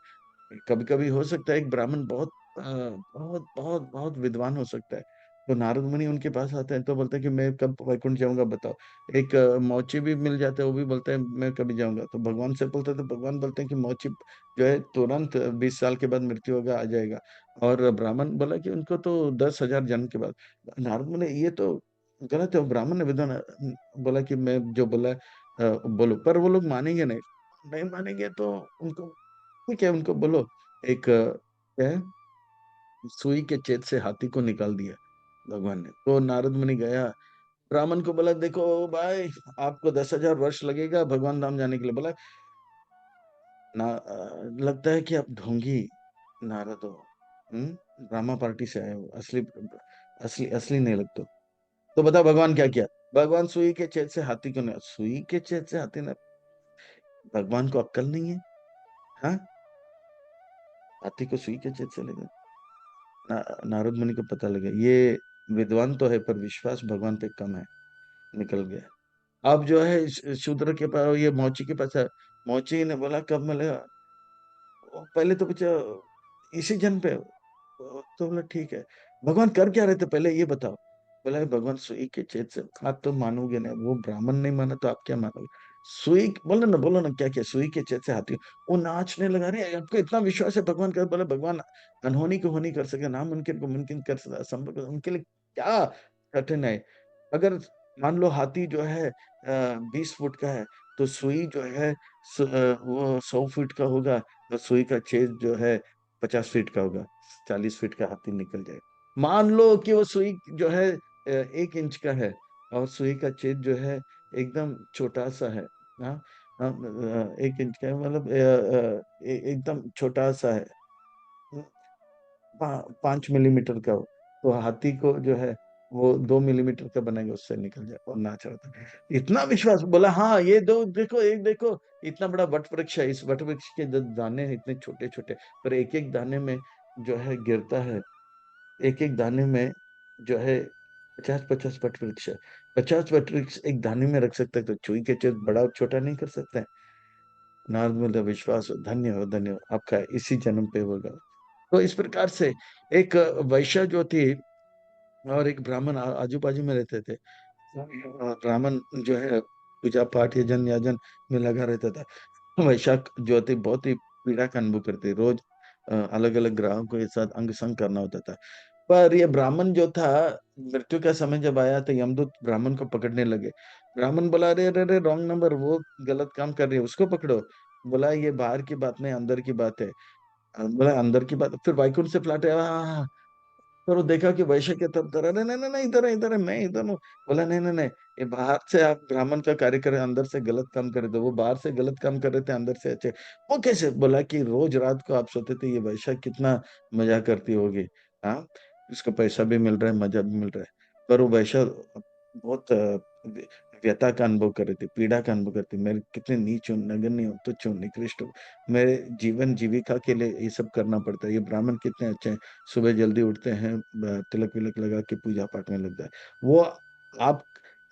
कभी कभी हो सकता है एक ब्राह्मण बहुत बहुत बहुत विद्वान हो सकता है, तो नारद मुनि उनके पास आते हैं तो बोलते हैं कि मैं कब वैकुंठ जाऊंगा बताओ। एक मौची भी मिल जाता है, वो भी बोलता है मैं कभी जाऊंगा, तो भगवान से बोलते हैं, तो भगवान बोलते हैं कि मौची जो है तुरंत 20 साल के बाद मृत्यु होगा आ जाएगा, और ब्राह्मण बोला कि उनको तो 10,000 जन्म के बाद। नारद मुनि ये तो गलत है, वो ब्राह्मण ने विद्वान बोला कि मैं जो बोला बोलो, पर वो लोग मानेंगे नहीं, नहीं मानेंगे तो उनको ठीक है, उनको बोलो। एक क्या है, सुई के छेद से हाथी को निकाल दिया भगवान ने। तो नारद मुनि गया, ब्राह्मण को बोला देखो भाई, आपको 10,000 वर्ष लगेगा भगवान धाम जाने के लिए। बोला ना लगता है कि आप ढोंगी नारद हो, ड्रामा पार्टी से आए हो, असली असली असली नहीं लगते। तो बता भगवान क्या किया? भगवान सुई के छेद से हाथी को नहीं, सुई के छेद से हाथी ने, भगवान को अक्ल नहीं है? हाँ, हाथी को सुई के छेद से लेगा। नारद मुनि को पता लगा ये विद्वान तो है पर विश्वास भगवान पे कम है, निकल गया। अब जो है शूद्र के पास, ये मौची के पास है। मौची ने बोला कब मिलेगा? पहले तो पूछा इसी जन्म पे। तो बोला ठीक है। भगवान कर क्या रहे थे पहले ये बताओ। बोला भगवान सुई के छेद से। आप तो मानोगे नहीं, वो ब्राह्मण नहीं माना तो आप क्या मानोगे? सुई, बोलो ना क्या क्या, सुई के छेद से हाथी। वो नाचने लगा, रहे आपको इतना विश्वास है भगवान का? बोले भगवान अनहोनी को होनी कर सके, नामुमकिन को मुमकिन कर सकता, असंभव को उनके लिए क्या कठिन है? अगर मान लो हाथी जो है 20 फुट का है, तो सुई जो है वो 100 फीट का होगा, और सुई का छेद जो है 50 फीट का होगा। 40 फीट का हाथी निकल जाए। मान लो कि वो सुई जो है 1 इंच का है, और सुई का छेद जो है एकदम छोटा सा है। हाँ, 1 इंच का है, मतलब एकदम छोटा सा है। 5 मिलीमीटर का हो, तो हाथी को जो है वो 2 मिलीमीटर का बनाएंगे, उससे निकल जाए। और नाच रहा था, इतना विश्वास। बोला हाँ ये दो देखो, एक देखो, इतना बड़ा वट वृक्ष है, इस वट वृक्ष के जो दाने हैं इतने छोटे छोटे, पर एक एक दाने में जो है गिरता है, एक एक दाने में जो है 50-50 वट वृक्ष है। 50 वट वृक्ष एक दाने में रख सकते हैं, तो चूही के चेत बड़ा और छोटा नहीं कर सकते हैं। नारद बोले विश्वास हो, धन्य हो आपका, इसी जन्म पे होगा। तो इस प्रकार से एक वैश्य जो थी और एक ब्राह्मण आजू बाजू में रहते थे। ब्राह्मण जो है पूजा पाठ यजन याजन में लगा रहता था। वैश्य जो थी बहुत ही पीड़ा का अनुभव करती, रोज अलग अलग ग्राहकों के साथ अंग संग करना होता था। पर ये ब्राह्मण जो था, मृत्यु का समय जब आया तो यमदूत ब्राह्मण को पकड़ने लगे। ब्राह्मण बोला अरे अरे अरे, रॉन्ग नंबर, वो गलत काम कर रही है, उसको पकड़ो। बोला ये बाहर की बात नहीं, अंदर की बात है। बोला अंदर की बात, फिर वाइकुंठ से प्लाट है। हाँ, पर वो देखा कि वैश्य के तरफ तरह, नहीं नहीं नहीं, इधर है, मैं इधर हूँ। बोला नहीं नहीं नहीं, ये बाहर से आप ब्राह्मण का कार्य कर रहे हैं, अंदर से गलत काम कर रहे थे। वो बाहर से गलत काम कर रहे थे, अंदर से अच्छे। वो कैसे? बोला कि रोज रात को आप सोते थे, ये वैश्य कितना मजा करती होगी। हाँ, उसको पैसा भी मिल रहा है, मजा भी मिल रहा है। पर वो वैश्य बहुत व्यथा का अनुभव कर रही थी, पीड़ा का अनुभव करती, मैं कितने नीच हूँ, नगण्य हूँ, तुच्छ हूँ, निकृष्ट हूँ। मेरे जीवन जीविका के लिए ये सब करना पड़ता है। ये ब्राह्मण कितने अच्छे हैं, सुबह जल्दी उठते हैं, तिलक विलक लगा के पूजा पाठ में लग जाए। वो आप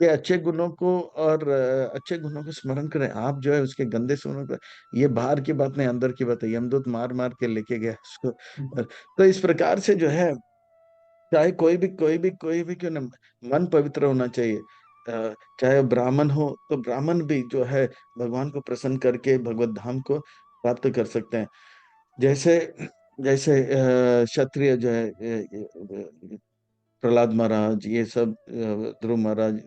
के अच्छे गुणों को और अच्छे गुणों को स्मरण करें, आप जो है उसके गंदे गुणों को। ये बाहर की बात नहीं, अंदर की बात है। यमदूत मार मार के लेके गया उसको। तो इस प्रकार से जो है, चाहे कोई भी क्यों ना, मन पवित्र होना चाहिए। चाहे ब्राह्मण हो तो ब्राह्मण भी जो है भगवान को प्रसन्न करके भगवत धाम को प्राप्त कर सकते हैं। जैसे जैसे क्षत्रिय जो है, प्रहलाद महाराज, ये सब ध्रुव महाराज,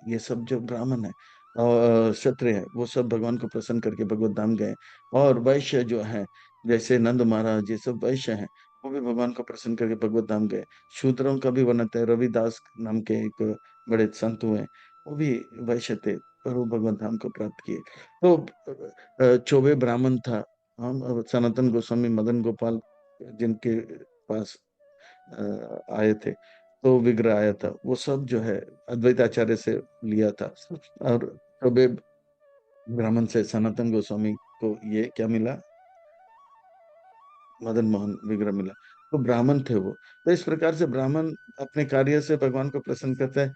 ये सब जो ब्राह्मण है और क्षत्रिय है, वो सब भगवान को प्रसन्न करके भगवत धाम गए। और वैश्य जो है, जैसे नंद महाराज, ये सब वैश्य हैं, वो भी भगवान को प्रसन्न करके भगवत धाम गए। शूद्रों का भी वर्णन है, रविदास नाम के एक बड़े संत हुए, वो भी वैश्य थे, पर वो भगवत धाम को प्राप्त किए। तो चौबे ब्राह्मण था। हम सनातन गोस्वामी मदन गोपाल जिनके पास आए थे, तो विग्रह आया था, वो सब जो है अद्वैत आचार्य से लिया था। और चौबे ब्राह्मण से सनातन गोस्वामी को ये क्या मिला? मदन मोहन विग्रह मिला। तो ब्राह्मण थे वो। तो इस प्रकार से ब्राह्मण अपने कार्य से भगवान को प्रसन्न करते हैं।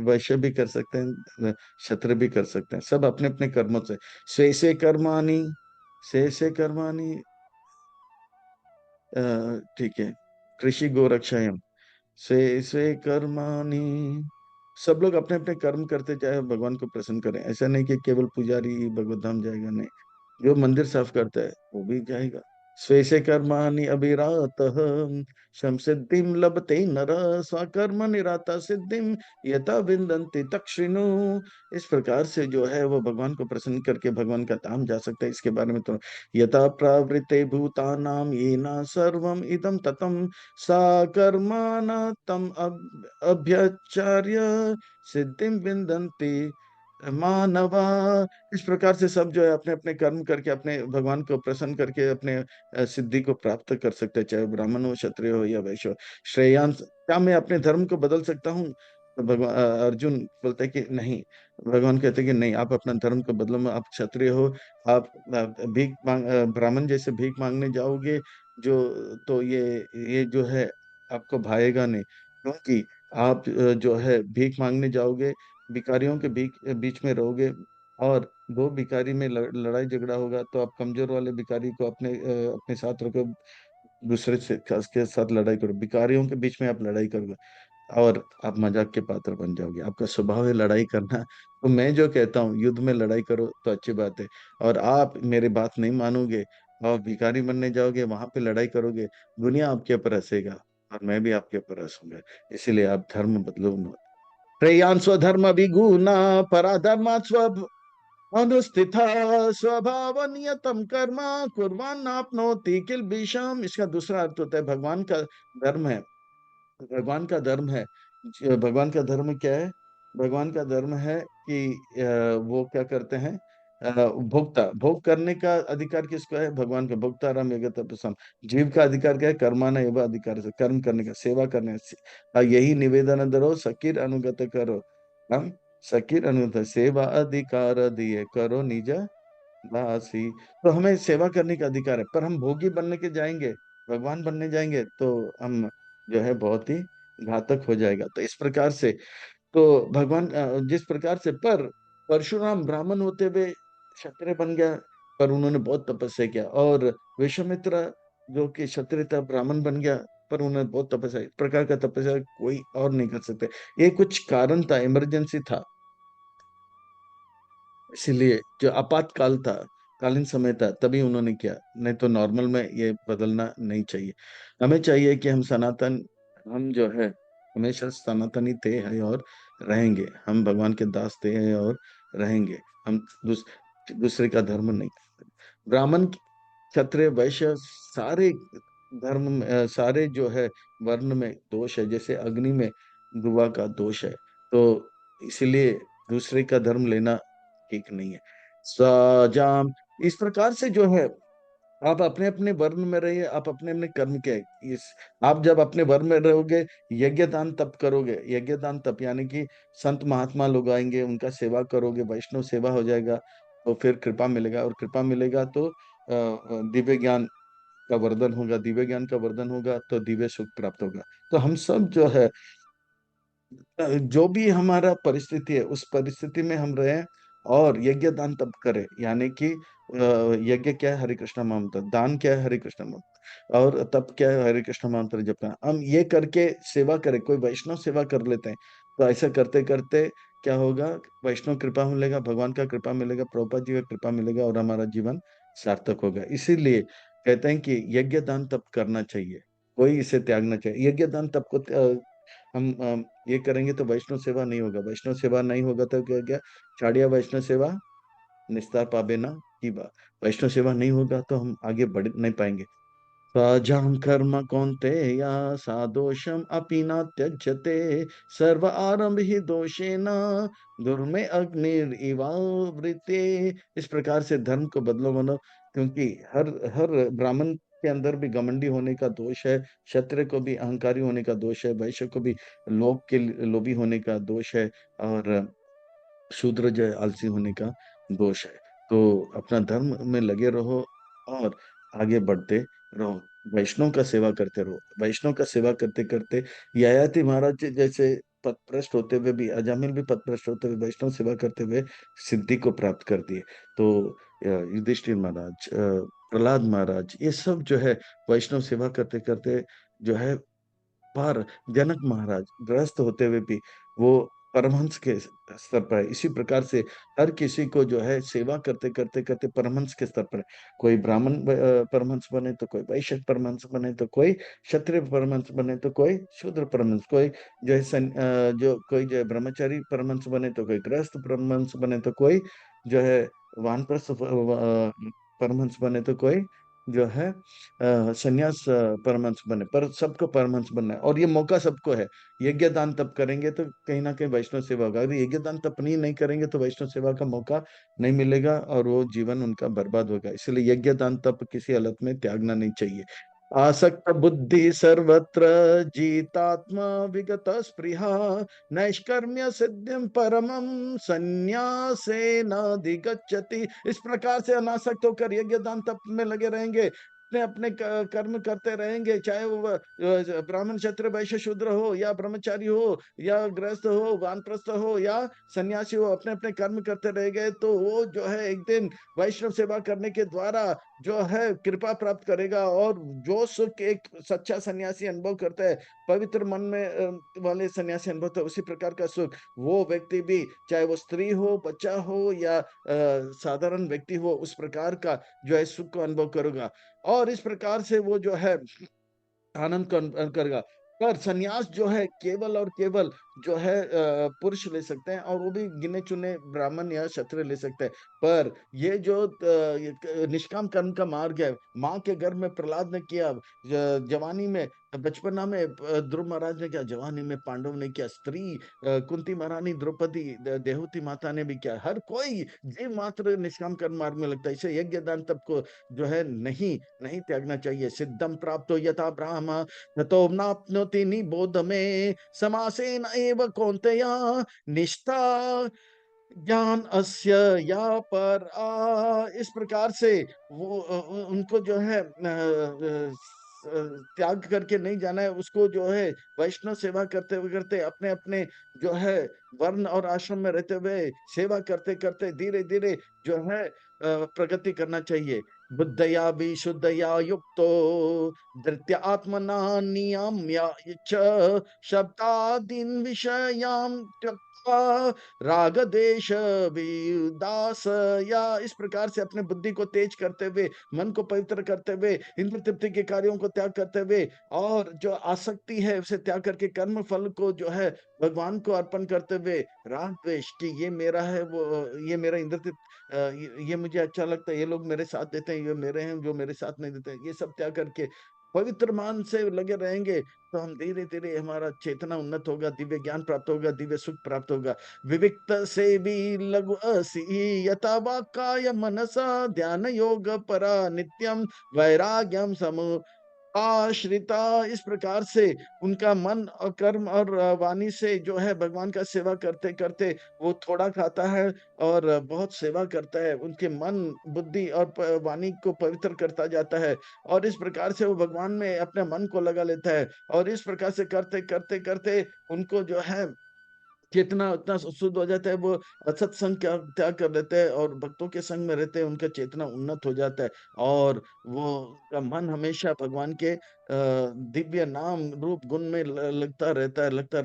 वैश्य भी कर सकते हैं, क्षत्रिय भी कर सकते हैं, सब अपने अपने कर्मों से। स्वे से कर्माणि, से कर्माणि, ठीक है, कृषि गोरक्षायम, स्वे स्वे कर्माणि। सब लोग अपने अपने कर्म करते जाए, भगवान को प्रसन्न करें। ऐसा नहीं कि केवल पुजारी भगवत धाम जाएगा, नहीं, जो मंदिर साफ करता है वो भी जाएगा। स्वे से कर्माणि अभिरातः संसिद्धिं लभते नर, स्वकर्म निराता सिद्धिं यथा विन्दन्ति तक्षिणु। इस प्रकार से जो है वो भगवान को प्रसन्न करके भगवान का धाम जा सकता है। इसके बारे में तो, यथा प्रवृत्ते भूतानां येन सर्वम् इदं ततं, सा कर्मण तम अभ्यचार्य सिद्धिं विन्दन्ति मानवा। इस प्रकार से सब जो है अपने अपने कर्म करके, अपने भगवान को प्रसन्न करके अपने सिद्धि को प्राप्त कर सकते हैं, चाहे ब्राह्मण हो, क्षत्रिय हो या वैश्य हो। श्रेयांश, क्या मैं अपने धर्म को बदल सकता हूँ? तो भगवान अर्जुन बोलते हैं कि नहीं। भगवान कहते हैं कि नहीं, आप अपना धर्म को बदलो। आप क्षत्रिय हो, आप भीख मांग, ब्राह्मण जैसे भीख मांगने जाओगे जो तो ये जो है आपको भाएगा नहीं, क्योंकि आप जो है भीख मांगने जाओगे, भिखारियों के बीच में रहोगे, और दो भिखारी में लड़ाई झगड़ा होगा तो आप कमजोर वाले भिखारी को अपने साथ रखो, दूसरे से के साथ लड़ाई करो, भिखारियों के बीच में आप लड़ाई करोगे और आप मजाक के पात्र बन जाओगे। आपका स्वभाव है लड़ाई करना, तो मैं जो कहता हूँ युद्ध में लड़ाई करो तो अच्छी बात है। और आप मेरी बात नहीं मानोगे और भिखारी बनने जाओगे, वहां पे लड़ाई करोगे, दुनिया आपके ऊपर हंसेगा और मैं भी आपके ऊपर हंसूंगा। इसीलिए आप धर्म बदलो मत। श्रेयान् स्वधर्म विगुना पराधर्मात् स्व अनुस्थिता स्वभाव नियतम कर्म कुर्वान् आपनोति किल्बिषम्। इसका दूसरा अर्थ होता है भगवान का धर्म है, भगवान का धर्म है। भगवान का धर्म क्या है? भगवान का धर्म है कि वो क्या करते हैं, भोक्ता भोग करने का अधिकार किसको है? भगवान का। भोक्ताराम यगत प्रसन्न। जीव का अधिकार क्या है? कर्माना एवं अधिकार से कर्म करने का, सेवा करने का। यही निवेदन धरो सकीर अनुगत करो। हम सकीर अनुगत सेवा अधिकार दिए करो निज दासी। तो हमें सेवा करने का अधिकार है, पर हम भोगी बनने के जाएंगे, भगवान बनने जाएंगे तो हम जो है बहुत ही घातक हो जाएगा। तो इस प्रकार से तो भगवान जिस प्रकार से, पर परशुराम ब्राह्मण होते हुए क्षत्रिय बन गया, पर उन्होंने बहुत तपस्या किया। और विश्वामित्र जो कि क्षत्रिय था ब्राह्मण बन गया, पर उन्होंने बहुत तपस्या, इस प्रकार का तपस्या कोई और नहीं कर सकते। ये कुछ कारण था, इमरजेंसी था, इसीलिए जो आपातकाल था, कालीन समय था, तभी उन्होंने किया, नहीं तो नॉर्मल में ये बदलना नहीं चाहिए। हमें चाहिए कि हम सनातन, हम जो है हमेशा सनातनी थे हैं और रहेंगे, हम भगवान के दास थे हैं और रहेंगे। हम दूसरे का धर्म नहीं। ब्राह्मण क्षत्रिय वैश्य सारे धर्म सारे जो है वर्ण में दोष है, जैसे अग्नि में धुआं का दोष है। तो इसीलिए दूसरे का धर्म लेना ठीक नहीं है। सजाम, इस प्रकार से जो है आप अपने अपने वर्ण में रहिए, आप अपने अपने कर्म के इस आप जब अपने वर्ण में रहोगे, यज्ञ दान तप करोगे, यज्ञ दान तप यानी कि संत महात्मा लोग आएंगे, उनका सेवा करोगे, वैष्णव सेवा हो जाएगा, तो फिर कृपा मिलेगा, और कृपा मिलेगा तो दिव्य ज्ञान का वर्धन होगा, दिव्य ज्ञान का वर्धन होगा तो दिव्य सुख प्राप्त होगा। तो हम सब जो है जो भी हमारा परिस्थिति है उस परिस्थिति में हम रहें और यज्ञ दान तप करें, यानी कि यज्ञ क्या है? हरे कृष्ण मंत्र। दान क्या है? हरे कृष्ण मंत्र। और तप क्या है? हरे कृष्ण मंत्र जपना। हम ये करके सेवा करें, कोई वैष्णव सेवा कर लेते हैं, तो ऐसा करते करते क्या होगा? वैष्णव कृपा मिलेगा, भगवान का कृपा मिलेगा, प्रभुपाद जी का कृपा मिलेगा, और हमारा जीवन सार्थक होगा। इसीलिए कहते हैं कि यज्ञ दान तप करना चाहिए, कोई इसे त्यागना चाहिए। यज्ञ दान तप को हम ये करेंगे तो वैष्णव सेवा नहीं होगा, वैष्णव सेवा नहीं होगा तो क्या क्या? छाड़िया वैष्णव सेवा निस्तार पाबे ना की बात। वैष्णव सेवा नहीं होगा तो हम आगे बढ़ नहीं पाएंगे। स्वाजां कर्म कौन्तेय सादोषम अपि न त्यज्यते सर्व आरंभ ही दोषेण दुर्मे अग्निरिवावृते। इस प्रकार से धर्म को बदलो मनो, क्योंकि हर हर ब्राह्मण के अंदर भी घमंडी होने का दोष है, क्षत्रिय को भी अहंकारी होने का दोष है, वैश्य को भी लोभ के लोभी होने का दोष है, और शूद्र जो है आलसी होने का दोष है। तो अपना धर्म में लगे रहो और आगे बढ़ते रहो, वैष्णव का सेवा करते रहो। वैष्णव का सेवा करते करते ययाति महाराज जी जैसे पथभ्रष्ट होते हुए भी, अजामिल भी पथभ्रष्ट होते हुए वैष्णव सेवा करते हुए सिद्धि को प्राप्त कर दिए। तो युधिष्ठिर महाराज, प्रहलाद महाराज, ये सब जो है वैष्णव सेवा करते करते जो है पर जनक महाराज गृहस्थ होते हुए भी वो परमहंस के स्तर पर है। इसी प्रकार से हर किसी को जो है सेवा करते करते करते परमहंस के स्तर पर है। कोई ब्राह्मण परमहंस बने तो कोई वैश्य परमहंस बने, तो कोई क्षत्रिय परमहंस बने, तो कोई शूद्र परमहंस, कोई जो है जो कोई जो है ब्रह्मचारी परमहंस बने, तो कोई गृहस्थ परमहंस बने, तो कोई जो है वानप्रस्थ परमहंस बने, तो कोई जो है संन्यास परमहंस बने। पर सबको परमहंस बनना है और ये मौका सबको है। यज्ञ दान तप करेंगे तो कहीं ना कहीं वैष्णव सेवा होगा, अगर यज्ञ दान तप नहीं करेंगे तो वैष्णव सेवा का मौका नहीं मिलेगा और वो जीवन उनका बर्बाद होगा। इसलिए यज्ञ दान तप किसी हालत में त्यागना नहीं चाहिए। आसक्त बुद्धि सर्वत्र जीतात्मा विगत स्पृहा नैष्कर्म्य सिद्धिम परमम संन्यासे न अधिगच्छति। इस प्रकार से अनासक्त होकर यज्ञ दान तप में लगे रहेंगे अपने अपने कर्म करते रहेंगे, चाहे वो ब्राह्मण क्षत्रिय वैश्य शूद्र हो या ब्रह्मचारी हो या गृहस्थ हो, वानप्रस्थ हो या सन्यासी हो, अपने अपने कर्म करते रहेंगे तो वो जो है एक दिन वैष्णव सेवा करने के द्वारा जो है कृपा प्राप्त करेगा। और जो सुख एक सच्चा सन्यासी अनुभव करता है, पवित्र मन में वाले सन्यासी अनुभव होता है, उसी प्रकार का सुख वो व्यक्ति भी, चाहे वो स्त्री हो, बच्चा हो या साधारण व्यक्ति हो, उस प्रकार का जो है सुख को अनुभव करेगा। और इस प्रकार से वो जो है आनंद को करेगा। पर संन्यास जो है केवल और केवल जो है पुरुष ले सकते हैं, और वो भी गिने-चुने ब्राह्मण या क्षत्रिय ले सकते हैं। पर ये जो ये निष्काम कर्म का मार्ग है, माँ के गर्भ में प्रहलाद ने किया, जवानी में बचपना में ध्रुव महाराज ने किया, जवानी में पांडव ने किया, स्त्री कुंती महारानी, द्रौपदी, देवहूति माता ने भी किया। हर कोई जीव मात्र निष्काम कर्म मार्ग में लगता है। इसे यज्ञ दान तप को जो है नहीं त्यागना चाहिए। सिद्धं प्राप्तो यथा ब्राह्म ततो नाप्नोति निबोध में समासेन एव कौन्तेय निष्ठा ज्ञान अस्य या पर इस प्रकार से वो उनको जो है त्याग करके नहीं जाना है, उसको जो है वैष्णव सेवा करते हुए करते अपने अपने जो है वर्ण और आश्रम में रहते हुए सेवा करते करते धीरे धीरे जो है प्रगति करना चाहिए। बुद्धया विशुद्धया युक्तो धृत्य आत्मना नियम्य च शब्दादीन् विषयान् त्यक्त्वा राग देश विदास, या इस प्रकार से अपने बुद्धि को तेज करते हुए, मन को पवित्र करते हुए, इंद्र तृप्ति के कार्यों को त्याग करते हुए और जो आसक्ति है उसे त्याग करके कर्म फल को जो है भगवान को अर्पण करते हुए, राग द्वेष कि ये मेरा है, वो ये मेरा इंद्र तृप्त ये मुझे अच्छा लगता है, ये लोग मेरे साथ देते हैं, ये मेरे हैं, जो मेरे साथ नहीं देते हैं, ये सब त्याग करके पवित्र मान से लगे रहेंगे तो हम धीरे धीरे हमारा चेतना उन्नत होगा, दिव्य ज्ञान प्राप्त होगा, दिव्य सुख प्राप्त होगा। विविक्त सेवी लघु असी यथा वाक्काय मनसा ध्यान योग परा नित्यम वैराग्यम समु आश्रिता, इस प्रकार से उनका मन और कर्म और वाणी से जो है भगवान का सेवा करते करते वो थोड़ा खाता है और बहुत सेवा करता है, उनके मन बुद्धि और वाणी को पवित्र करता जाता है, और इस प्रकार से वो भगवान में अपने मन को लगा लेता है। और इस प्रकार से करते करते करते उनको जो है चेतना उतना शुद्ध हो जाता है, वो असत संग का त्याग कर देते हैं और भक्तों के संग में रहते हैं, उनका चेतना उन्नत हो जाता है और वो का मन हमेशा भगवान के दिव्य नाम रूप गुण में लगता रहता है, लगता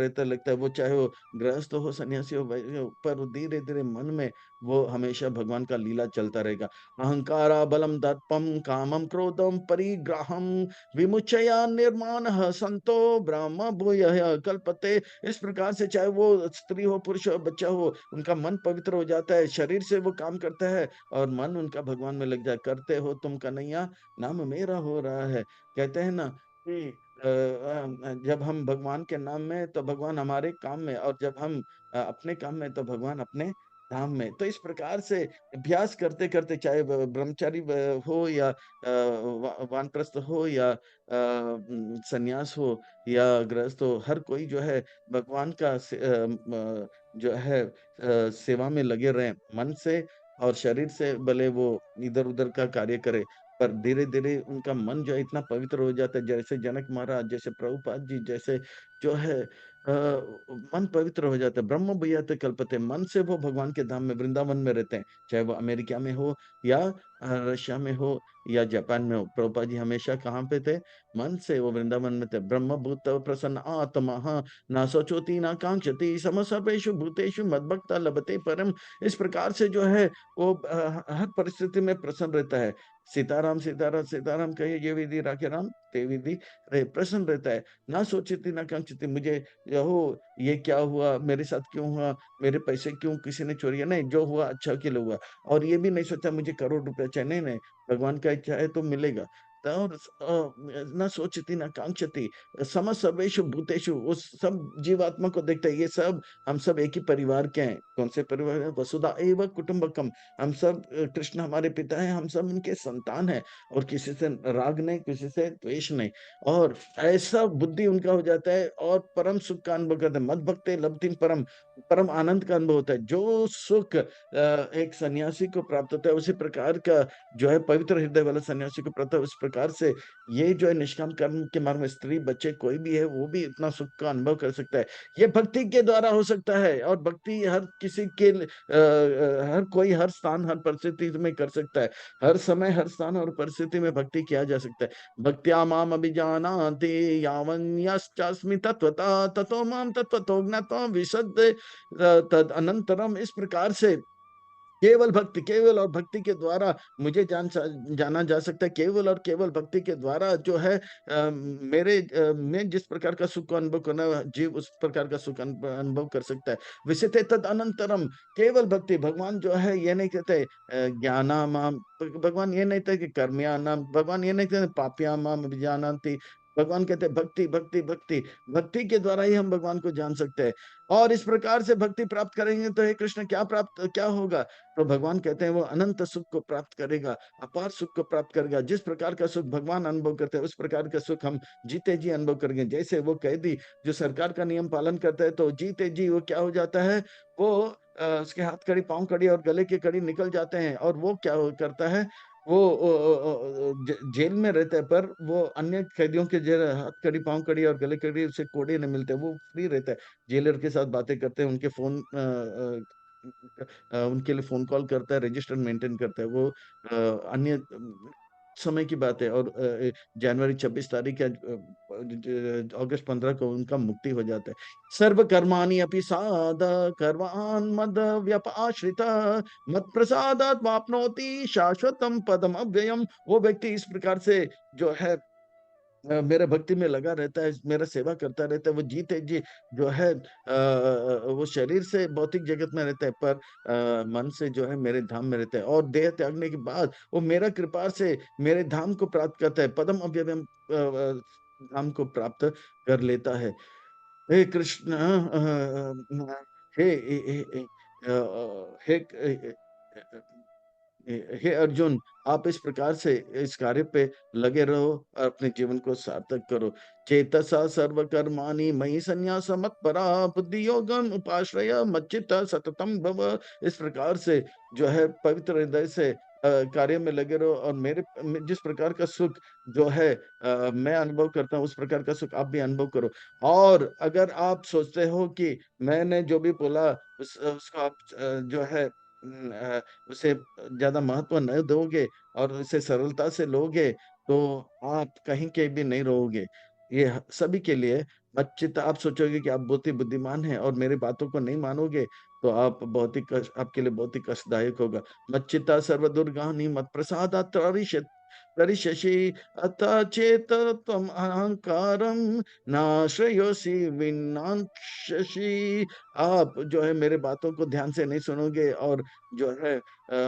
है, वो चाहे वो गृहस्थ हो, सन्यासी हो, वैश्य हो, पर धीरे धीरे मन में वो हमेशा भगवान का लीला चलता रहेगा। अहंकारा बलम दर्पम कामम क्रोधम परिग्रहम विमुचया निर्माण संतो ब्रह्म भूय कल्पते, इस प्रकार से चाहे वो स्त्री हो, पुरुष हो, बच्चा हो, उनका मन पवित्र हो जाता है, शरीर से वो काम करता है और मन उनका भगवान में लग जाए। करते हो तुम कन्हैया, नाम मेरा हो रहा है। कहते हैं ना कि जब हम भगवान के नाम में तो भगवान हमारे काम में, और जब हम अपने काम में तो भगवान अपने धाम में। तो इस प्रकार से अभ्यास करते-करते चाहे ब्रह्मचारी हो या वानप्रस्थ हो या सन्यास हो या गृहस्थ हो, हर कोई जो है भगवान का जो है सेवा में लगे रहें मन से और शरीर से, भले वो इधर-उधर का कार्य करे, पर धीरे-धीरे उनका मन जो है इतना पवित्र हो जाता है, जैसे जनक महाराज, जैसे प्रभुपाद जी जैसे जो है मन पवित्र हो जाता है। ब्रह्म भूयात कल्पते, मन से वो भगवान के धाम में वृंदावन में रहते हैं, चाहे वो अमेरिका में हो या रशिया में हो या जापान में हो। प्रभुपाद जी हमेशा कहाँ पे थे? मन से वो वृंदावन में थे। ब्रह्मभूत प्रसन्न आत्मा ना शोचति ना कांक्षति सम सर्वेषु भूतेषु मद्भक्ता लभते परम, इस प्रकार से जो है वो हर परिस्थिति में प्रसन्न रहता है। सीताराम सीताराम सीताराम कहिए, ये विधि राखे राम ते विधि रहे, प्रसन्न रहता है। ना सोचती ना कांक्षती, मुझे ये क्या हुआ, मेरे साथ क्यों हुआ, मेरे पैसे क्यों किसी ने चोरी किया, नहीं, जो हुआ अच्छा के लिए हुआ। और ये भी नहीं सोचा मुझे करोड़ रुपया चाहिए, नहीं नहीं, भगवान का इच्छा है तो मिलेगा। और न सोचती न कांक्षती सम सर्वेषु भूतेषु, उस सब जीवात्मा को देखता है, ये सब हम सब एक ही परिवार के हैं। कौन से परिवार है? वसुधा एव कुटुम्बकम, हम सब कृष्ण हमारे पिता हैं, हम सब उनके संतान हैं और किसी से राग नहीं, किसी से द्वेष नहीं। और ऐसा बुद्धि उनका हो जाता है और परम सुख का अनुभव करते हैं। मद भक्ते लब्धिम परम, परम आनंद का अनुभव होता है। जो सुख एक सन्यासी को प्राप्त होता है, उसी प्रकार का जो है पवित्र हृदय वाला सन्यासी को प्राप्त है, उस प्रकार से ये जो है निष्काम कर्म के मार्ग में स्त्री, बच्चे कोई भी है, वो भी इतना सुख का अनुभव कर सकता है। ये भक्ति के द्वारा हो सकता है और भक्ति हर किसी के हर कोई, हर स्थान, हर परिस्थिति में कर सकता है। हर समय, हर स्थान और परिस्थिति में भक्ति किया जा सकता है। भक्त्या माम अभिजानाति यावन्यश्चास्मि तत्वतः ततो माम तत्वतो ज्ञात्वा विशद तद अनंतरम। इस प्रकार से केवल भक्ति, केवल और भक्ति के द्वारा मुझे जाना जा सकता है। केवल और केवल भक्ति के द्वारा जो है मैं जिस प्रकार का सुख को अनुभव करना, जीव उस प्रकार का सुख अनुभव कर सकता है। विशते तद अनंतरम, केवल भक्ति। भगवान जो है ये नहीं कहते ज्ञानामाम, भगवान ये नहीं कहते कि कर्मयानाम, भगवान ये नहीं कहते पापयामाम अभिजानाति। भगवान कहते हैं भक्ति, भक्ति, भक्ति। भक्ति के द्वारा ही हम भगवान को जान सकते हैं। और इस प्रकार से भक्ति प्राप्त करेंगे तो हे कृष्ण क्या होगा? तो भगवान कहते हैं वो अनंत सुख को प्राप्त करेगा, अपार सुख को प्राप्त करेगा। जिस प्रकार का सुख भगवान अनुभव करते हैं, उस प्रकार का सुख हम जीते जी अनुभव करेंगे। जैसे वो कैदी जो सरकार का नियम पालन करता है, तो जीते जी वो क्या हो जाता है, वो उसके हाथ कड़ी, पाँव कड़ी और गले की कड़ी निकल जाते हैं। और वो क्या करता है, वो जेल में रहता है, पर वो अन्य कैदियों के हाथ कड़ी, पाँव कड़ी और गले कड़ी उसे कोड़े नहीं मिलते, वो फ्री रहता है। जेलर के साथ बातें करते हैं, उनके फोन उनके लिए फ़ोन कॉल करता है, रजिस्टर मेंटेन करता है। वो अन्य समय की बात है। और जनवरी 26 तारीख या अगस्त 15 को उनका मुक्ति हो जाता है। सर्व कर्माणि अपि सर्वान् मद व्यपाश्रितः मत्प्रसादात् वाप्नोति शाश्वतं पदम् अव्ययम्। वो व्यक्ति इस प्रकार से जो है मेरा भक्ति में लगा रहता है, मेरा सेवा करता रहता है, वो जीते जी जो है वो शरीर से भौतिक जगत में रहता है, पर मन से जो है मेरे धाम में रहता है। और देह त्यागने के बाद वो मेरा कृपा से मेरे धाम को प्राप्त करता है, पदम अव्ययम धाम को प्राप्त कर लेता है। हे कृष्ण हे हे हे अर्जुन, आप इस प्रकार से इस कार्य पे लगे रहो और अपने जीवन को सार्थक करो। चेतसा सर्वकर्माणि मयि संन्यास मत्परा बुद्धि योगम उपाश्रय मच्चित्त सततम भव। इस प्रकार से जो है पवित्र हृदय से कार्य में लगे रहो और जिस प्रकार का सुख जो है मैं अनुभव करता हूँ, उस प्रकार का सुख आप भी अनुभव करो। और अगर आप सोचते हो कि मैंने जो भी बोला उसको आप जो है उसे ज़्यादा महत्व नहीं दोगे और इसे सरलता से लोगे, तो आप कहीं के भी नहीं रहोगे। ये सभी के लिए बच्चित आप सोचोगे कि आप बहुत ही बुद्धिमान हैं और मेरी बातों को नहीं मानोगे, तो आप बहुत ही कष्ट आपके लिए बहुत ही कष्टदायक होगा। मच्चित्ता सर्वदुर्गानि मत्प्रसादात् तरिष्यसि अथ चेत त्वम् अहंकारं नाश्रयोषि विनाश्यसि। आप जो है मेरे बातों को ध्यान से नहीं सुनोगे और जो है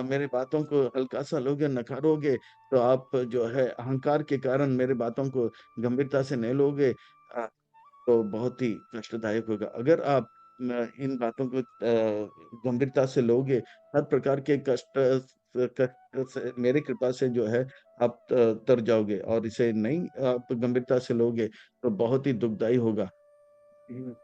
मेरी बातों को हल्का-सा लोगे, नकारोगे, तो आप जो है अहंकार के कारण मेरी बातों को गंभीरता से नहीं लोगे, तो बहुत ही कष्टदायक होगा। अगर आप इन बातों को गंभीरता से लोगे, हर प्रकार के कष्ट से मेरी कृपा से जो है आप तर जाओगे और इसे नहीं आप गंभीरता से लोगे, तो बहुत ही दुखदाई होगा। हुँ,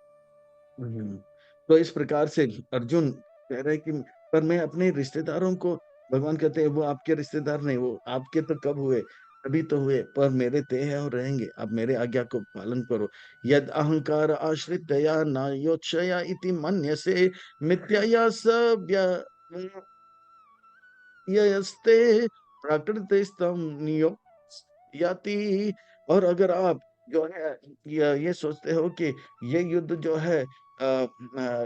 हुँ। तो इस प्रकार से अर्जुन कह रहे हैं कि पर मैं अपने रिश्तेदारों को, भगवान कहते हैं वो आपके रिश्तेदार नहीं, वो आपके तो कब हुए? अभी तो हुए, पर मेरे थे हैं और रहेंगे। आप मेरे आज्ञा को पालन करो। यद अहंकार आश्रितया न योत्सया इति मन्यसे मिथ्यया स व्य यस्ते प्रकृतिस्थं नियोक्ष्यति। और अगर आप जो है ये सोचते हो कि ये युद्ध जो है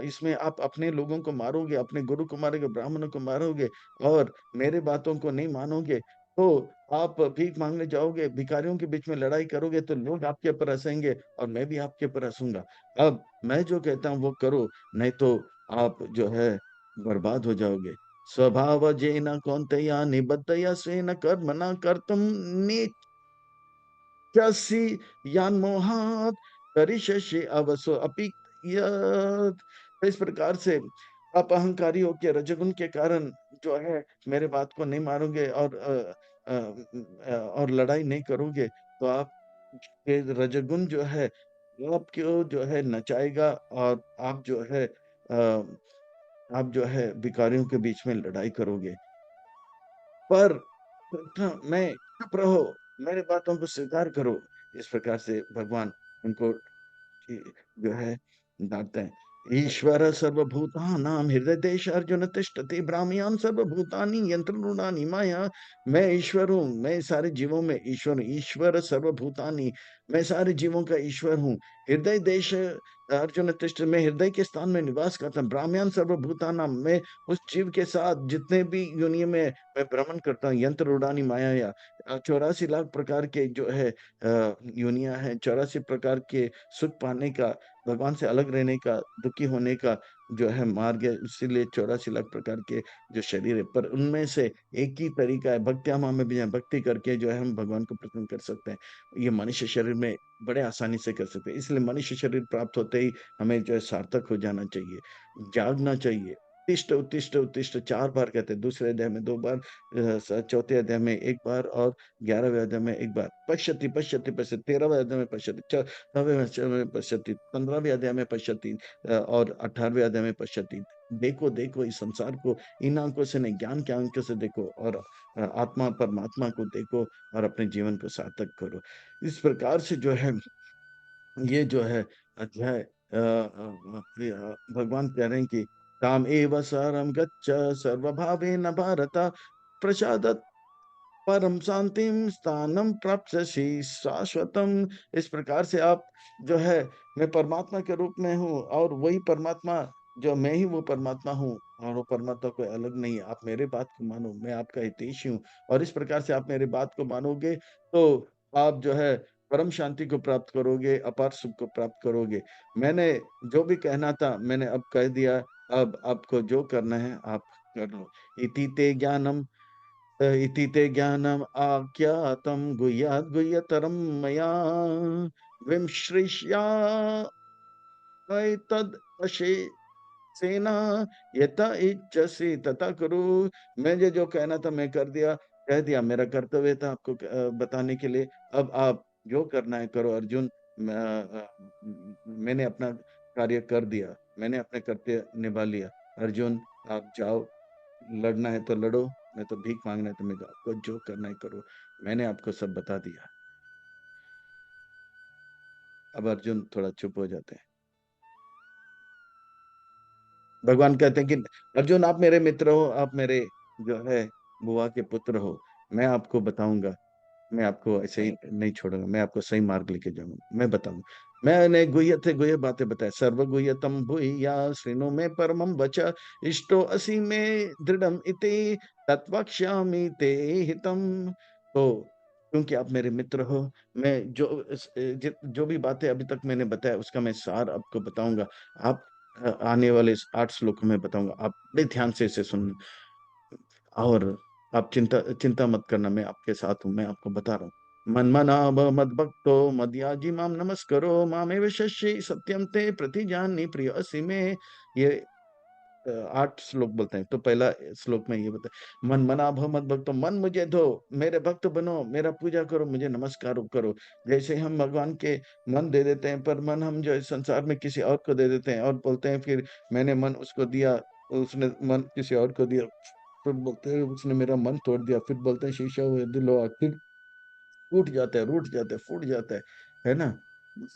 इसमें आप अपने लोगों को मारोगे, अपने गुरु को मारोगे, ब्राह्मणों को मारोगे और मेरे बातों को नहीं मानोगे, तो आप भीख मांगने जाओगे, भिखारियों के बीच में लड़ाई करोगे, तो लोग आपके ऊपर हँसेंगे और मैं भी आपके ऊपर हँसूँगा। अब मैं जो कहता हूँ वो करो, नहीं तो आप जो है बर्बाद हो जाओगे। स्वभावजेन कौन्तेय निबद्धया स्वेन कर्मणा कर्तुं नेच्छसि यन्मोहात् करिष्यसि अवसो अपि यत्। तो इस प्रकार से आप अहंकारी होके रजोगुण के कारण जो है मेरे बात को नहीं मानोगे और और लड़ाई नहीं करोगे, तो आप ये रजोगुण जो है वो आपको जो है नचाएगा और आप जो है भिखारियों के बीच में लड़ाई करोगे। पर कृष्ण मैं चुप रहो, मेरी बातों को स्वीकार करो। इस प्रकार से भगवान उनको कि जो है डाँटते हैं। ईश्वर सर्वभूतानां हृदयदेश अर्जुन तिष्ठति भ्राम्यां सर्वभूतानि यंत्रणा माया। मैं ईश्वर हूँ, मैं सारे जीवों में ईश्वर हूँ। ईश्वर सर्वभूतानि, मैं सारे जीवों का ईश्वर हूँ। हृदय देश अर्जुन तिष्ठ, मैं हृदय के स्थान में निवास करता हूँ। भ्राम्यां सर्वभूतानां, मैं उस जीव के साथ जितने भी योनियों में मैं भ्रमण करता हूँ। यंत्र उड़ानी माया 84 लाख प्रकार के जो है योनियां हैं, 84 प्रकार के सुख पाने का, भगवान से अलग रहने का, दुखी होने का जो है मार्ग है, इसीलिए 84 लाख प्रकार के जो शरीर है, पर उनमें से एक ही तरीका है, भक्त्यामा में भी भक्ति करके जो है हम भगवान को प्रसन्न कर सकते हैं। ये मनुष्य शरीर में बड़े आसानी से कर सकते हैं। इसलिए मनुष्य शरीर प्राप्त होते ही हमें जो है सार्थक हो जाना चाहिए, जागना चाहिए। उत्तिष्ठ, उत्तिष्ठ, उत्तिष्ठ 4 बार कहते हैं, दूसरे अध्याय में 2 बार, चौथे अध्याय में 1 बार और 11वें अध्याय में 1 बार। पश्यति, पश्यति, पश्यति 13वें अध्याय में पश्यति, 14वें में पश्यति, 15वें अध्याय में पश्यति और 18वें अध्याय में पश्यति। देखो, देखो इस संसार को इन आँखों से नहीं, ज्ञान के आँखों से देखो और आत्मा परमात्मा को देखो और अपने जीवन को सार्थक करो। इस प्रकार से जो है ये जो है अध्याय भगवान कह रहे हैं कि काम एव सारम गच्छ सर्वभावेन भारत प्रसादत परम शांतिम स्थानम प्राप्स्यसि शाश्वतम। इस प्रकार से आप जो है, मैं परमात्मा के रूप में हूँ और वही परमात्मा, जो मैं ही वो परमात्मा हूँ और वो परमात्मा कोई अलग नहीं है। आप मेरे बात को मानो, मैं आपका हितैषी हूँ और इस प्रकार से आप मेरी बात को मानोगे तो आप जो है परम शांति को प्राप्त करोगे, अपार सुख को प्राप्त करोगे। मैंने जो भी कहना था मैंने अब कह दिया, अब आपको जो करना है आप कर लो। इति ते ज्ञानम इति ते ज्ञानम् आज्ञातं गुह्यात् गुह्यतरं मया विमृश्य तदशेषेण यथा इच्छसि तथा कुरु। मुझे जो कहना था मैं कर दिया, कह दिया। मेरा कर्तव्य था आपको बताने के लिए। अब आप जो करना है करो अर्जुन। मैंने अपना कार्य कर दिया, मैंने अपने कर्तव्य निभा लिया। अर्जुन आप जाओ, लड़ना है तो लड़ो, नहीं तो भीख माँगना है तो मैं आपको जो करना है करो। मैंने आपको सब बता दिया। अब अर्जुन थोड़ा चुप हो जाते हैं। भगवान कहते हैं कि अर्जुन आप मेरे मित्र हो, आप मेरे जो है बुआ के पुत्र हो। मैं आपको बताऊँगा, मैं आपको ऐसे ही नहीं छोड़ूँगा, मैं आपको सही मार्ग लेके जाऊँगा, मैं बताऊँगा। मैंने गुह्य थे गुह्य बातें बताए, सर्वगुह्यतम भूया शृणु मे परमं वच, इष्टो असि मे दृढ़म् इति तत्वक्ष्यामि ते हितम्। तो क्योंकि आप मेरे मित्र हो, मैं जो भी बातें अभी तक मैंने बताया उसका मैं सार आपको बताऊँगा। आप आने वाले इस 8 श्लोकों में बताऊँगा, आप बड़े ध्यान से इसे सुनना। और आप चिंता चिंता मत करना, मैं आपके साथ हूँ, मैं आपको बता रहा हूँ। मन्मनाभ मद्भक्तो मद्याजी मां नमस्करो मामेव शस्यि सत्यम ते प्रतिजानी प्रियसि मे। ये 8 श्लोक बोलते हैं। तो पहला श्लोक में ये बताया, मन मना भव मत भक्तो, मन मुझे दो, मेरे भक्त बनो, मेरा पूजा करो, मुझे नमस्कार करो। जैसे हम भगवान के मन दे देते हैं, पर मन हम जो है संसार में किसी और को दे देते हैं और बोलते हैं फिर मैंने मन उसको दिया, उसने मन किसी और को दिया। फिर बोलते हैं उसने मेरा मन तोड़ दिया। फिर बोलते हैं शीशा हुए दिल हुआ। फिर टूट जाता है, रूठ जाता है, फूट जाता है ना?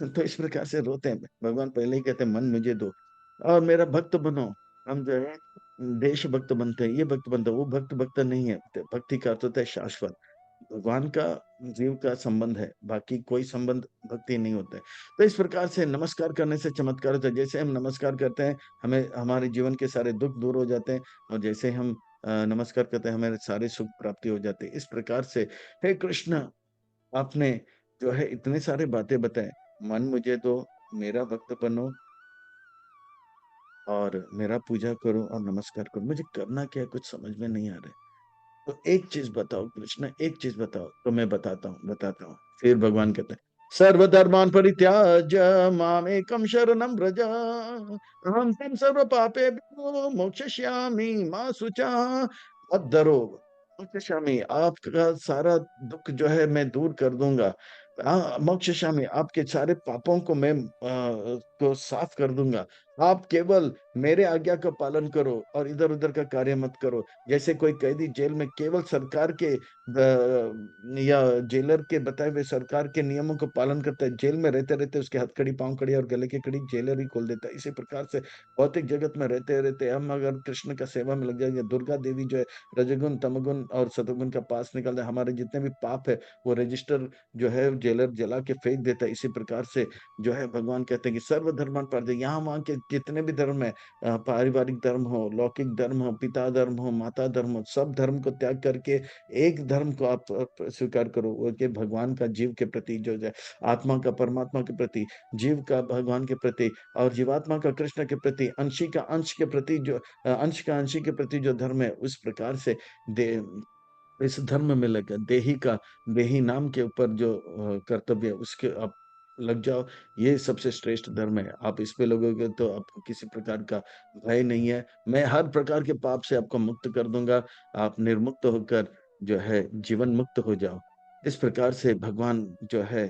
तो इस प्रकार से रोते हैं। भगवान पहले ही कहते हैं मन मुझे दो और मेरा भक्त बनो। हम जो है देशभक्त बनते हैं, ये भक्त बनते हैं, वो भक्त नहीं है। भक्ति का अर्थ होता है शाश्वत। भगवान का जीव का संबंध है, बाकी कोई संबंध भक्ति नहीं होता है। तो इस प्रकार से नमस्कार करने से चमत्कार होता है। जैसे हम नमस्कार करते हैं, हमें हमारे जीवन के सारे दुःख दूर हो जाते हैं और जैसे हम नमस्कार करते हैं, हमें सारे सुख प्राप्ति हो जाते हैं। इस प्रकार से हे कृष्ण, आपने जो है इतने सारे बातें बताए, मन मुझे दो, मेरा भक्त बनो और मेरा पूजा करो और नमस्कार करो। मुझे करना क्या है कुछ समझ में नहीं आ रहा है। तो एक चीज़ बताओ कृष्ण, एक चीज़ बताओ। तो मैं बताता हूँ, बताता हूँ। फिर भगवान कहते हैं, सर्वधर्मान् परित्याज्य मामेकं शरणं व्रज अहं त्वं सर्वपापेभ्यो मोक्षयिष्यामि मा शुचः। मत डरो, मोक्षयिष्यामि, आपका सारा दुःख जो है मैं दूर कर दूँगा। मोक्षयिष्यामि, आपके सारे पापों को मैं को साफ कर दूँगा। आप केवल मेरे आज्ञा का पालन करो और इधर-उधर का कार्य मत करो। जैसे कोई कैदी जेल में केवल सरकार के या जेलर के बताए हुए सरकार के नियमों का पालन करता है। जेल में रहते-रहते उसके हथकड़ी, पाँव-कड़ी और गले की कड़ी जेलर ही खोल देता है। इसी प्रकार से भौतिक जगत में रहते-रहते हम अगर कृष्ण का सेवा में लग जाएँगे, दुर्गा देवी जो है रजोगुण, तमोगुण और सतोगुण का पास निकाल दे, हमारे जितने भी पाप है, वो रजिस्टर जो है जेलर जला के फेंक देता है। इसी प्रकार से जो है भगवान कहते हैं कि सर्वधर्मान् परित्यज्य, यहाँ-वहाँ के जितने भी धर्म है, पारिवारिक धर्म हो, लौकिक धर्म हो, पिता धर्म हो, माता धर्म हो, सब धर्म को त्याग करके एक धर्म को आप स्वीकार करो, वो कि भगवान का जीव के प्रति जो है, आत्मा का परमात्मा के प्रति, जीव का भगवान के प्रति और जीवात्मा का कृष्ण के प्रति, अंशी का अंश के प्रति जो अंश का अंशी के प्रति जो धर्म है, उस प्रकार से दे इस धर्म में लगा देही नाम के ऊपर जो कर्तव्य है उसके आप लग जाओ, ये सबसे श्रेष्ठ धर्म है। आप इस पे लगोगे तो आपको किसी प्रकार का भय नहीं है। मैं हर प्रकार के पाप से आपको मुक्त कर दूँगा। आप निर्मुक्त होकर जो है जीवन मुक्त हो जाओ। इस प्रकार से भगवान जो है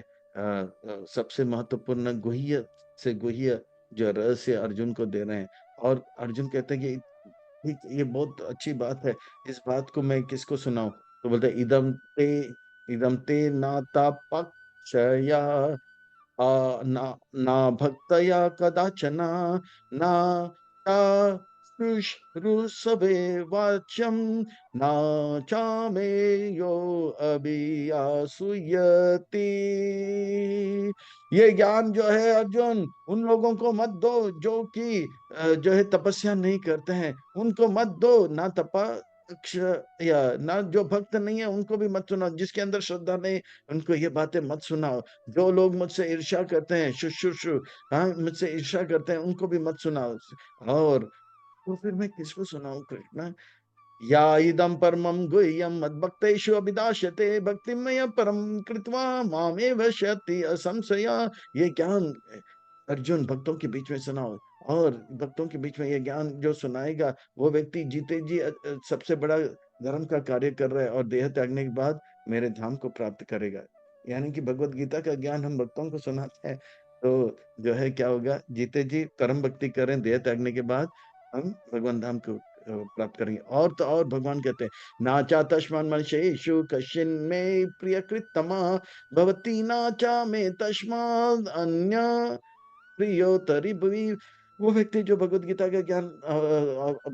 सबसे महत्वपूर्ण गुह्य से गुह्य जो रहस्य अर्जुन को दे रहे हैं और अर्जुन कहते हैं कि ठीक, ये बहुत अच्छी बात है। इस बात को मैं किसको सुनाऊँ? तो बोलते हैं इदं ते नाता पक्षया ना ना भक्तया कदाचन ना चा शुश्रूषवे वाच्यं ना चामेयो अभियासूयति। ये ज्ञान जो है अर्जुन उन लोगों को मत दो जो कि जो है तपस्या नहीं करते हैं, उनको मत दो ना अक्ष या ना जो भक्त नहीं है उनको भी मत सुनाओ, जिसके अंदर श्रद्धा नहीं उनको ये बातें मत सुनाओ। जो लोग मुझसे ईर्ष्या करते हैं, शुशुशु हाँ, मुझसे ईर्ष्या करते हैं, उनको भी मत सुनाओ। और तो फिर मैं किसको सुनाऊँ कृष्ण? या इदं परमं गुह्यं मद्भक्तेषु अभिधास्यते भक्तिमय परं कृत्वा मामेव शति असंशया। ये ज्ञान अर्जुन भक्तों के बीच में सुनाओ और भक्तों के बीच में ये ज्ञान जो सुनाएगा वो व्यक्ति जीते जी सबसे बड़ा धर्म का कार्य कर रहा है और देह त्यागने के बाद मेरे धाम को प्राप्त करेगा। यानी कि भगवत गीता का ज्ञान हम भक्तों को सुनाते हैं तो जो है क्या होगा जीते जी परम भक्ति करें देह त्यागने के बाद हम भगवान धाम को प्राप्त करेंगे। और तो और भगवान कहते हैं, "नाचा तस्मान् मनुष्येषु कश्चिन्मे प्रियकृत्तमा भवति नाचा मे तस्माद् अन्य प्रियोतरी भुवि।" वो व्यक्ति जो भगवत गीता का ज्ञान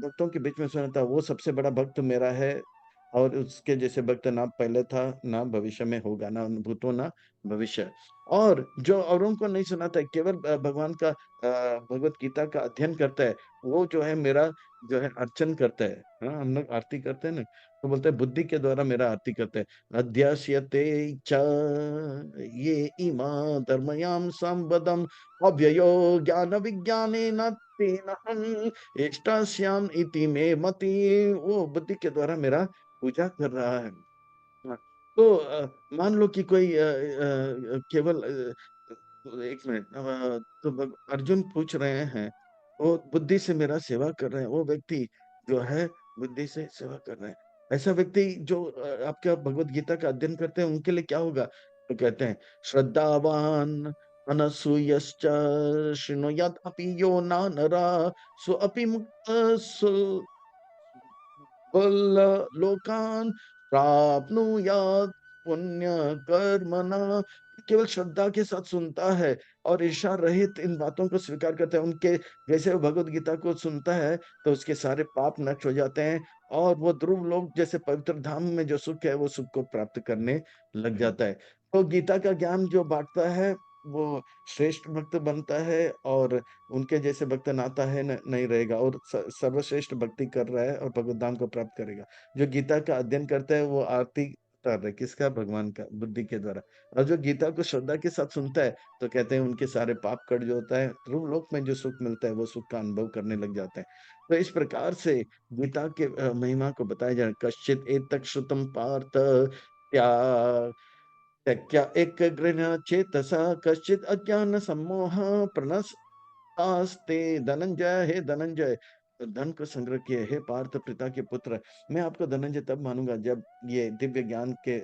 भक्तों के बीच में सुनाता है, वो सबसे बड़ा भक्त मेरा है और उसके जैसे भक्त ना पहले था, ना भविष्य में होगा, ना भूतो ना भविष्य। और जो औरों को नहीं सुनाता है, केवल भगवान का भगवत गीता का अध्ययन करता है, वो जो है मेरा जो है अर्चन करता है। हाँ, हम लोग आरती करते हैं ना, तो बोलते हैं बुद्धि के द्वारा मेरा आरती करते हैं। अध्यास्यते च ये इमा धर्मयां संवदम् अव्ययो ज्ञान-विज्ञानेन तेनाहम् इष्टस्याम् इति मे मतिः। वो बुद्धि के द्वारा मेरा पूजा कर रहा है। हाँ, तो मान लो कि कोई केवल 1 मिनट तो भग अर्जुन पूछ रहे हैं, वो बुद्धि से मेरा सेवा कर रहे हैं, वो व्यक्ति जो है बुद्धि से सेवा कर रहे हैं। ऐसा व्यक्ति जो आपका भगवत गीता का अध्ययन करते हैं, उनके लिए क्या होगा? तो कहते हैं, श्रद्धावान अनसूयश्च शृणुयात् अपि यो न नरः सो अपि मुक्तः लोकान् प्राप्नुयात् पुण्यकर्मणा। केवल श्रद्धा के साथ सुनता है और ईर्ष्या रहित इन बातों को स्वीकार करता है। उनके जैसे वो भगवत गीता को सुनता है, तो उसके सारे पाप नष्ट हो जाते हैं और वो ध्रुव लोक जैसे पवित्र धाम में जो सुख है, वो सुख को प्राप्त करने लग जाता है। तो गीता का ज्ञान जो बाँटता है, वो श्रेष्ठ भक्त बनता है और उनके जैसे भक्त नाता है नहीं रहेगा और सर्वश्रेष्ठ भक्ति कर रहा है और भगवत धाम को प्राप्त करेगा। जो गीता का अध्ययन करता है वो आरती उतार रहा है किसका? भगवान का बुद्धि के द्वारा। और जो गीता को श्रद्धा के साथ सुनता है तो कहते हैं उनके सारे पाप कट जो होता है, ध्रुव लोक में जो सुख मिलता है वो सुख का अनुभव करने लग जाते हैं। तो इस प्रकार से गीता के महिमा को बताया जा रहा है। कश्चित् एतत् श्रुतं पार्थ त्या त्यक्त्वा एकघृण चेतसा कश्चित् अज्ञानसम्मोहः प्रनष्टास्ते धनंजय। हे धनंजय, धन को संग्रह किए, हे पार्थ पिता के पुत्र, मैं आपको धनंजय तब मानूंगा जब ये दिव्य ज्ञान के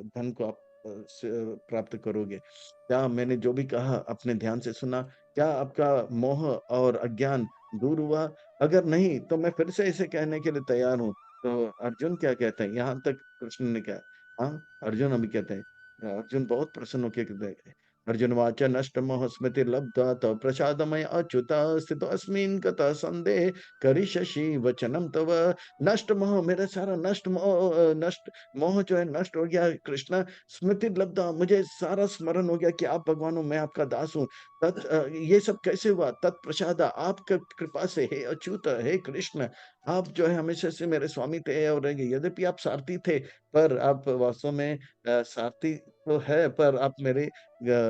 धन को आप प्राप्त करोगे? क्या मैंने जो भी कहा आपने ध्यान से सुना? क्या आपका मोह और अज्ञान दूर हुआ? अगर नहीं, तो मैं फिर से इसे कहने के लिए तैयार हूँ। तो अर्जुन क्या कहते हैं? यहाँ तक कृष्ण ने कहा। हाँ, अर्जुन अभी कहते हैं। अर्जुन बहुत प्रसन्न होके कहते हैं। अर्जुनवाच नष्टमोह स्मृतिर्लब्ध्वा तव प्रसादमय अच्युतः स्थितोऽस्मिन् गतः सन्देह करिष्यसि वचनं तव। नष्ट मोह, मेरा सारा नष्ट मोह, नष्ट मोह जो है नष्ट हो गया कृष्ण। स्मृति लब्धा, मुझे सारा स्मरण हो गया कि आप भगवान हो, मैं आपका दास हूँ। ये सब कैसे हुआ? तत्प्रसाद, आपका कृपा से, हे अच्युत, हे कृष्ण। आप जो है हमेशा से मेरे स्वामी थे और रहेंगे। यद्यपि आप सारथी थे, पर आप वास्तव में सारथी तो है, पर आप मेरे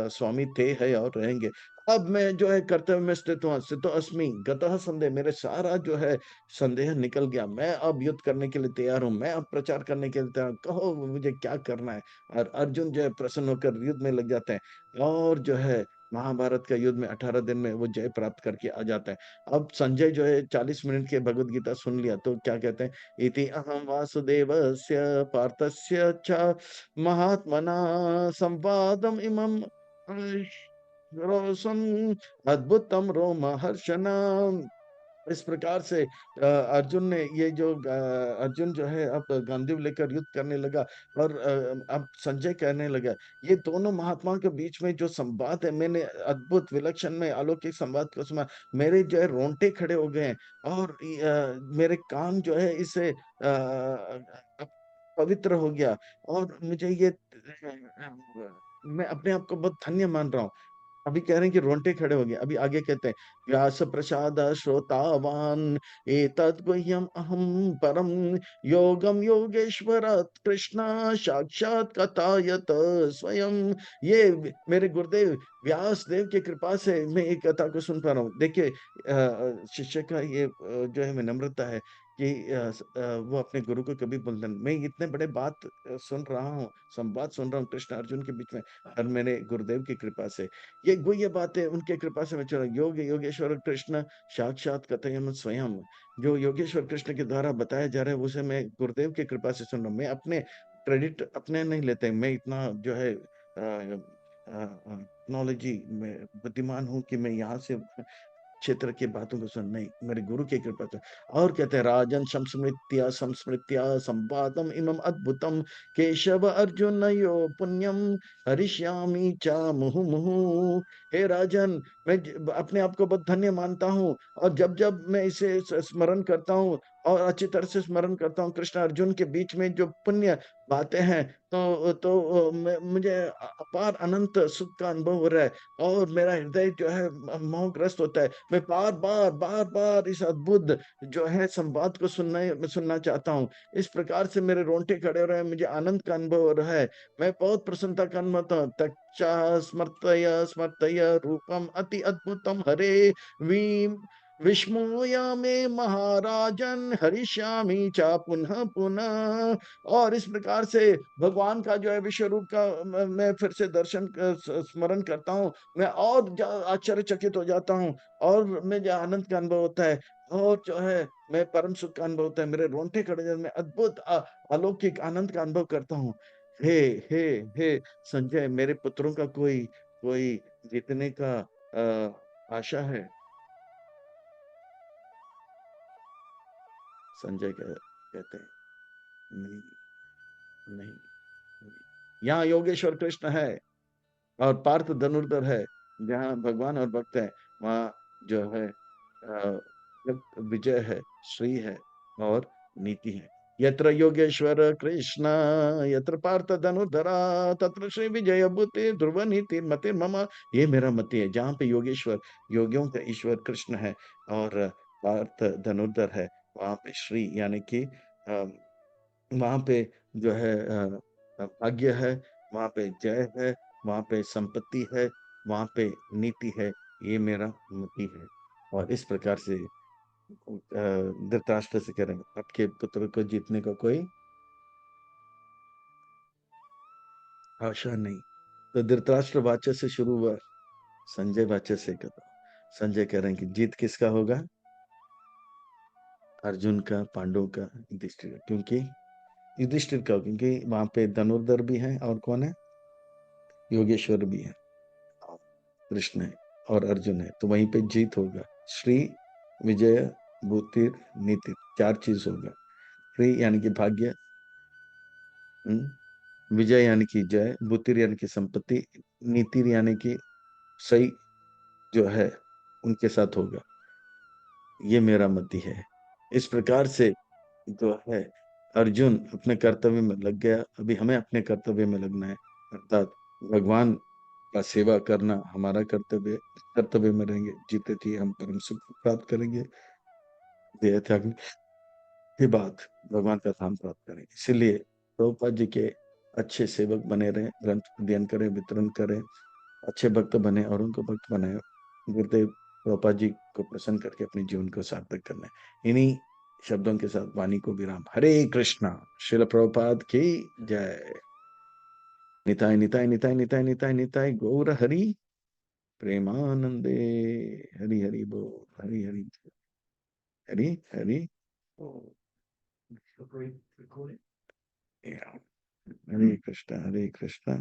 स्वामी थे, है और रहेंगे। अब मैं जो है कर्तव्य में स्थित हूँ, स्थितो अस्मि गतः संदेह, मेरे सारा जो है संदेह निकल गया। मैं अब युद्ध करने के लिए तैयार हूँ, मैं अब प्रचार करने के लिए तैयार हूँ। कहो मुझे क्या करना है? और अर्जुन जो है प्रसन्न होकर युद्ध में लग जाते हैं और जो है महाभारत का युद्ध में 18 दिन में वो जय प्राप्त करके आ जाते हैं। अब संजय जो है 40 मिनट के भगवत गीता सुन लिया तो क्या कहते हैं? इति अहम वासुदेवस्य पार्थस्य च महात्मना संवादम इमम रोशन अद्भुतम रोमहर्षणम। इस प्रकार से अर्जुन ने ये जो अर्जुन जो है अब गांडीव लेकर युद्ध करने लगा और अब संजय कहने लगा, ये दोनों महात्माओं के बीच में जो संवाद है, मैंने अद्भुत विलक्षण में अलौकिक संवाद को सुना। मेरे जो है रोंगटे खड़े हो गए हैं और मेरे कान जो है इससे पवित्र हो गया और मुझे ये मैं अपने आप को बहुत धन्य मान रहा हूँ। अभी कह रहे हैं कि रोंगटे खड़े हो गए। अभी आगे कहते हैं, व्यास प्रसाद श्रोतावान एतद् गुह्यम अहम परम योगम योगेश्वरात् कृष्णा साक्षात् कथायत स्वयं। ये मेरे गुरुदेव व्यास देव की कृपा से मैं एक कथा को सुन पा रहा हूँ। देखिए शिष्य का ये जो है विनम्रता है कि वो अपने गुरु को कभी बोलता नहीं। मैं इतने बड़े बात सुन रहा हूँ, संवाद सुन रहा हूँ कृष्ण अर्जुन के बीच में और मेरे गुरुदेव की कृपा से। ये गुह्य बातें उनके कृपा से मैं चल रहा हूँ। योग योगेश्वर कृष्ण साक्षात कथयम स्वयं। जो योगेश्वर कृष्ण के द्वारा बताया जा रहा है उसे मैं गुरुदेव की कृपा से सुन रहा हूँ। मैं अपने क्रेडिट अपने नहीं लेते। मैं इतना जो है टेक्नोलॉजी में बुद्धिमान हूँ कि मैं यहाँ से क्षेत्र की बातों को सुन नहीं, मेरे गुरु की कृपा से। और कहते हैं राजन संस्मृत्य संस्मृत्य संवादम इमम अद्भुतम केशव अर्जुन यो पुण्यम हरिष्यामि चा मुहु मुहु। हे राजन, मैं अपने आप को बहुत धन्य मानता हूँ और जब जब मैं इसे स्मरण करता हूँ और अच्छी तरह से स्मरण करता हूँ कृष्ण अर्जुन के बीच में जो पुण्य बातें हैं, मुझे अपार अनंत सुख का अनुभव हो रहा है और मेरा हृदय जो है मोहग्रस्त होता है। मैं बार बार इस अद्भुत जो है संवाद को सुनना चाहता हूँ। इस प्रकार से मेरे रोंगटे खड़े हो रहे हैं, मुझे आनंद का अनुभव हो रहा है। मैं बहुत प्रसन्नता का अनुभव होता हूँ। तच्चा स्मर्तय स्मर्तय रूपम अति अद्भुतम हरे वीम विस्मयामि महाराजन हरिष्यामि चा पुनः पुनः। और इस प्रकार से भगवान का जो है विश्व रूप का मैं फिर से दर्शन स्मरण करता हूँ। मैं और आश्चर्यचकित हो जाता हूँ और मुझे आनंद का अनुभव होता है और जो है मैं परम सुख का अनुभव होता है। मेरे रोंगटे खड़े हो जाते हैं, मैं अद्भुत अलौकिक आनंद का अनुभव करता हूँ। हे हे हे संजय, मेरे पुत्रों का कोई कोई जीतने का आशा है? संजय कहते हैं, नहीं नहीं नहीं। यहाँ योगेश्वर कृष्ण है और पार्थ धनुर्धर है। जहाँ भगवान और भक्त है वहाँ जो है विजय है, श्री है और नीति है। यत्र योगेश्वर कृष्ण यत्र पार्थ धनुर्धरा तत्र श्री विजय बुद्धि ध्रुव नीति मति मम। ये मेरा मति है। जहाँ पे योगेश्वर, योगियों का ईश्वर कृष्ण है और पार्थ धनुर्धर है, वहां पे श्री यानी कि वहां पे जो है भाग्य है, वहां पे जय है, वहां पे संपत्ति है, वहां पे नीति है। ये मेरा मति है। और इस प्रकार से धृतराष्ट्र से कह रहे हैं आपके पुत्र को जीतने का कोई आशा नहीं। तो धृतराष्ट्र वाच्य से शुरू हुआ, संजय वाच्य से कहा। संजय कह रहे हैं कि जीत किसका होगा? अर्जुन का, पांडव का, युधिष्ठिर का। क्योंकि युधिष्ठिर का, क्योंकि वहां पे धनुर्धर भी है और कौन है? योगेश्वर भी है, कृष्ण है और अर्जुन है, तो वहीं पे जीत होगा। श्री, विजय, बुतिर, नीति, चार चीज होगा। श्री यानी कि भाग्य, विजय यानी कि जय, बुतिर यानी कि संपत्ति, नीति यानी कि सही जो है उनके साथ होगा। ये मेरा मति है। इस प्रकार से जो है अर्जुन अपने कर्तव्य में लग गया। अभी हमें अपने कर्तव्य में लगना है, अर्थात भगवान का सेवा करना हमारा कर्तव्य है। कर्तव्य में रहेंगे, जीते जी हम परम सुख प्राप्त करेंगे। देह त्याग के बाद भगवान का धाम प्राप्त करेंगे। इसीलिए प्रभुपाद जी के अच्छे सेवक बने रहें, ग्रंथ अध्ययन करें, वितरण करें, अच्छे भक्त बने और उनको भक्त बनाए। गुरुदेव प्रभुपाद जी को प्रसन्न करके अपने जीवन को सार्थक करना है। इन्हीं शब्दों के साथ वाणी को विराम। हरे कृष्णा। श्रील प्रभुपाद की जय। निताय निताय निताय निताय निताय निताय गौर हरि प्रेमानंदे। हरि हरि बोल। हरि हरि हरि हरि बोल। हरे कृष्णा हरे कृष्णा।